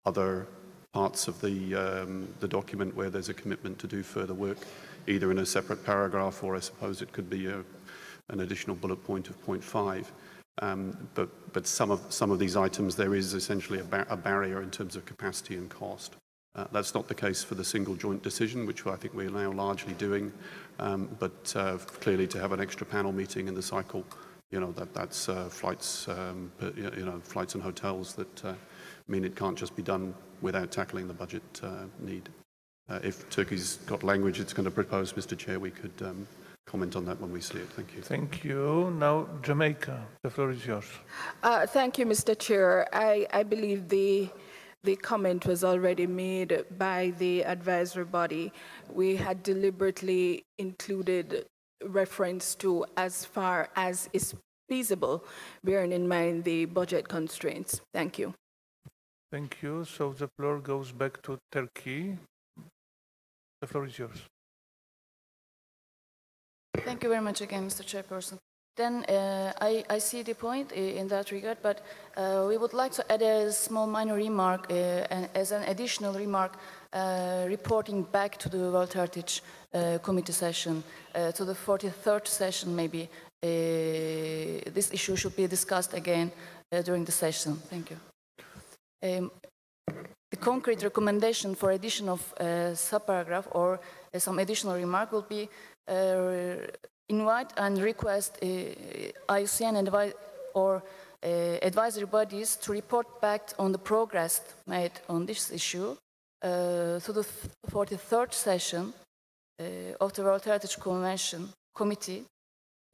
other parts of the document where there's a commitment to do further work, either in a separate paragraph, or I suppose it could be an additional bullet point of point 5. But some of these items, there is essentially a barrier in terms of capacity and cost. That's not the case for the single joint decision, which I think we're now largely doing. But clearly, to have an extra panel meeting in the cycle, that's flights, flights and hotels that mean it can't just be done without tackling the budget need. If Turkey's got language it's going to propose, Mr. Chair, we could comment on that when we see it. Thank you. Thank you. Now, Jamaica, the floor is yours. Thank you, Mr. Chair. I believe the comment was already made by the advisory body. We had deliberately included reference to as far as is feasible, bearing in mind the budget constraints. Thank you. Thank you. So the floor goes back to Turkey. The floor is yours. Thank you very much again, Mr. Chairperson. Then I see the point in that regard, but we would like to add a small minor remark as an additional remark, reporting back to the World Heritage Committee session, to the 43rd session maybe. This issue should be discussed again during the session. Thank you. The concrete recommendation for addition of a subparagraph or some additional remark will be invite and request IUCN or advisory bodies to report back on the progress made on this issue to the 43rd session of the World Heritage Convention Committee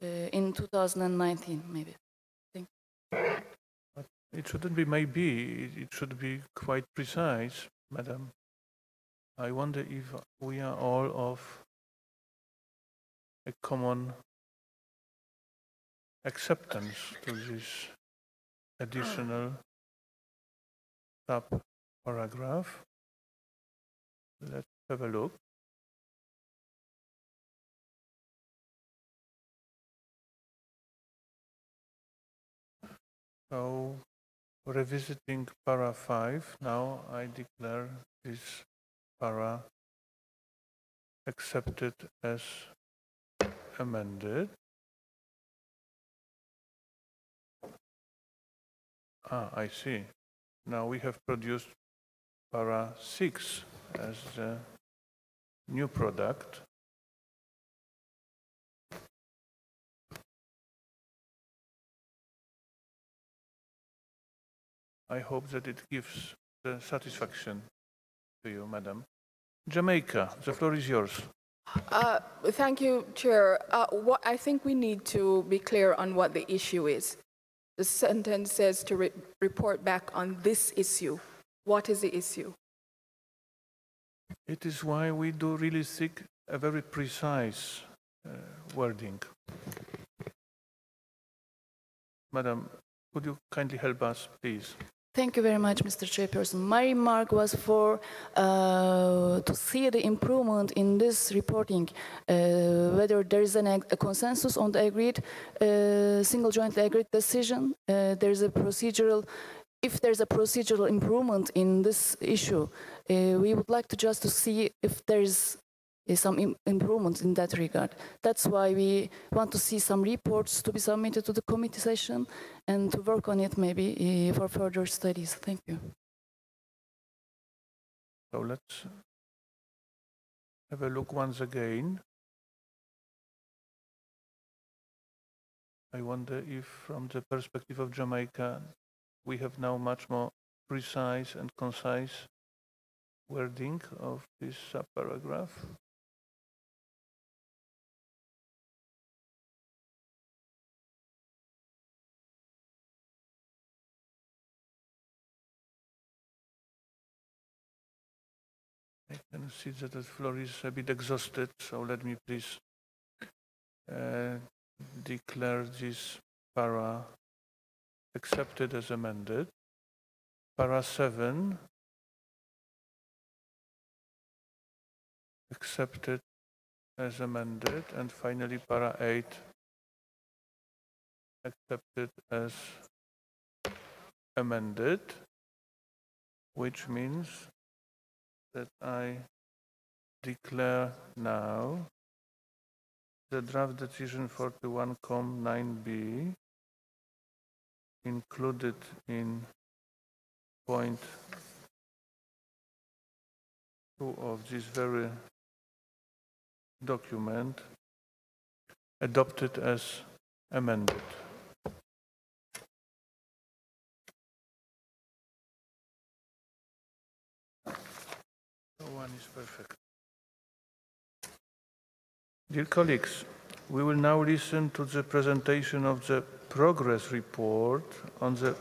in 2019, maybe. Thank you. It shouldn't be maybe, it should be quite precise, Madam. I wonder if we are all of a common acceptance to this additional sub-paragraph. Let's have a look. So, revisiting para 5, now I declare this para accepted as amended. I see. Now we have produced para 6 as the new product. I hope that it gives the satisfaction to you, Madam. Jamaica, the floor is yours. Thank you, Chair. I think we need to be clear on what the issue is. The sentence says to report back on this issue. What is the issue? It is why we do really seek a very precise wording. Madam, could you kindly help us, please? Thank you very much, Mr. Chairperson. My remark was for to see the improvement in this reporting, whether there is a consensus on the agreed single jointly agreed decision. There is a procedural. If there's a procedural improvement in this issue, we would like to just to see if there is some improvement in that regard. That's why we want to see some reports to be submitted to the committee session and to work on it maybe for further studies. Thank you. So let's have a look once again. I wonder if from the perspective of Jamaica, we have now much more precise and concise wording of this subparagraph. I can see that the floor is a bit exhausted, so let me please declare this para accepted as amended. Para 7 accepted as amended, and finally para 8 accepted as amended, which means that I declare now the draft decision 41.9b included in point 2 of this very document adopted as amended. One is perfect. Dear colleagues, we will now listen to the presentation of the progress report on the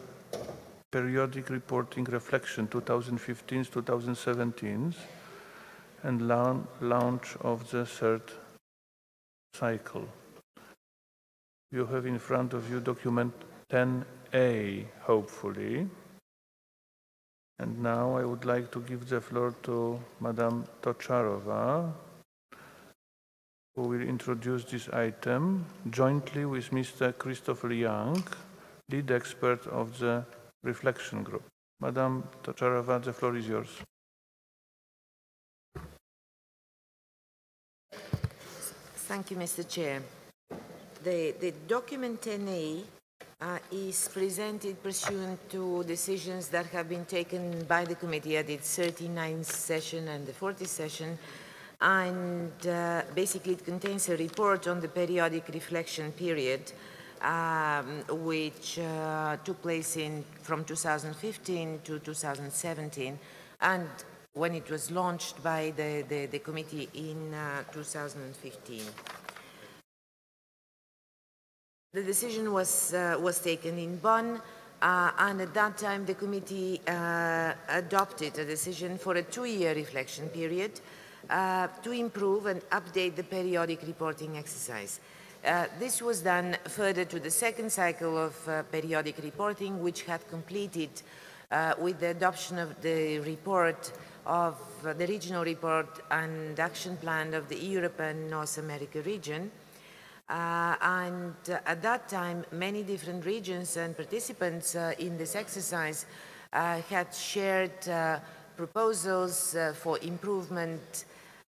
periodic reporting reflection 2015-2017 and launch of the third cycle. You have in front of you document 10A, hopefully. And now I would like to give the floor to Madame Tocharova, who will introduce this item jointly with Mr. Christopher Young, lead expert of the reflection group. Madame Tocharova, the floor is yours. Thank you, Mr. Chair. The document 10A is presented pursuant to decisions that have been taken by the committee at its 39th session and the 40th session, and basically it contains a report on the periodic reflection period which took place from 2015 to 2017, and when it was launched by the committee in 2015. The decision was taken in Bonn, and at that time the committee adopted a decision for a 2-year reflection period to improve and update the periodic reporting exercise. This was done further to the second cycle of periodic reporting, which had completed with the adoption of the report of the regional report and action plan of the Europe and North America region. And at that time, many different regions and participants in this exercise had shared proposals for improvement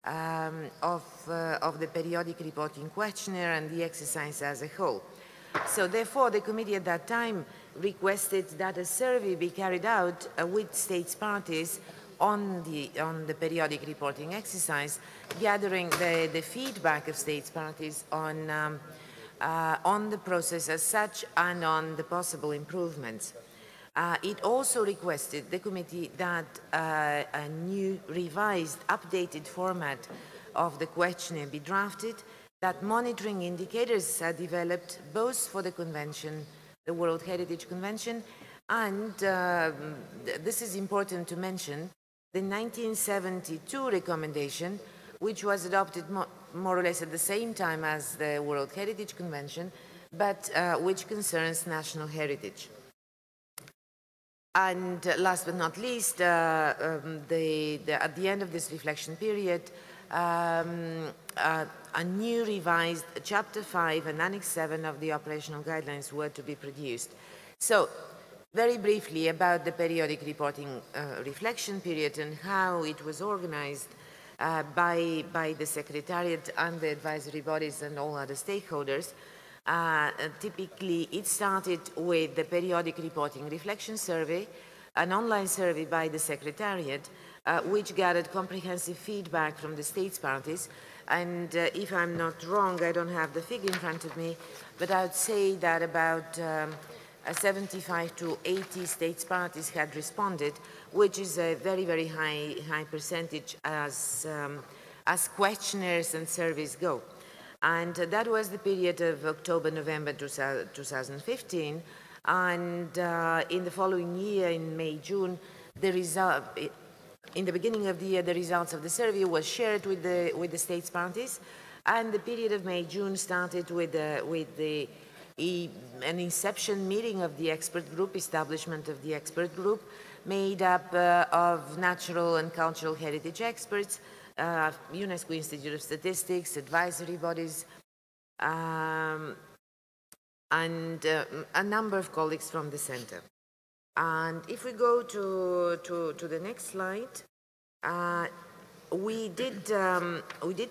of the periodic reporting questionnaire and the exercise as a whole. So therefore, the committee at that time requested that a survey be carried out with states parties on the periodic reporting exercise, gathering the feedback of states parties on the process as such and on the possible improvements. It also requested the committee that a new, revised, updated format of the questionnaire be drafted, that monitoring indicators are developed both for the convention, the World Heritage Convention, and this is important to mention, the 1972 recommendation, which was adopted more or less at the same time as the World Heritage Convention, but which concerns national heritage. And last but not least, at the end of this reflection period, a new revised Chapter 5 and Annex 7 of the operational guidelines were to be produced. So, very briefly about the periodic reporting reflection period and how it was organized by the Secretariat and the advisory bodies and all other stakeholders. Typically, it started with the periodic reporting reflection survey, an online survey by the Secretariat, which gathered comprehensive feedback from the states parties. And if I'm not wrong, I don't have the figure in front of me, but I would say that about 75 to 80 states parties had responded, which is a very, very high percentage as questionnaires and surveys go. And that was the period of October-November 2015. And in the following year, in May-June, in the beginning of the year, the results of the survey was shared with the states parties. And the period of May-June started with an inception meeting of the expert group, establishment of the expert group, made up of natural and cultural heritage experts, UNESCO Institute of Statistics, advisory bodies, and a number of colleagues from the center. And if we go to the next slide, we did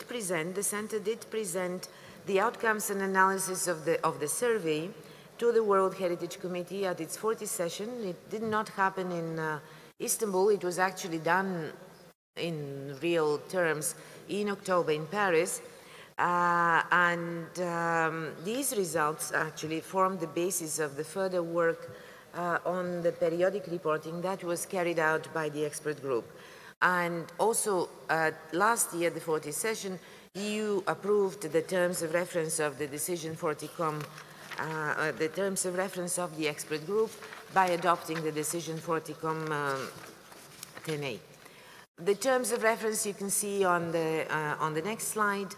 present, the center did present the outcomes and analysis of the survey to the World Heritage Committee at its 40th session. It did not happen in Istanbul. It was actually done in real terms in October in Paris. These results actually formed the basis of the further work on the periodic reporting that was carried out by the expert group. And also last year, the 40th session, EU approved the terms of reference of the decision 40Com, the terms of reference of the expert group by adopting the decision 40Com 10A. The terms of reference you can see on the next slide.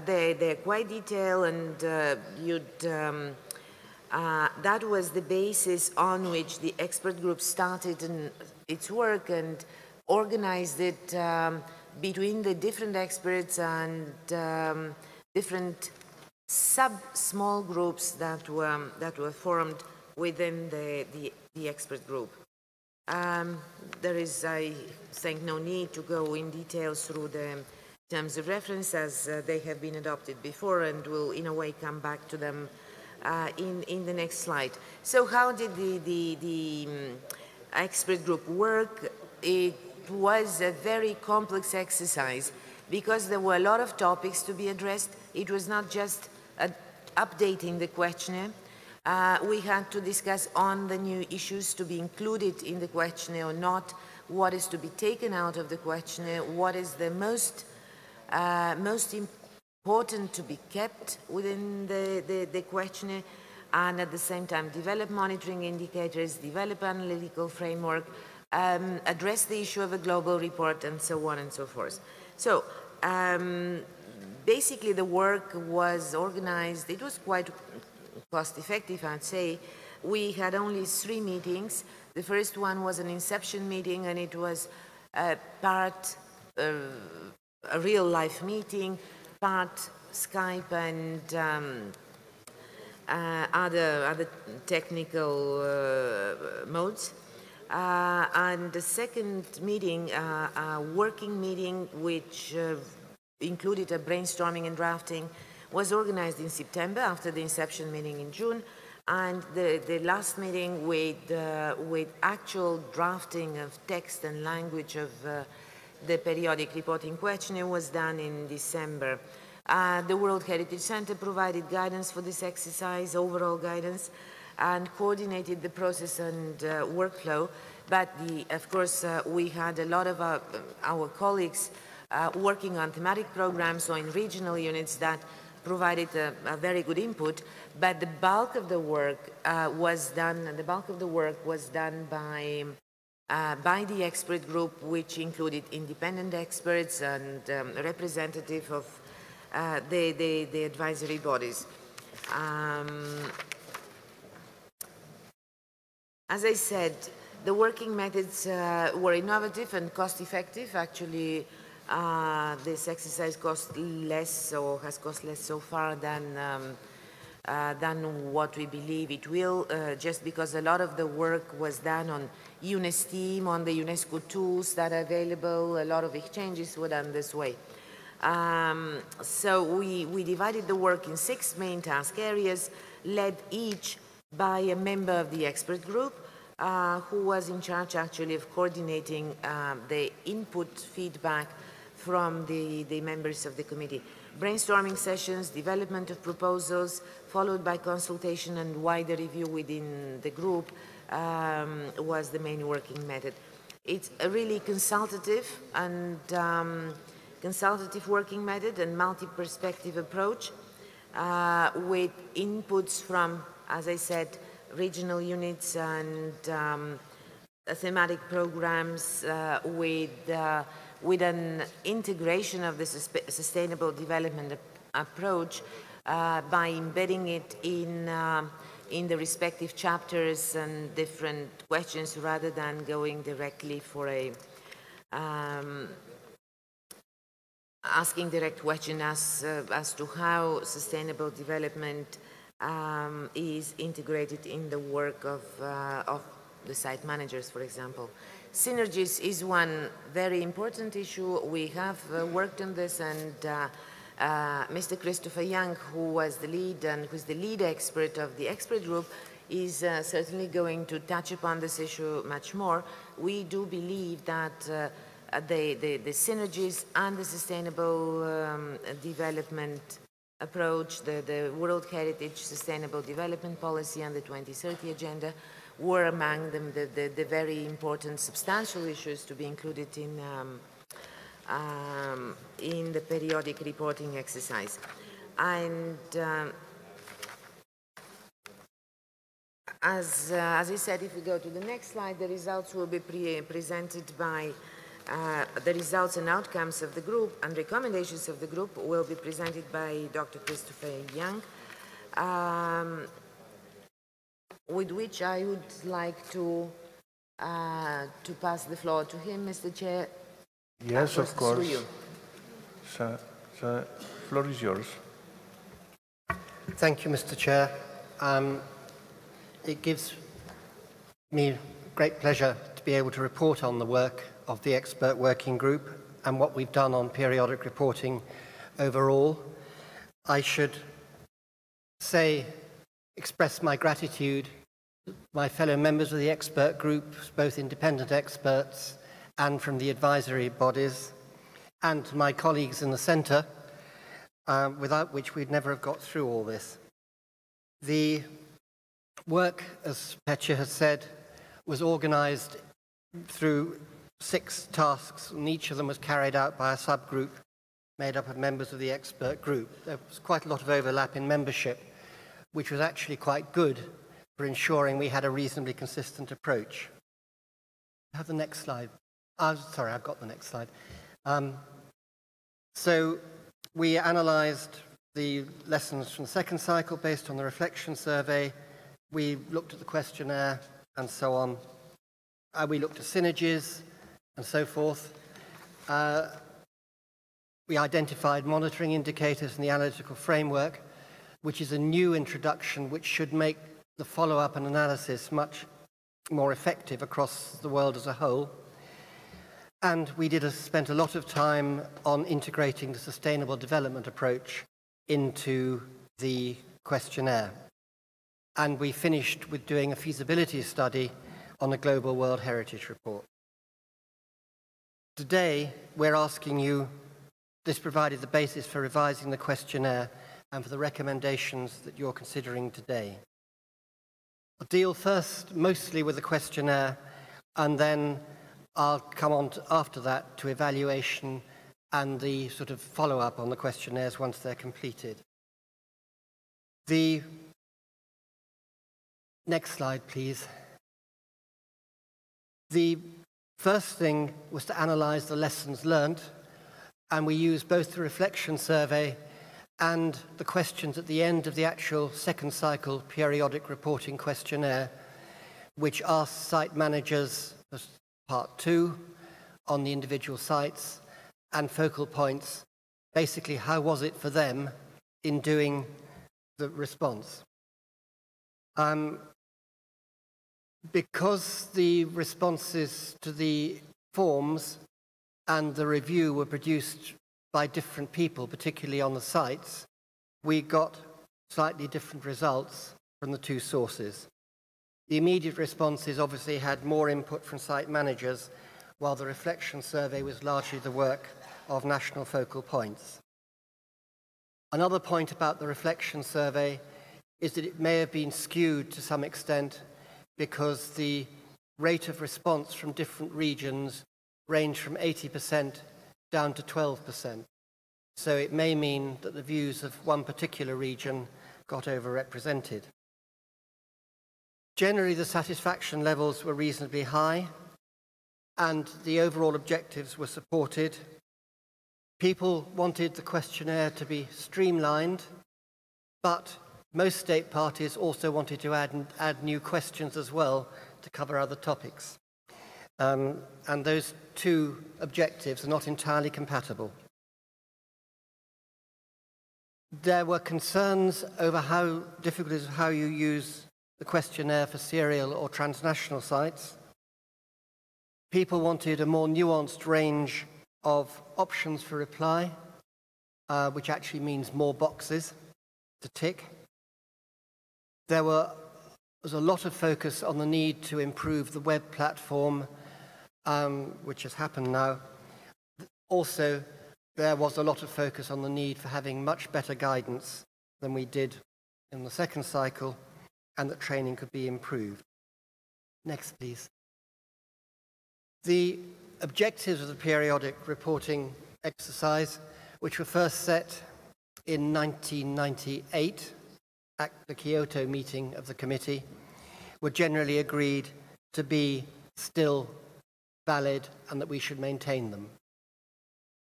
They're quite detailed, and that was the basis on which the expert group started its work and organized it between the different experts and different small groups that were formed within the expert group. There is, I think, no need to go in detail through the terms of reference as they have been adopted before, and will in a way come back to them in the next slide. So how did the expert group work? It was a very complex exercise because there were a lot of topics to be addressed. It was not just updating the questionnaire. We had to discuss on the new issues to be included in the questionnaire or not, what is to be taken out of the questionnaire, what is the most important to be kept within the questionnaire, and at the same time develop monitoring indicators, develop analytical framework, address the issue of a global report, and so on and so forth. So basically the work was organized. It was quite cost-effective, I'd say. We had only 3 meetings. The first one was an inception meeting, and it was part a real-life meeting, part Skype and other technical modes. And the second meeting, a working meeting, which included a brainstorming and drafting, was organized in September after the inception meeting in June, and the last meeting with actual drafting of text and language of the periodic reporting questionnaire was done in December. The World Heritage Center provided guidance for this exercise, overall guidance, and coordinated the process and workflow. But of course, we had a lot of our colleagues working on thematic programs or in regional units that provided a very good input. But the bulk of the work was done. The bulk of the work was done by the expert group, which included independent experts and representative of the advisory bodies. As I said, the working methods were innovative and cost-effective. Actually, this exercise cost less, or has cost less so far than what we believe it will, just because a lot of the work was done on UNESTEAM, on the UNESCO tools that are available. A lot of exchanges were done this way. So we divided the work in 6 main task areas, led each by a member of the expert group, who was in charge actually of coordinating the input feedback from the members of the committee. Brainstorming sessions, development of proposals, followed by consultation and wider review within the group was the main working method. It's a really consultative and consultative working method and multi-perspective approach with inputs from, as I said, regional units and thematic programs with an integration of the sustainable development approach by embedding it in the respective chapters and different questions rather than going directly for a asking direct question as to how sustainable development is integrated in the work of the site managers, for example. Synergies is one very important issue. We have worked on this, and Mr. Christopher Young, who was the lead and who's the lead expert of the expert group, is certainly going to touch upon this issue much more. We do believe that the synergies and the sustainable development approach, the World Heritage Sustainable Development Policy and the 2030 Agenda were among them the very important substantial issues to be included in the periodic reporting exercise. And as I said, if we go to the next slide, the results will be presented by the results and outcomes of the group and recommendations of the group will be presented by Dr. Christopher Young, with which I would like to pass the floor to him, Mr. Chair. Yes, of course. The floor is yours. Thank you, Mr. Chair. It gives me great pleasure to be able to report on the work of the expert working group and what we've done on periodic reporting overall. I should express my gratitude to my fellow members of the expert group, both independent experts and from the advisory bodies, and to my colleagues in the centre, without which we'd never have got through all this. The work, as Petya has said, was organised through 6 tasks, and each of them was carried out by a subgroup made up of members of the expert group. There was quite a lot of overlap in membership, which was actually quite good for ensuring we had a reasonably consistent approach. Have the next slide. Sorry, I've got the next slide. So we analysed the lessons from the second cycle based on the reflection survey. We looked at the questionnaire and so on. We looked at synergies and so forth. We identified monitoring indicators in the analytical framework, which is a new introduction which should make the follow-up and analysis much more effective across the world as a whole. And we spent a lot of time on integrating the sustainable development approach into the questionnaire. And we finished with doing a feasibility study on the Global World Heritage Report. Today, we're asking you, this provided the basis for revising the questionnaire and for the recommendations that you're considering today. I'll deal first mostly with the questionnaire, and then I'll come on after that to evaluation and the sort of follow-up on the questionnaires once they're completed. The next slide, please. The first thing was to analyze the lessons learned, and we used both the reflection survey and the questions at the end of the actual second cycle periodic reporting questionnaire, which asked site managers, as part 2, on the individual sites and focal points, basically how was it for them in doing the response. Because the responses to the forms and the review were produced by different people, particularly on the sites, we got slightly different results from the two sources. The immediate responses obviously had more input from site managers, while the reflection survey was largely the work of national focal points. Another point about the reflection survey is that it may have been skewed to some extent because the rate of response from different regions ranged from 80% down to 12%. So it may mean that the views of one particular region got overrepresented. Generally, the satisfaction levels were reasonably high, and the overall objectives were supported. People wanted the questionnaire to be streamlined, but most state parties also wanted to add new questions as well to cover other topics. And those two objectives are not entirely compatible. There were concerns over how difficult it is how you use the questionnaire for serial or transnational sites. People wanted a more nuanced range of options for reply, which actually means more boxes to tick. There was a lot of focus on the need to improve the web platform, which has happened now. Also, there was a lot of focus on the need for having much better guidance than we did in the second cycle, and that training could be improved. Next, please. The objectives of the periodic reporting exercise, which were first set in 1998 at the Kyoto meeting of the committee, were generally agreed to be still valid and that we should maintain them.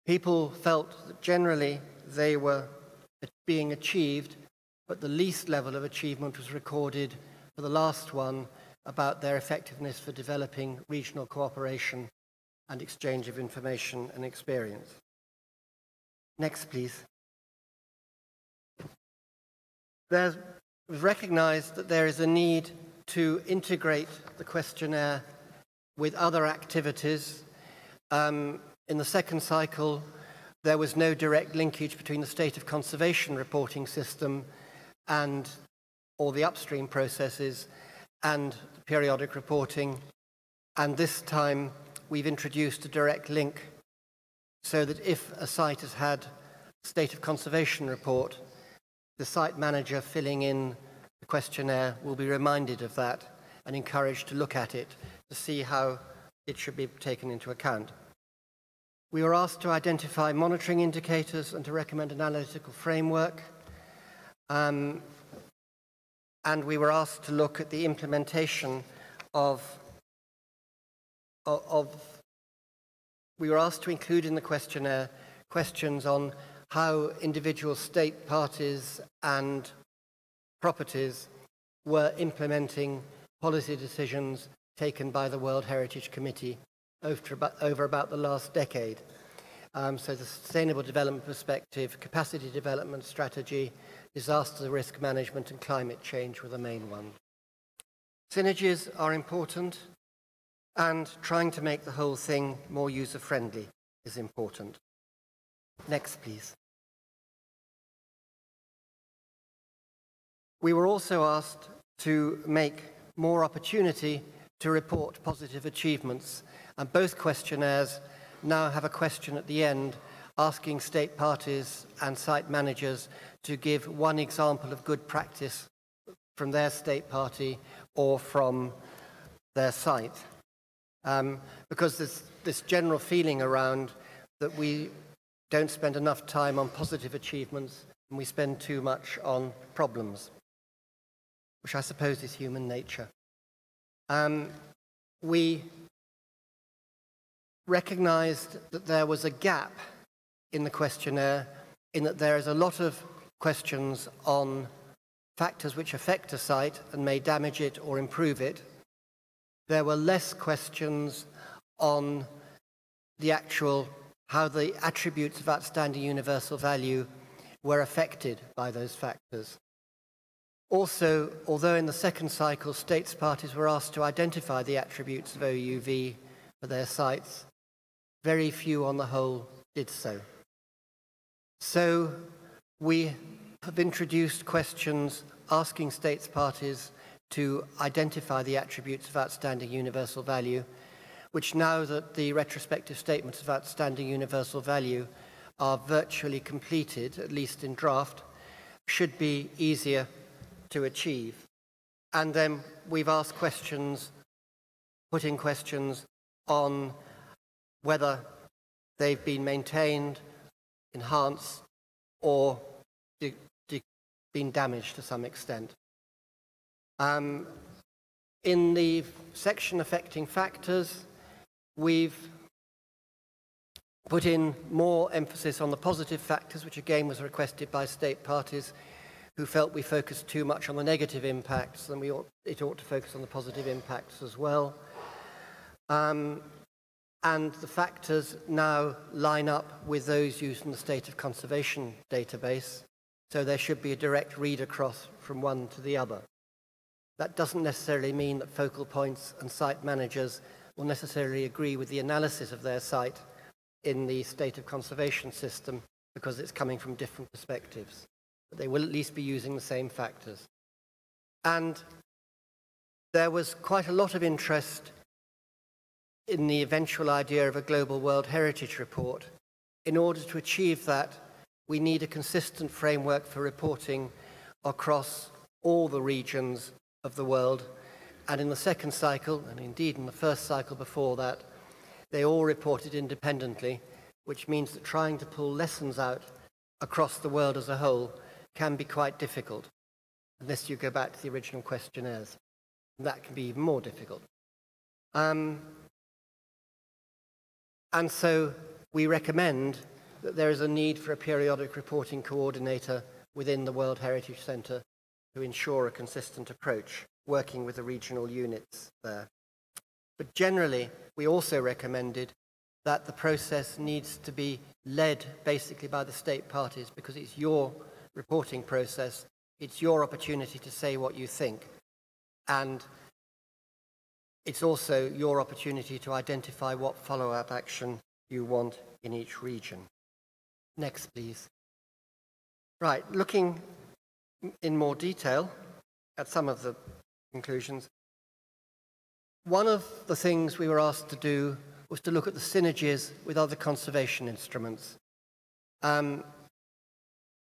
People felt that generally they were being achieved, but the least level of achievement was recorded for the last one about their effectiveness for developing regional cooperation and exchange of information and experience. Next, please. There was recognized that there is a need to integrate the questionnaire with other activities. In the second cycle, there was no direct linkage between the state of conservation reporting system and all the upstream processes and the periodic reporting. And this time, we've introduced a direct link so that if a site has had a state of conservation report, the site manager filling in the questionnaire will be reminded of that and encouraged to look at it to see how it should be taken into account. We were asked to identify monitoring indicators and to recommend an analytical framework. And we were asked to look at the implementation we were asked to include in the questionnaire questions on how individual state parties and properties were implementing policy decisions taken by the World Heritage Committee over about the last decade. So the sustainable development perspective, capacity development strategy, disaster risk management and climate change were the main ones. Synergies are important, and trying to make the whole thing more user-friendly is important. Next, please. We were also asked to make more opportunity to report positive achievements, and both questionnaires now have a question at the end asking state parties and site managers to give one example of good practice from their state party or from their site. Because there's this general feeling around that we don't spend enough time on positive achievements and we spend too much on problems, which I suppose is human nature. We recognized that there was a gap in the questionnaire in that there is a lot of questions on factors which affect a site and may damage it or improve it. There were less questions on the actual, how the attributes of outstanding universal value were affected by those factors. Also, although in the second cycle, states parties were asked to identify the attributes of OUV for their sites, very few on the whole did so. So we have introduced questions asking states parties to identify the attributes of outstanding universal value, which now that the retrospective statements of outstanding universal value are virtually completed, at least in draft, should be easier to achieve. And then we've asked questions, put in questions on whether they've been maintained, enhanced, or been damaged to some extent. In the section affecting factors, we've put in more emphasis on the positive factors, which again was requested by state parties who felt we focused too much on the negative impacts and it ought to focus on the positive impacts as well. And the factors now line up with those used in the State of Conservation database, so there should be a direct read across from one to the other. That doesn't necessarily mean that focal points and site managers will necessarily agree with the analysis of their site in the State of Conservation system because it's coming from different perspectives. But they will at least be using the same factors. And there was quite a lot of interest in the eventual idea of a Global World Heritage Report. In order to achieve that, we need a consistent framework for reporting across all the regions of the world. And in the second cycle, and indeed in the first cycle before that, they all reported independently, which means that trying to pull lessons out across the world as a whole can be quite difficult, unless you go back to the original questionnaires. And that can be even more difficult. And so we recommend that there is a need for a periodic reporting coordinator within the World Heritage Centre to ensure a consistent approach, working with the regional units there. But generally, we also recommended that the process needs to be led basically by the state parties because it's your reporting process, it's your opportunity to say what you think. And it's also your opportunity to identify what follow-up action you want in each region. Next, please. Right, looking in more detail at some of the conclusions, one of the things we were asked to do was to look at the synergies with other conservation instruments.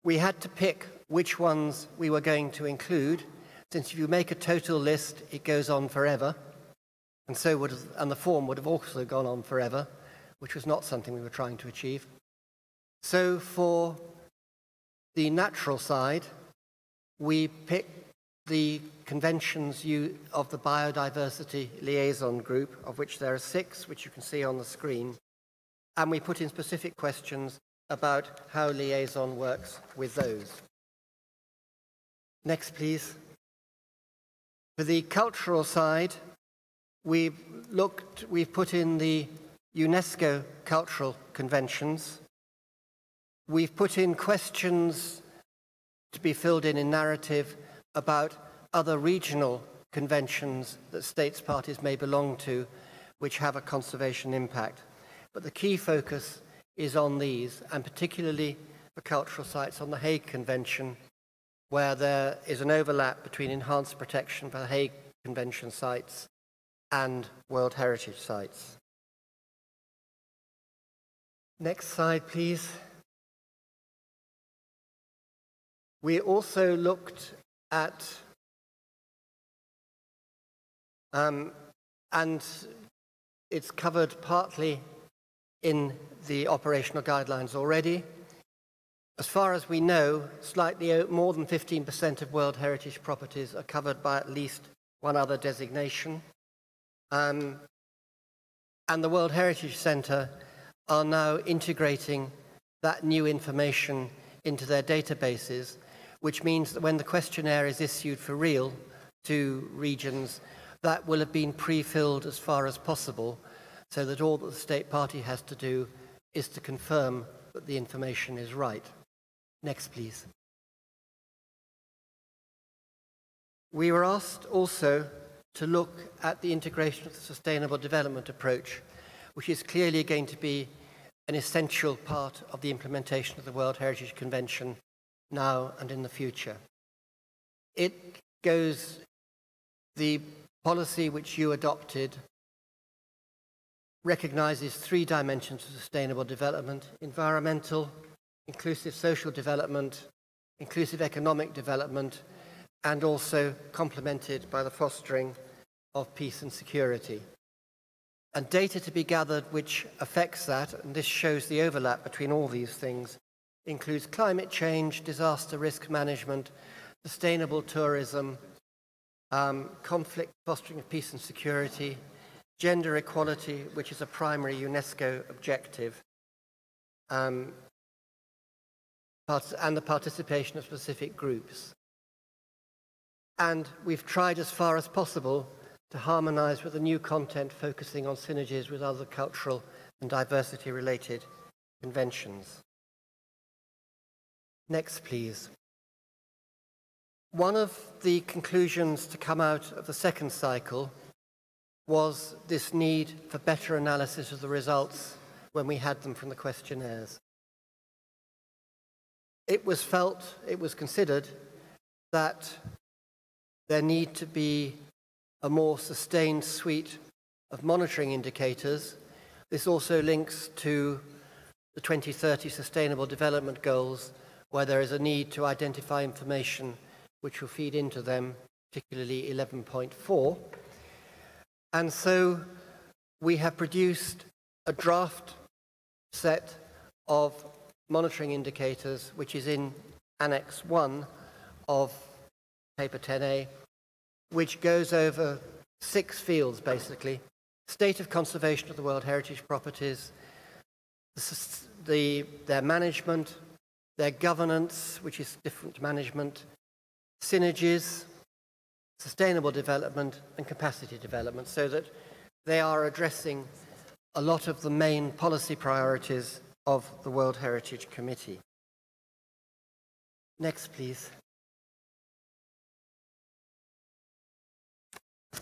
We had to pick which ones we were going to include, since if you make a total list, it goes on forever. And the form would have also gone on forever, which was not something we were trying to achieve. So for the natural side, we picked the conventions of the biodiversity liaison group, of which there are 6, which you can see on the screen. And we put in specific questions about how liaison works with those. Next, please. For the cultural side, we've put in the UNESCO cultural conventions. We've put in questions to be filled in narrative about other regional conventions that states parties may belong to, which have a conservation impact. But the key focus is on these, and particularly for cultural sites on the Hague Convention, where there is an overlap between enhanced protection for the Hague Convention sites and World Heritage sites. Next slide, please. We also looked at And it's covered partly in the operational guidelines already. As far as we know, slightly more than 15% of World Heritage properties are covered by at least one other designation. And the World Heritage Centre are now integrating that new information into their databases, which means that when the questionnaire is issued for real to regions, that will have been pre-filled as far as possible, so that all that the state party has to do is to confirm that the information is right. Next, please. We were asked also to look at the integration of the sustainable development approach, which is clearly going to be an essential part of the implementation of the World Heritage Convention now and in the future. It goes, the policy which you adopted recognizes 3 dimensions of sustainable development: environmental, inclusive social development, inclusive economic development, and also complemented by the fostering of peace and security. And data to be gathered which affects that, and this shows the overlap between all these things, includes climate change, disaster risk management, sustainable tourism, conflict, fostering of peace and security, gender equality, which is a primary UNESCO objective, and the participation of specific groups. And we've tried as far as possible to harmonize with the new content focusing on synergies with other cultural and diversity-related conventions. Next, please. One of the conclusions to come out of the second cycle was this need for better analysis of the results when we had them from the questionnaires. It was felt, it was considered that there need to be a more sustained suite of monitoring indicators. This also links to the 2030 Sustainable Development Goals, where there is a need to identify information which will feed into them, particularly 11.4. And so we have produced a draft set of monitoring indicators, which is in Annex 1 of Paper 10A, which goes over 6 fields, basically: state of conservation of the World Heritage properties, their management, their governance, which is different management, synergies, sustainable development, and capacity development, so that they are addressing a lot of the main policy priorities of the World Heritage Committee. Next, please.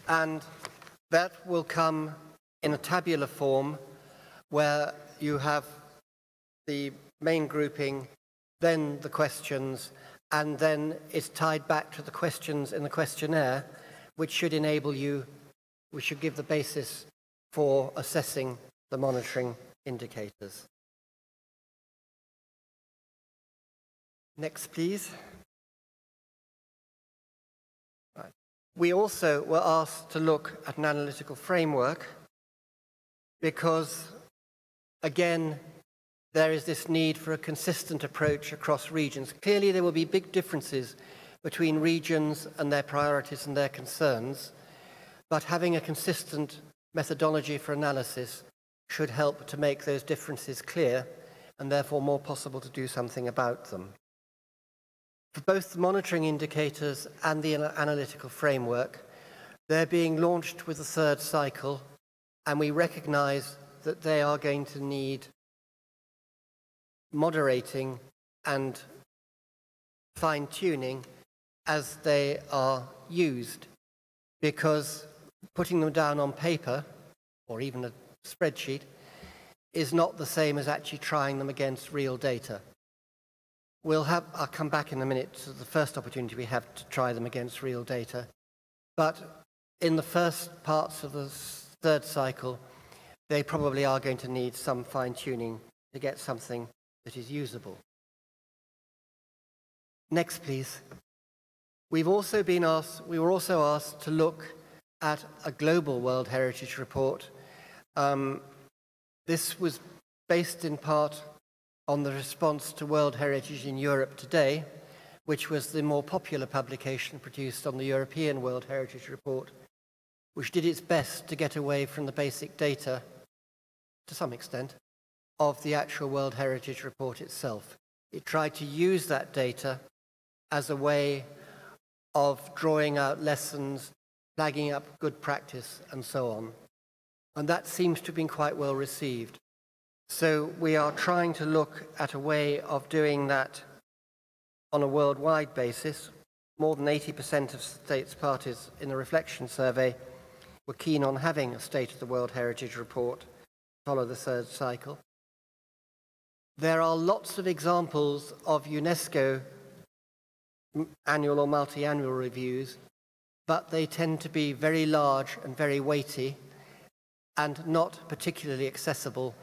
And that will come in a tabular form, where you have the main grouping, then the questions, and then it's tied back to the questions in the questionnaire, which should enable you, which should give the basis for assessing the monitoring indicators. Next, please. Right. We also were asked to look at an analytical framework because, again, there is this need for a consistent approach across regions. Clearly, there will be big differences between regions and their priorities and their concerns, but having a consistent methodology for analysis should help to make those differences clear and therefore more possible to do something about them. For both the monitoring indicators and the analytical framework, they're being launched with the third cycle, and we recognize that they are going to need moderating and fine-tuning as they are used, because putting them down on paper or even a spreadsheet is not the same as actually trying them against real data. I'll come back in a minute to the first opportunity we have to try them against real data, but in the first parts of the third cycle, they probably are going to need some fine-tuning to get something that is usable. Next, please. We were also asked to look at a global World Heritage Report. This was based in part on the response to World Heritage in Europe Today, which was the more popular publication produced on the European World Heritage Report, which did its best to get away from the basic data, to some extent, of the actual World Heritage Report itself. It tried to use that data as a way of drawing out lessons, flagging up good practice, and so on. And that seems to have been quite well received. So we are trying to look at a way of doing that on a worldwide basis. More than 80% of states parties in the reflection survey were keen on having a State of the World Heritage Report, follow the third cycle. There are lots of examples of UNESCO annual or multi-annual reviews, but they tend to be very large and very weighty and not particularly accessible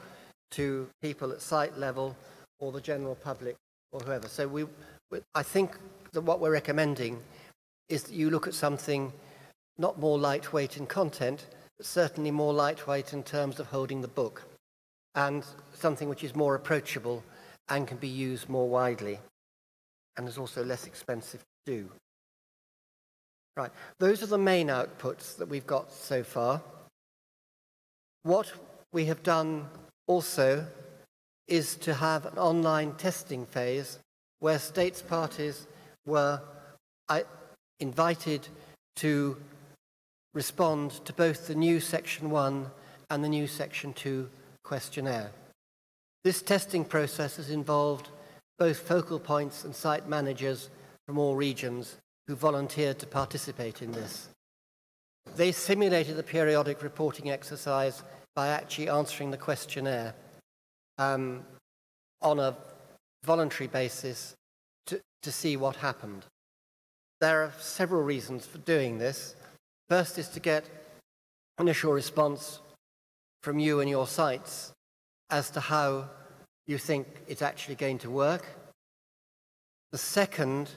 to people at site level or the general public or whoever. So I think that what we're recommending is that you look at something not more lightweight in content, but certainly more lightweight in terms of holding the book, and something which is more approachable and can be used more widely and is also less expensive to do. Right, those are the main outputs that we've got so far. What we have done also is to have an online testing phase where states parties were invited to respond to both the new Section 1 and the new Section 2 questionnaire. This testing process has involved both focal points and site managers from all regions who volunteered to participate in this. They simulated the periodic reporting exercise by actually answering the questionnaire on a voluntary basis to see what happened. There are several reasons for doing this. First is to get initial response from you and your sites as to how you think it's actually going to work. The second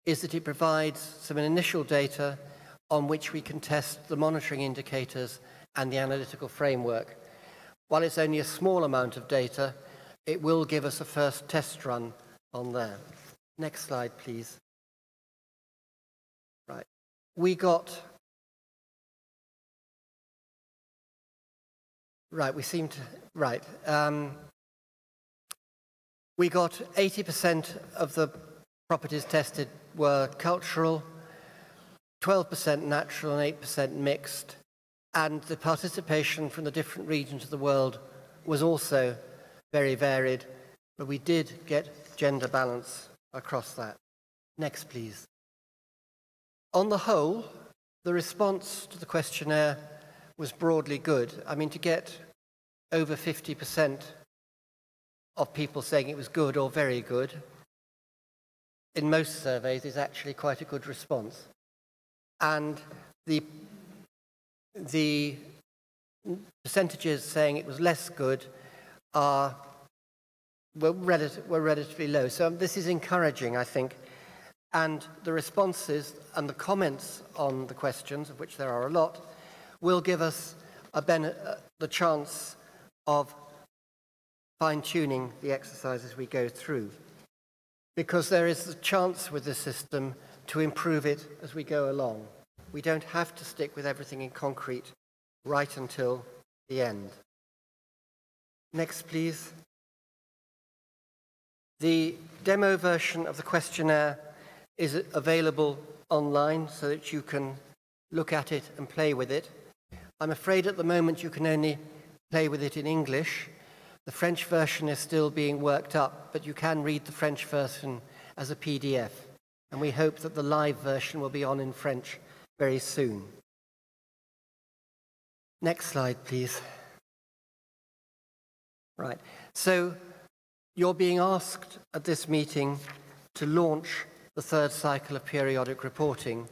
is that it provides some initial data on which we can test the monitoring indicators and the analytical framework. While it's only a small amount of data, it will give us a first test run on there. Next slide, please. Right. We got we got 80% of the properties tested were cultural, 12% natural, and 8% mixed. And the participation from the different regions of the world was also very varied, but we did get gender balance across that. Next, please. On the whole, the response to the questionnaire was broadly good. I mean, to get over 50% of people saying it was good or very good in most surveys is actually quite a good response. And the percentages saying it was less good were relatively low. So this is encouraging, I think. And the responses and the comments on the questions, of which there are a lot, will give us the chance of fine-tuning the exercise as we go through. Because there is the chance with this system to improve it as we go along. We don't have to stick with everything in concrete right until the end. Next, please. The demo version of the questionnaire is available online so that you can look at it and play with it. I'm afraid at the moment you can only play with it in English. The French version is still being worked up, but you can read the French version as a PDF. And we hope that the live version will be on in French very soon. Next slide, please. Right. So you're being asked at this meeting to launch the third cycle of periodic reporting,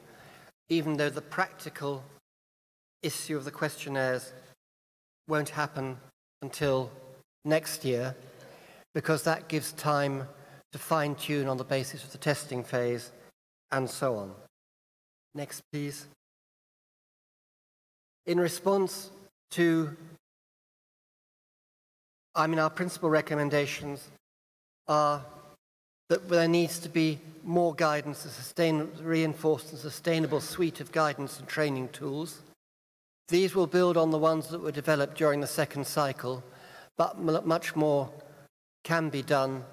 even though the practical issue of the questionnaires won't happen until next year, because that gives time to fine-tune on the basis of the testing phase and so on. Next, please. In response to, our principal recommendations are that there needs to be more guidance, a reinforced and sustainable suite of guidance and training tools. These will build on the ones that were developed during the second cycle, but much more can be done,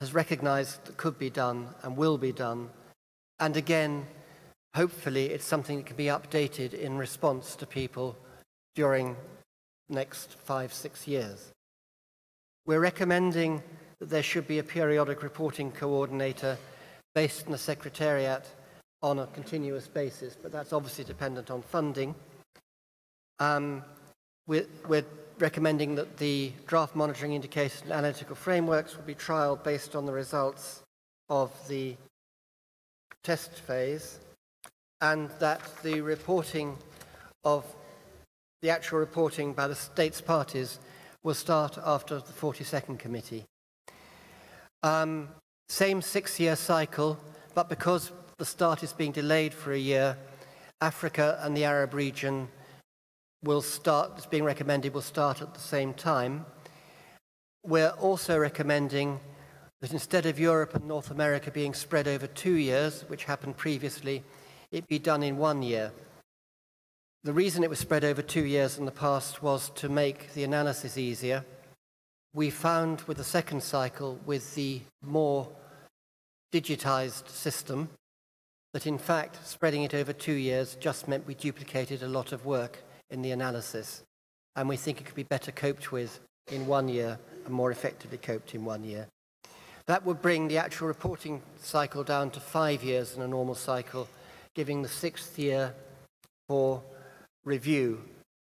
has recognised that could be done and will be done. And again, hopefully it's something that can be updated in response to people during the next 5-6 years. We're recommending that there should be a periodic reporting coordinator based in the Secretariat on a continuous basis, but that's obviously dependent on funding. We're recommending that the draft monitoring indicators and analytical frameworks will be trialled based on the results of the test phase, and that the reporting of the actual reporting by the states parties will start after the 42nd committee. Same 6-year cycle, but because the start is being delayed for a year, Africa and the Arab region will start, it's being recommended, will start at the same time. We're also recommending that instead of Europe and North America being spread over 2 years, which happened previously, it be done in 1 year. The reason it was spread over 2 years in the past was to make the analysis easier. We found with the second cycle, with the more digitized system, that in fact spreading it over 2 years just meant we duplicated a lot of work in the analysis, and we think it could be better coped with in 1 year and more effectively coped in 1 year. That would bring the actual reporting cycle down to 5 years in a normal cycle, giving the 6th year for review,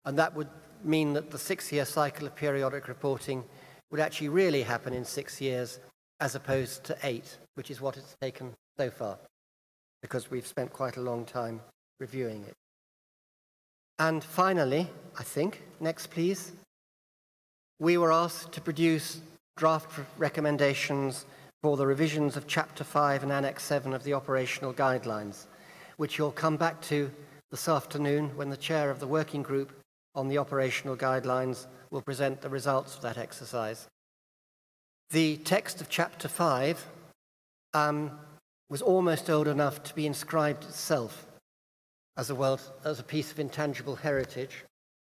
and that would mean that the 6-year cycle of periodic reporting would actually really happen in 6 years as opposed to 8, which is what it's taken so far, because we've spent quite a long time reviewing it. And finally, I think, next please, we were asked to produce draft recommendations for the revisions of Chapter 5 and Annex 7 of the operational guidelines, which you'll come back to this afternoon when the chair of the working group on the operational guidelines will present the results of that exercise. The text of Chapter 5 was almost old enough to be inscribed itself as a piece of intangible heritage,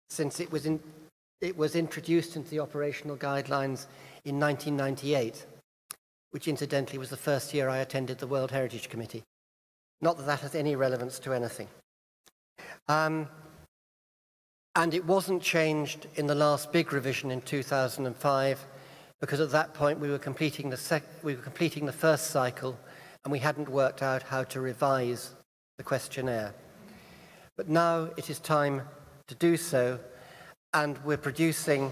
since it was introduced into the operational guidelines in 1998, which incidentally was the first year I attended the World Heritage Committee. Not that that has any relevance to anything. And it wasn't changed in the last big revision in 2005, because at that point we were completing the first cycle and we hadn't worked out how to revise the questionnaire. But now it is time to do so, and we're producing,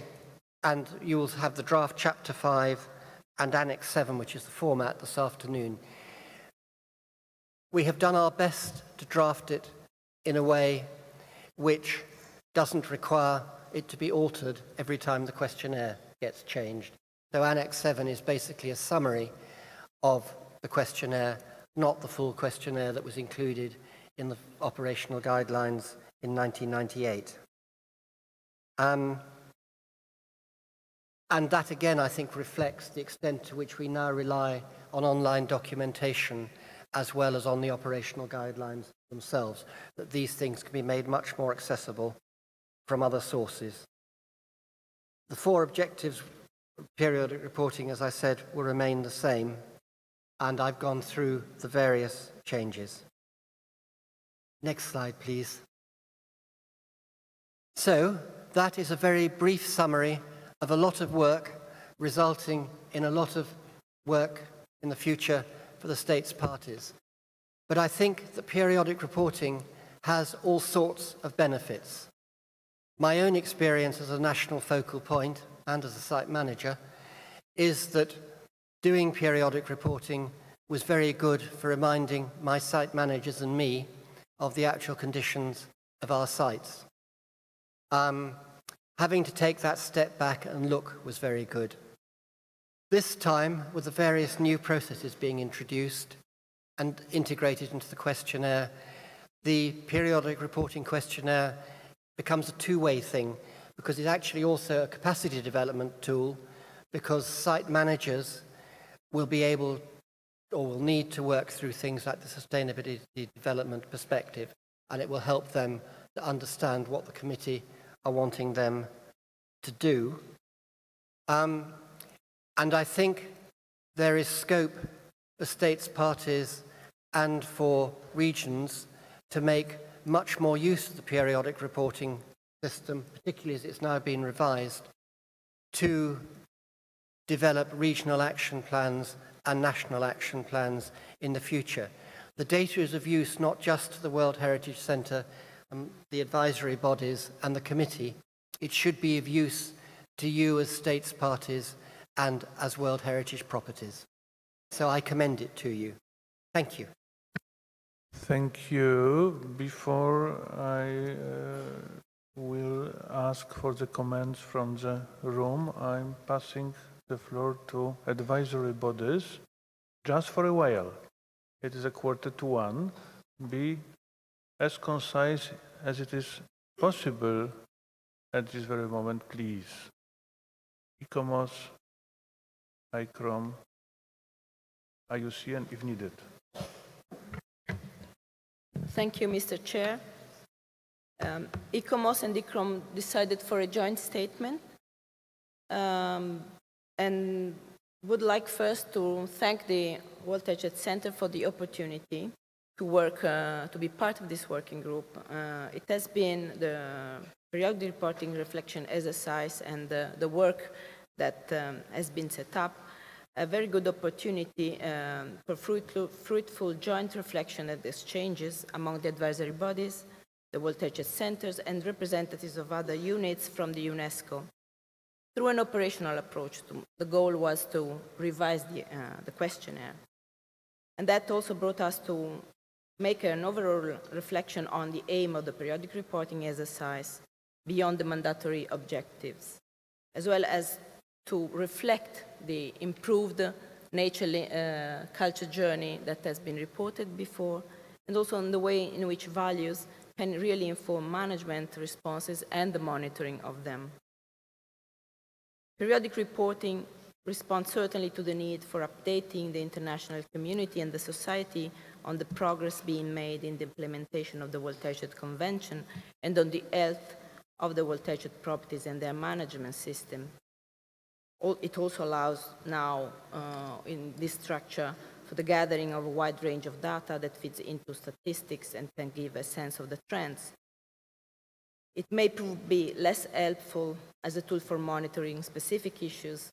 and you will have the draft Chapter 5 and Annex 7, which is the format, this afternoon. We have done our best to draft it in a way which doesn't require it to be altered every time the questionnaire gets changed. So Annex 7 is basically a summary of the questionnaire, not the full questionnaire that was included in the operational guidelines in 1998. And that again, I think, reflects the extent to which we now rely on online documentation as well as on the operational guidelines themselves, that these things can be made much more accessible from other sources. The 4 objectives of periodic reporting, as I said, will remain the same, and I've gone through the various changes. Next slide, please. So, that is a very brief summary of a lot of work resulting in a lot of work in the future for the states parties. But I think that periodic reporting has all sorts of benefits. My own experience as a national focal point and as a site manager is that doing periodic reporting was very good for reminding my site managers and me of the actual conditions of our sites. Having to take that step back and look was very good. This time, with the various new processes being introduced and integrated into the questionnaire, the periodic reporting questionnaire becomes a two-way thing, because it's actually also a capacity development tool, because site managers will be able or will need to work through things like the sustainability development perspective, and it will help them to understand what the committee are wanting them to do. And I think there is scope for states parties and for regions to make much more use of the periodic reporting system, particularly as it's now been revised, to develop regional action plans and national action plans in the future. The data is of use not just to the World Heritage Centre, the advisory bodies and the committee. It should be of use to you as states parties and as World Heritage properties. So I commend it to you. Thank you. Thank you. Before I will ask for the comments from the room, I'm passing the floor to advisory bodies just for a while. It is 1:45. Be as concise as it is possible at this very moment, please. ICOMOS, ICROM, IUCN, if needed. Thank you, Mr. Chair. ICOMOS and ICROM decided for a joint statement and would like first to thank the World Heritage Center for the opportunity to work, to be part of this working group. It has been the periodic reporting reflection exercise and the work that has been set up, a very good opportunity for fruitful joint reflection and exchanges among the advisory bodies, the World Heritage Centers, and representatives of other units from the UNESCO. Through an operational approach, the goal was to revise the questionnaire. And that also brought us to make an overall reflection on the aim of the periodic reporting exercise beyond the mandatory objectives, as well as to reflect the improved nature culture journey that has been reported before, and also on the way in which values can really inform management responses and the monitoring of them. Periodic reporting responds certainly to the need for updating the international community and the society on the progress being made in the implementation of the World Heritage Convention and on the health of the World Heritage properties and their management system. It also allows now, in this structure, for the gathering of a wide range of data that feeds into statistics and can give a sense of the trends. It may prove to be less helpful as a tool for monitoring specific issues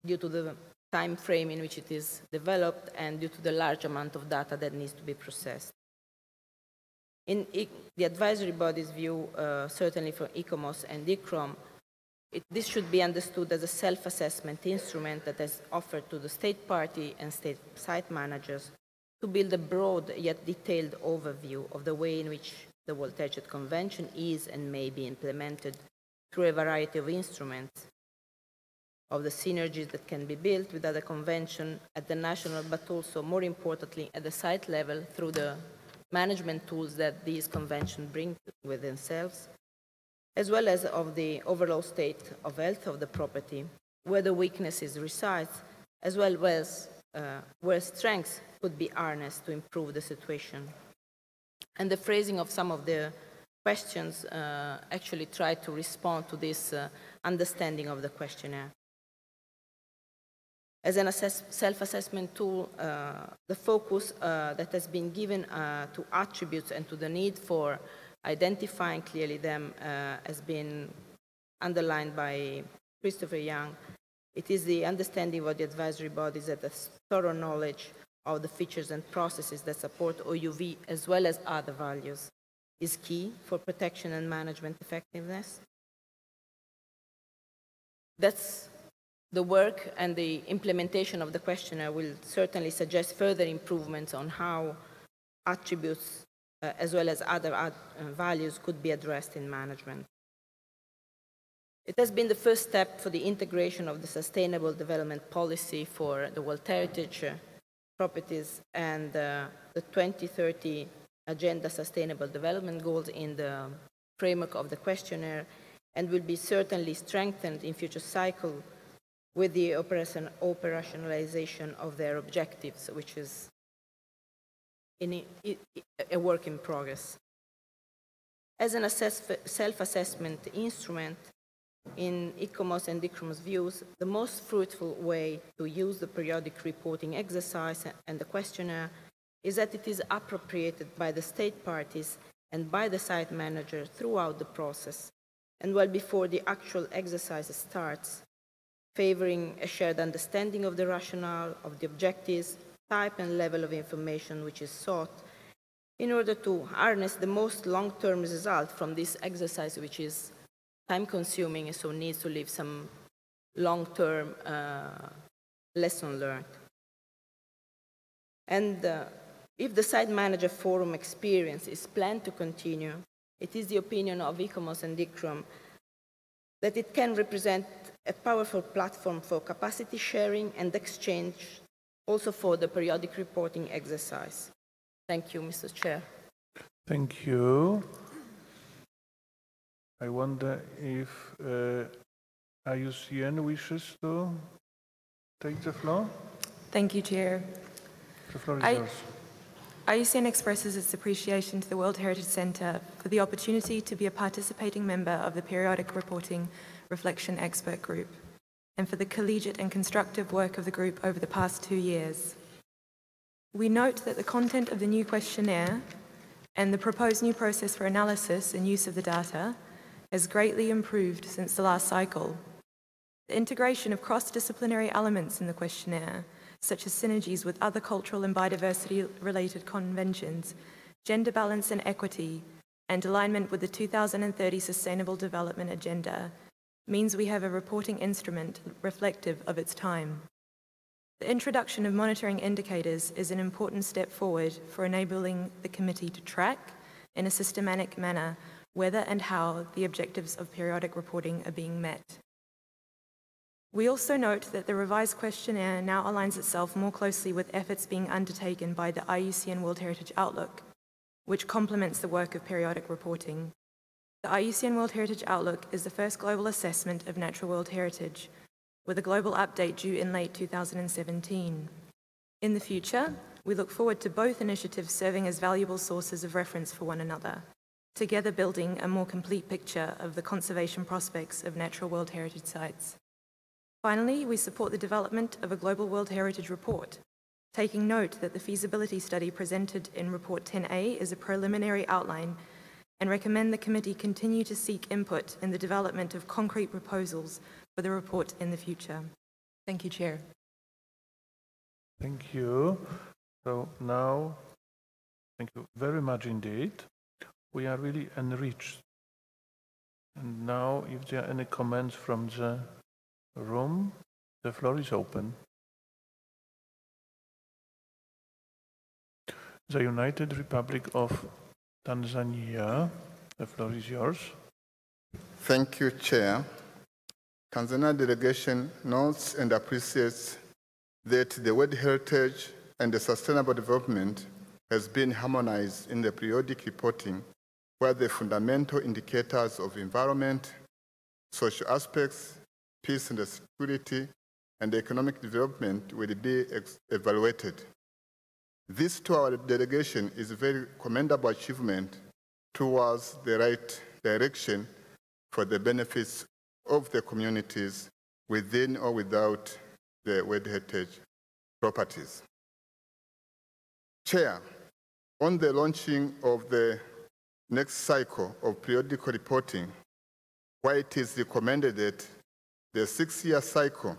due to the time frame in which it is developed and due to the large amount of data that needs to be processed. In the advisory body's view, certainly for ICOMOS and ICROM, this should be understood as a self-assessment instrument that is offered to the state party and state site managers to build a broad yet detailed overview of the way in which the World Heritage Convention is and may be implemented through a variety of instruments, of the synergies that can be built with other conventions at the national, but also, more importantly, at the site level through the management tools that these conventions bring with themselves, as well as of the overall state of health of the property, where the weaknesses reside, as well as where strengths could be harnessed to improve the situation. And the phrasing of some of the questions actually try to respond to this understanding of the questionnaire. As a self-assessment tool, the focus that has been given to attributes and to the need for identifying clearly them has been underlined by Christopher Young. It is the understanding of the advisory bodies that a thorough knowledge of the features and processes that support OUV as well as other values is key for protection and management effectiveness. That's the work, and the implementation of the questionnaire will certainly suggest further improvements on how attributes as well as other values could be addressed in management. It has been the first step for the integration of the Sustainable Development Policy for the World Heritage properties and the 2030 Agenda Sustainable Development Goals in the framework of the questionnaire and will be certainly strengthened in future cycle with the operationalization of their objectives, which is a work in progress. As an self-assessment instrument, in ICOMOS and ICROM's views, the most fruitful way to use the periodic reporting exercise and the questionnaire is that it is appropriated by the state parties and by the site manager throughout the process, and well before the actual exercise starts, favoring a shared understanding of the rationale, of the objectives, type and level of information which is sought, in order to harness the most long-term result from this exercise, which is time-consuming and so needs to leave some long-term lesson learned. And if the site manager forum experience is planned to continue, it is the opinion of ICOMOS and ICROM that it can represent a powerful platform for capacity sharing and exchange, also for the periodic reporting exercise. Thank you, Mr. Chair. Thank you. I wonder if IUCN wishes to take the floor. Thank you, Chair. The floor is yours. IUCN expresses its appreciation to the World Heritage Centre for the opportunity to be a participating member of the Periodic Reporting Reflection Expert Group and for the collegiate and constructive work of the group over the past 2 years. We note that the content of the new questionnaire and the proposed new process for analysis and use of the data has greatly improved since the last cycle. The integration of cross-disciplinary elements in the questionnaire, such as synergies with other cultural and biodiversity-related conventions, gender balance and equity, and alignment with the 2030 Sustainable Development Agenda, means we have a reporting instrument reflective of its time. The introduction of monitoring indicators is an important step forward for enabling the committee to track, in a systematic manner, whether and how the objectives of periodic reporting are being met. We also note that the revised questionnaire now aligns itself more closely with efforts being undertaken by the IUCN World Heritage Outlook, which complements the work of periodic reporting. The IUCN World Heritage Outlook is the first global assessment of natural world heritage, with a global update due in late 2017. In the future, we look forward to both initiatives serving as valuable sources of reference for one another, together building a more complete picture of the conservation prospects of natural world heritage sites. Finally, we support the development of a Global World Heritage Report, taking note that the feasibility study presented in Report 10A is a preliminary outline, and recommend the committee continue to seek input in the development of concrete proposals for the report in the future. Thank you, Chair. Thank you. So now, thank you very much indeed. We are really enriched. And now, if there are any comments from the room, the floor is open. The United Republic of Tanzania, the floor is yours. Thank you, Chair. Tanzania delegation notes and appreciates that the World Heritage and the Sustainable Development has been harmonized in the periodic reporting, where the fundamental indicators of environment, social aspects, peace and security, and economic development will be evaluated. This, to our delegation, is a very commendable achievement towards the right direction for the benefits of the communities within or without the World Heritage properties. Chair, on the launching of the next cycle of periodical reporting, why it is recommended that the 6-year cycle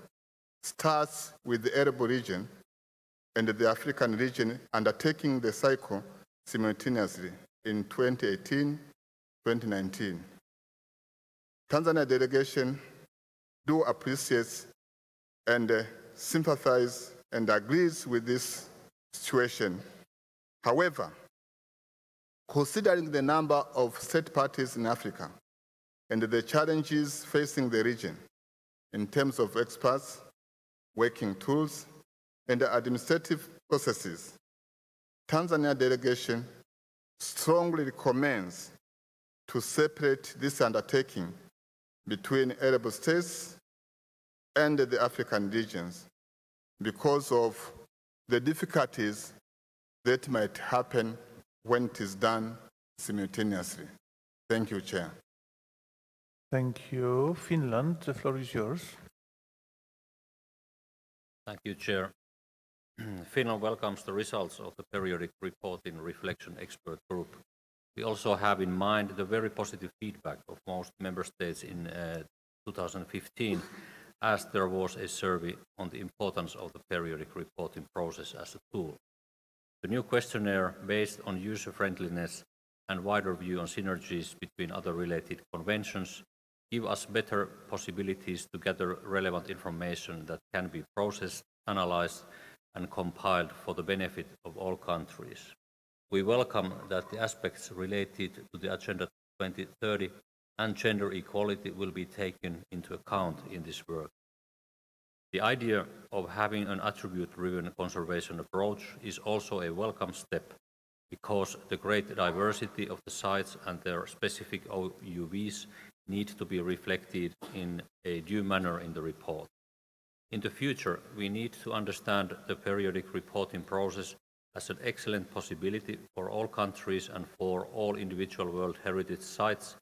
starts with the Arab region and the African region undertaking the cycle simultaneously in 2018-2019. Tanzania delegation do appreciate and sympathize and agrees with this situation. However, considering the number of state parties in Africa and the challenges facing the region in terms of experts, working tools, and administrative processes, Tanzania delegation strongly recommends to separate this undertaking between Arab states and the African regions because of the difficulties that might happen when it is done simultaneously. Thank you, Chair. Thank you. Finland, the floor is yours. Thank you, Chair. Finland welcomes the results of the periodic reporting reflection expert group. We also have in mind the very positive feedback of most member states in 2015, as there was a survey on the importance of the periodic reporting process as a tool. The new questionnaire, based on user-friendliness and wider view on synergies between other related conventions, give us better possibilities to gather relevant information that can be processed, analyzed, and compiled for the benefit of all countries. We welcome that the aspects related to the Agenda 2030 and gender equality will be taken into account in this work. The idea of having an attribute-driven conservation approach is also a welcome step, because the great diversity of the sites and their specific OUVs need to be reflected in a due manner in the report. In the future, we need to understand the periodic reporting process as an excellent possibility for all countries and for all individual World Heritage sites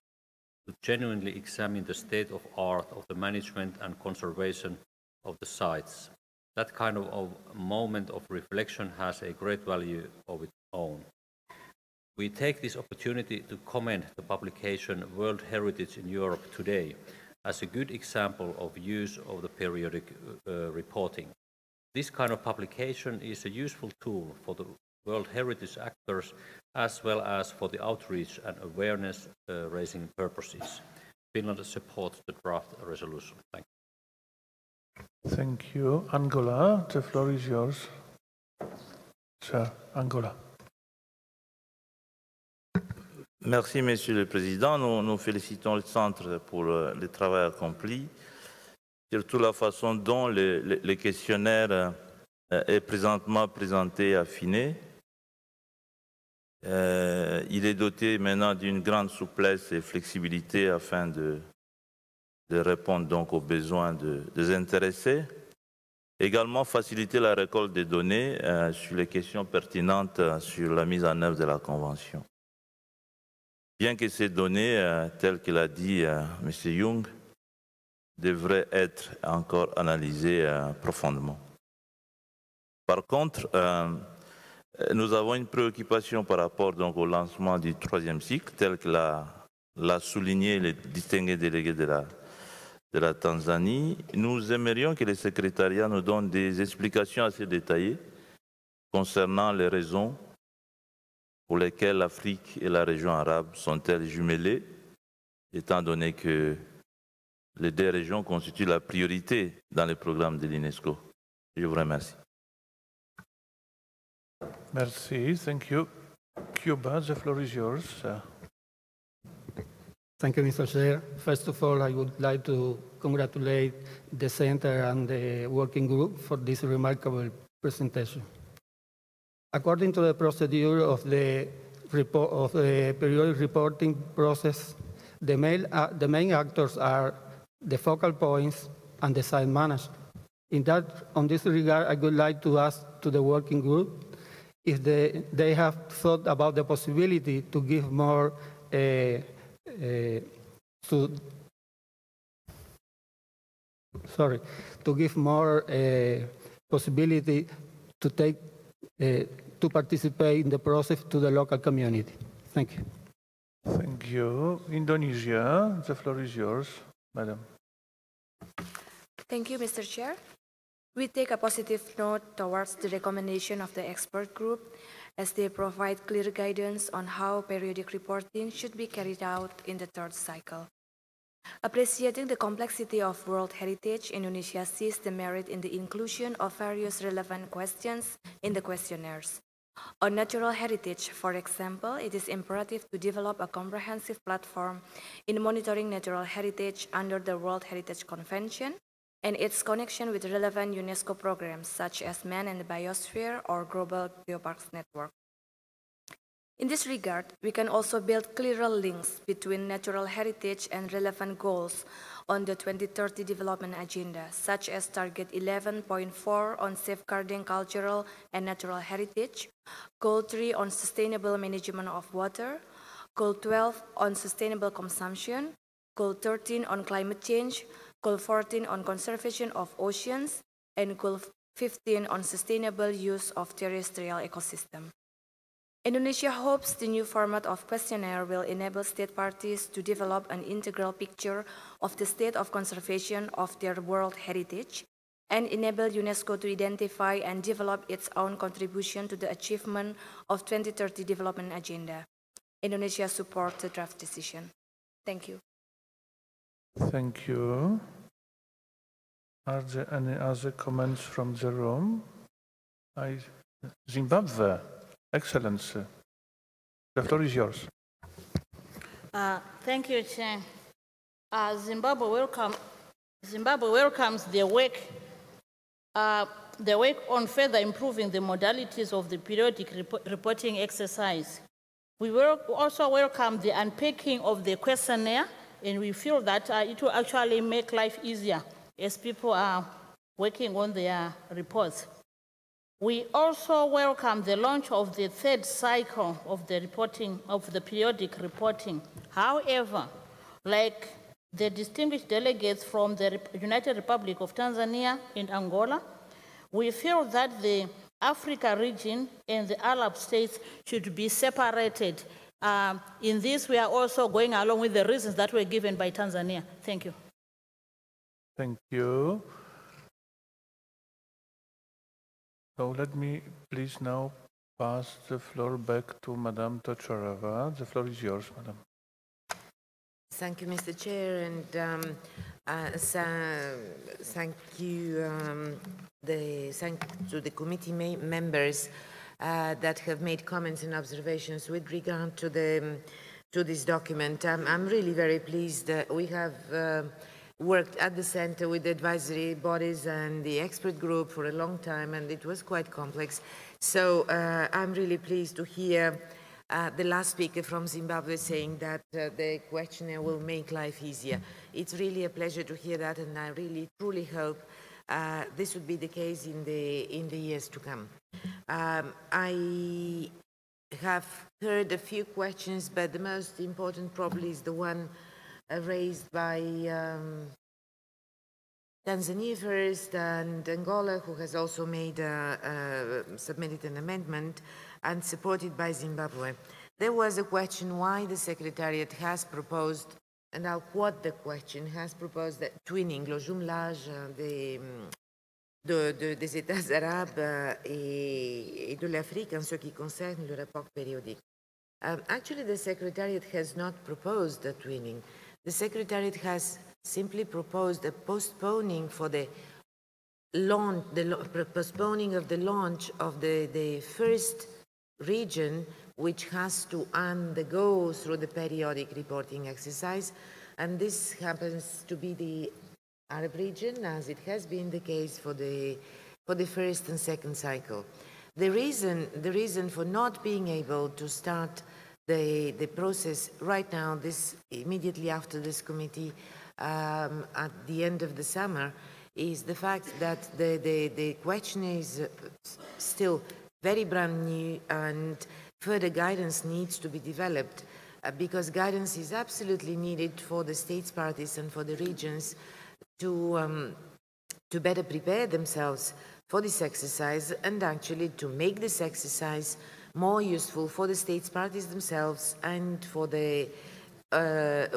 to genuinely examine the state of art of the management and conservation of the sites. That kind of moment of reflection has a great value of its own. We take this opportunity to commend the publication World Heritage in Europe Today as a good example of use of the periodic reporting. This kind of publication is a useful tool for the World Heritage actors as well as for the outreach and awareness raising purposes. Finland supports the draft resolution. Thank you. Thank you. Angola, the floor is yours. Sir, Angola. Merci, Monsieur le Président. Nous félicitons le Centre pour le travail accompli, surtout la façon dont le questionnaire est présentement présenté et affiné. Il est doté maintenant d'une grande souplesse et flexibilité afin de répondre donc aux besoins des intéressés. Également faciliter la récolte des données sur les questions pertinentes sur la mise en œuvre de la Convention. Bien que ces données, telles que l'a dit M. Young, devraient être encore analysées profondément. Par contre, nous avons une préoccupation par rapport donc, au lancement du troisième cycle, tel que l'a souligné le distingué délégué de la Tanzanie. Nous aimerions que le secrétariat nous donne des explications assez détaillées concernant les raisons pour lesquelles l'Afrique et la région arabe sont-elles jumelées, étant donné que les deux régions constituent la priorité dans le programme de l'UNESCO. Je vous remercie. Merci, thank you. Cuba, the floor is yours. Thank you, Mr. Chair. First of all, I would like to congratulate the Center and the working group for this remarkable presentation. According to the procedure of the periodic reporting process, the main actors are the focal points and the site manager. On this regard, I would like to ask to the working group if they have thought about the possibility to give more possibility to take to participate in the process to the local community. Thank you. Thank you. Indonesia, the floor is yours, Madam. Thank you, Mr. Chair. We take a positive note towards the recommendation of the expert group, as they provide clear guidance on how periodic reporting should be carried out in the third cycle. Appreciating the complexity of World Heritage, Indonesia sees the merit in the inclusion of various relevant questions in the questionnaires. On natural heritage, for example, it is imperative to develop a comprehensive platform in monitoring natural heritage under the World Heritage Convention and its connection with relevant UNESCO programs such as Man and the Biosphere or Global Bioparks Network. In this regard, we can also build clearer links between natural heritage and relevant goals on the 2030 Development Agenda, such as Target 11.4 on safeguarding cultural and natural heritage, Goal 3 on sustainable management of water, Goal 12 on sustainable consumption, Goal 13 on climate change, Goal 14 on conservation of oceans, and Goal 15 on sustainable use of terrestrial ecosystem. Indonesia hopes the new format of questionnaire will enable state parties to develop an integral picture of the state of conservation of their world heritage and enable UNESCO to identify and develop its own contribution to the achievement of 2030 Development Agenda. Indonesia supports the draft decision. Thank you. Thank you. Are there any other comments from the room? Zimbabwe. Excellency, the floor is yours. Thank you, Chair. Zimbabwe welcomes the work on further improving the modalities of the periodic reporting exercise. We will also welcome the unpacking of the questionnaire, and we feel that it will actually make life easier as people are working on their reports. We also welcome the launch of the third cycle of the reporting, of the periodic reporting. However, like the distinguished delegates from the United Republic of Tanzania and Angola, we feel that the Africa region and the Arab states should be separated. In this, we are also going along with the reasons that were given by Tanzania. Thank you. Thank you. So let me please now pass the floor back to Madame Tocharova. The floor is yours, Madam. Thank you, Mr. Chair, and thank you to the committee members that have made comments and observations with regard to this document. I'm really very pleased that we have worked at the center with the advisory bodies and the expert group for a long time, and it was quite complex. So I'm really pleased to hear the last speaker from Zimbabwe saying that the questionnaire will make life easier. It's really a pleasure to hear that, and I really truly hope this would be the case in the years to come. I have heard a few questions, but the most important probably is the one raised by Tanzania first and Angola, who has also made submitted an amendment, and supported by Zimbabwe. There was a question why the Secretariat has proposed, and I'll quote the question, has proposed that twinning, le jumelage des États arabes et de l'Afrique en ce qui concerne le rapport périodique. Actually, the Secretariat has not proposed the twinning. The Secretariat has simply proposed a postponing for the launch, postponing of the launch of the first region, which has to undergo through the periodic reporting exercise, and this happens to be the Arab region, as it has been the case for the first and second cycle. The reason for not being able to start the process right now, immediately after this committee, at the end of the summer, is the fact that the question is still very brand new, and further guidance needs to be developed, because guidance is absolutely needed for the states parties and for the regions to better prepare themselves for this exercise, and actually to make this exercise more useful for the states parties themselves and for the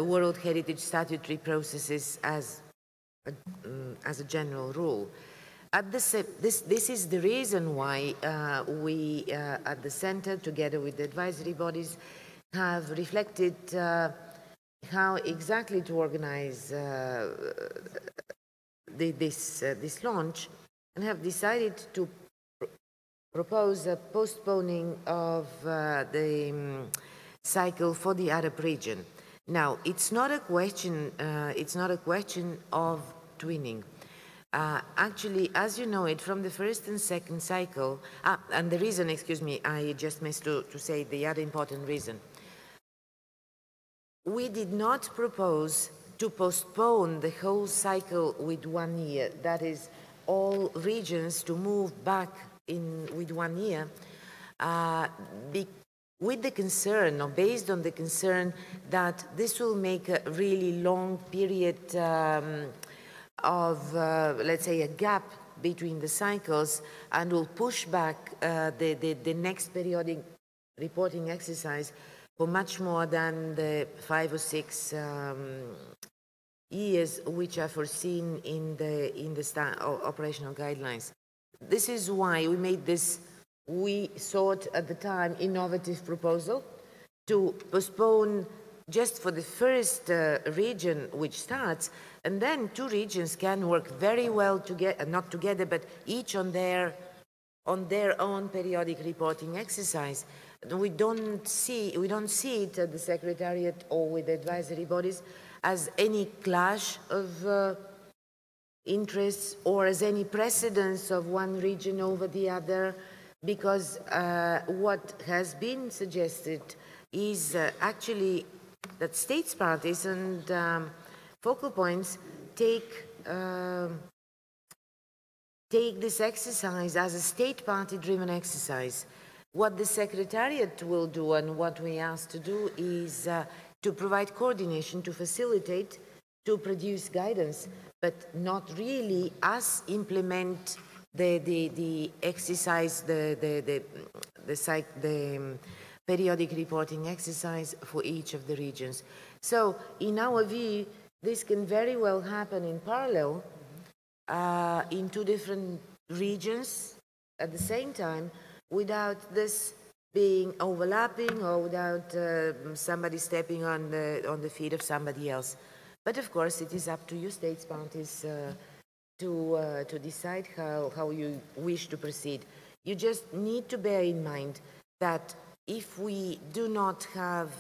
World Heritage statutory processes as a general rule. This is the reason why we at the center, together with the advisory bodies, have reflected how exactly to organize this launch, and have decided to propose a postponing of the cycle for the Arab region. Now, it's not a question of twinning. Actually, as you know it, from the first and second cycle, and the reason, excuse me, I just missed to say the other important reason. We did not propose to postpone the whole cycle with 1 year. That is, all regions to move back in with 1 year, with the concern, or based on the concern, that this will make a really long period of, let's say, a gap between the cycles, and will push back the next periodic reporting exercise for much more than the 5 or 6 years which are foreseen in the operational guidelines. This is why we made this, we thought at the time, innovative proposal to postpone just for the first region which starts, and then 2 regions can work very well together, not together, but each on their own periodic reporting exercise. We don't see it at the Secretariat or with the advisory bodies as any clash of interests or as any precedence of one region over the other, because what has been suggested is actually that states parties and focal points take this exercise as a state party driven exercise. What the Secretariat will do and what we asked to do is to provide coordination, to facilitate, to produce guidance, but not really us implement the exercise, the periodic reporting exercise for each of the regions. So in our view, this can very well happen in parallel in 2 different regions at the same time, without this being overlapping or without somebody stepping on the feet of somebody else. But of course, it is up to you states parties to decide how you wish to proceed. You just need to bear in mind that if we do not have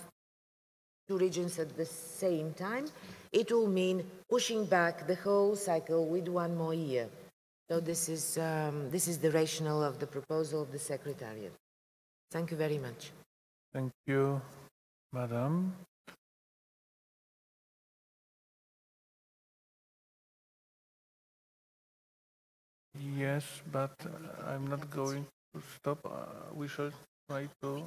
2 regions at the same time, it will mean pushing back the whole cycle with 1 more year. So this is the rationale of the proposal of the Secretariat. Thank you very much. Thank you, Madam. Yes, but I'm not going to stop. We shall try to.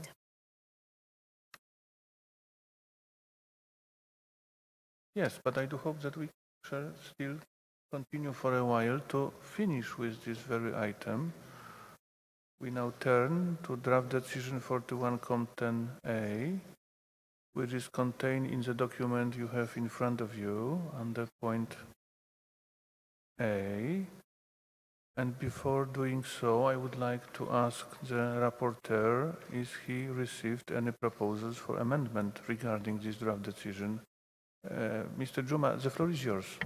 Yes, but I do hope that we shall still continue for a while to finish with this very item. We now turn to draft decision 41.10a, which is contained in the document you have in front of you under point A. And before doing so, I would like to ask the rapporteur if he received any proposals for amendment regarding this draft decision. Mr. Juma, the floor is yours.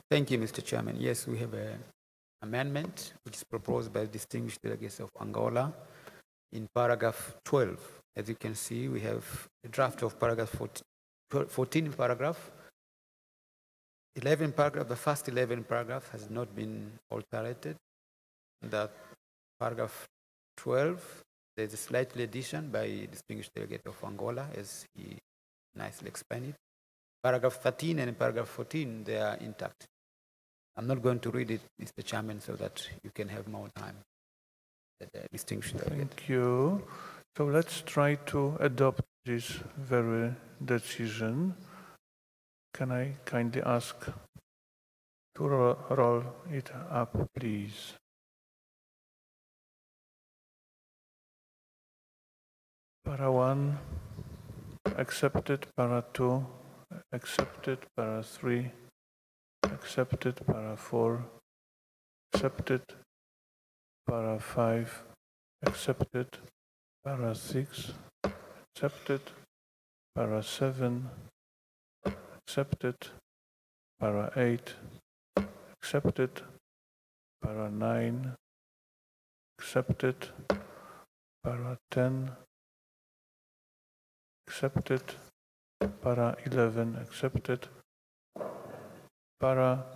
Thank you, Mr. Chairman. Yes, we have an amendment which is proposed by distinguished delegates of Angola in paragraph 12. As you can see, we have a draft of paragraph 14 paragraph. 11 paragraph, the first 11 paragraph has not been altered. That paragraph 12, there's a slight addition by distinguished delegate of Angola, as he nicely explained it. Paragraph 13 and paragraph 14, they are intact. I'm not going to read it, Mr. Chairman, so that you can have more time. Distinguished delegate. Thank you. So let's try to adopt this very decision. Can I kindly ask to roll it up, please? Para 1, accepted. Para 2, accepted. Para 3, accepted. Para 4, accepted. Para 5, accepted. Para 6, accepted. Para 7, accepted. Para 8, accepted. Para 9, accepted. Para 10, accepted. Para 11, accepted. Para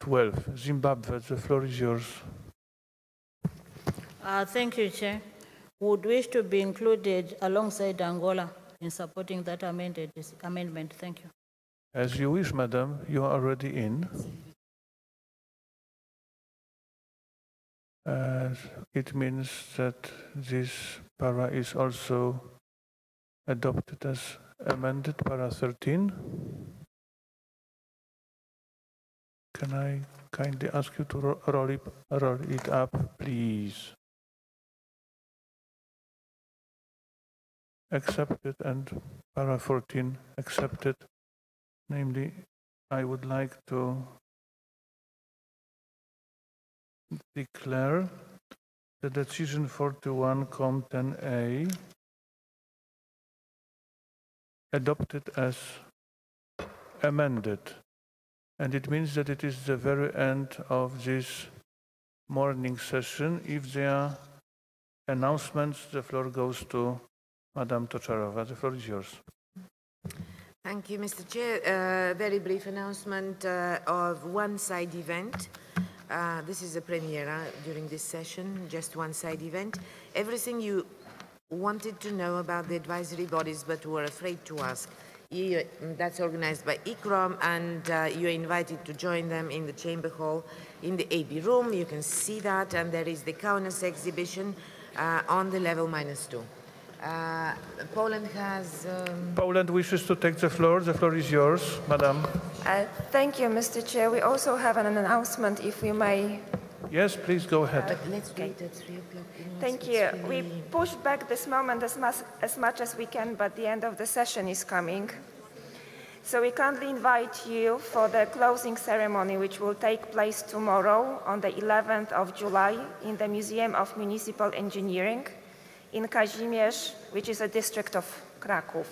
12, Zimbabwe. The floor is yours. Thank you, Chair. Would wish to be included alongside Angola in supporting that amendment. Thank you. As you wish, madam. You are already in. It means that this para is also adopted as amended, para 13. Can I kindly ask you to roll it up, please? Accepted, and para 14 accepted. Namely, I would like to declare the decision 41 Com 10A adopted as amended. And it means that it is the very end of this morning session. If there are announcements, the floor goes to Madam Tocharova. The floor is yours. Thank you, Mr. Chair. Very brief announcement of one side event. This is a premiere during this session, just one side event. Everything you wanted to know about the advisory bodies but were afraid to ask, that's organized by ICROM, and you're invited to join them in the Chamber Hall in the AB room. You can see that, and there is the Kaunas exhibition on the level -2. Poland has... Poland wishes to take the floor. The floor is yours, Madam. Thank you, Mr. Chair. We also have an announcement, if we may. Yes, please go ahead. But let's wait at 3 o'clock. Thank you. We pushed back this moment as much as we can, but the end of the session is coming. So we kindly invite you for the closing ceremony, which will take place tomorrow on the 11th of July in the Museum of Municipal Engineering in Kazimierz, which is a district of Krakow.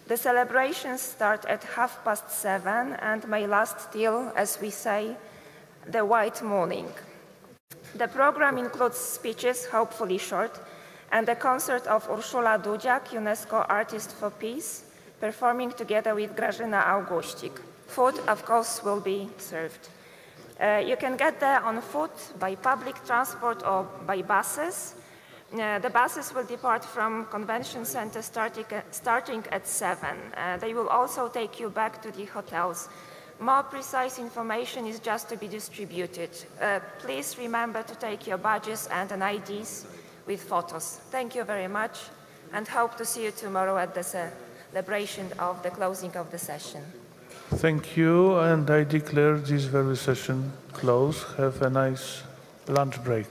The celebrations start at 7:30 and may last till, as we say, the white morning. The program includes speeches, hopefully short, and a concert of Urszula Dudziak, UNESCO Artist for Peace, performing together with Grażyna Augustik. Food, of course, will be served. You can get there on foot, by public transport, or by buses. The buses will depart from Convention Center starting at 7. They will also take you back to the hotels. More precise information is just to be distributed. Please remember to take your badges and an IDs with photos. Thank you very much, and hope to see you tomorrow at the celebration of the closing of the session. Thank you, and I declare this very session closed. Have a nice lunch break.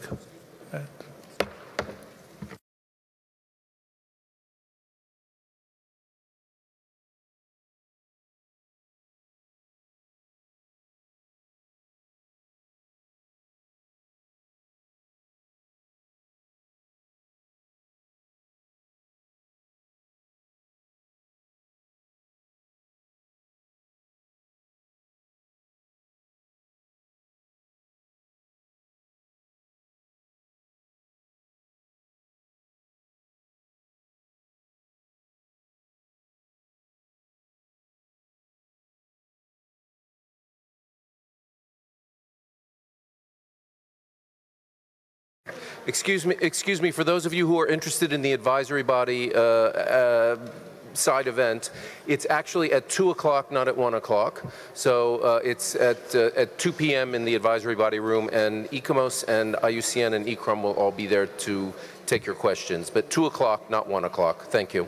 Excuse me, for those of you who are interested in the advisory body side event, it's actually at 2 o'clock, not at 1 o'clock. So it's at 2 p.m. in the advisory body room, and ICOMOS and IUCN and ICROM will all be there to take your questions. But 2 o'clock, not 1 o'clock. Thank you.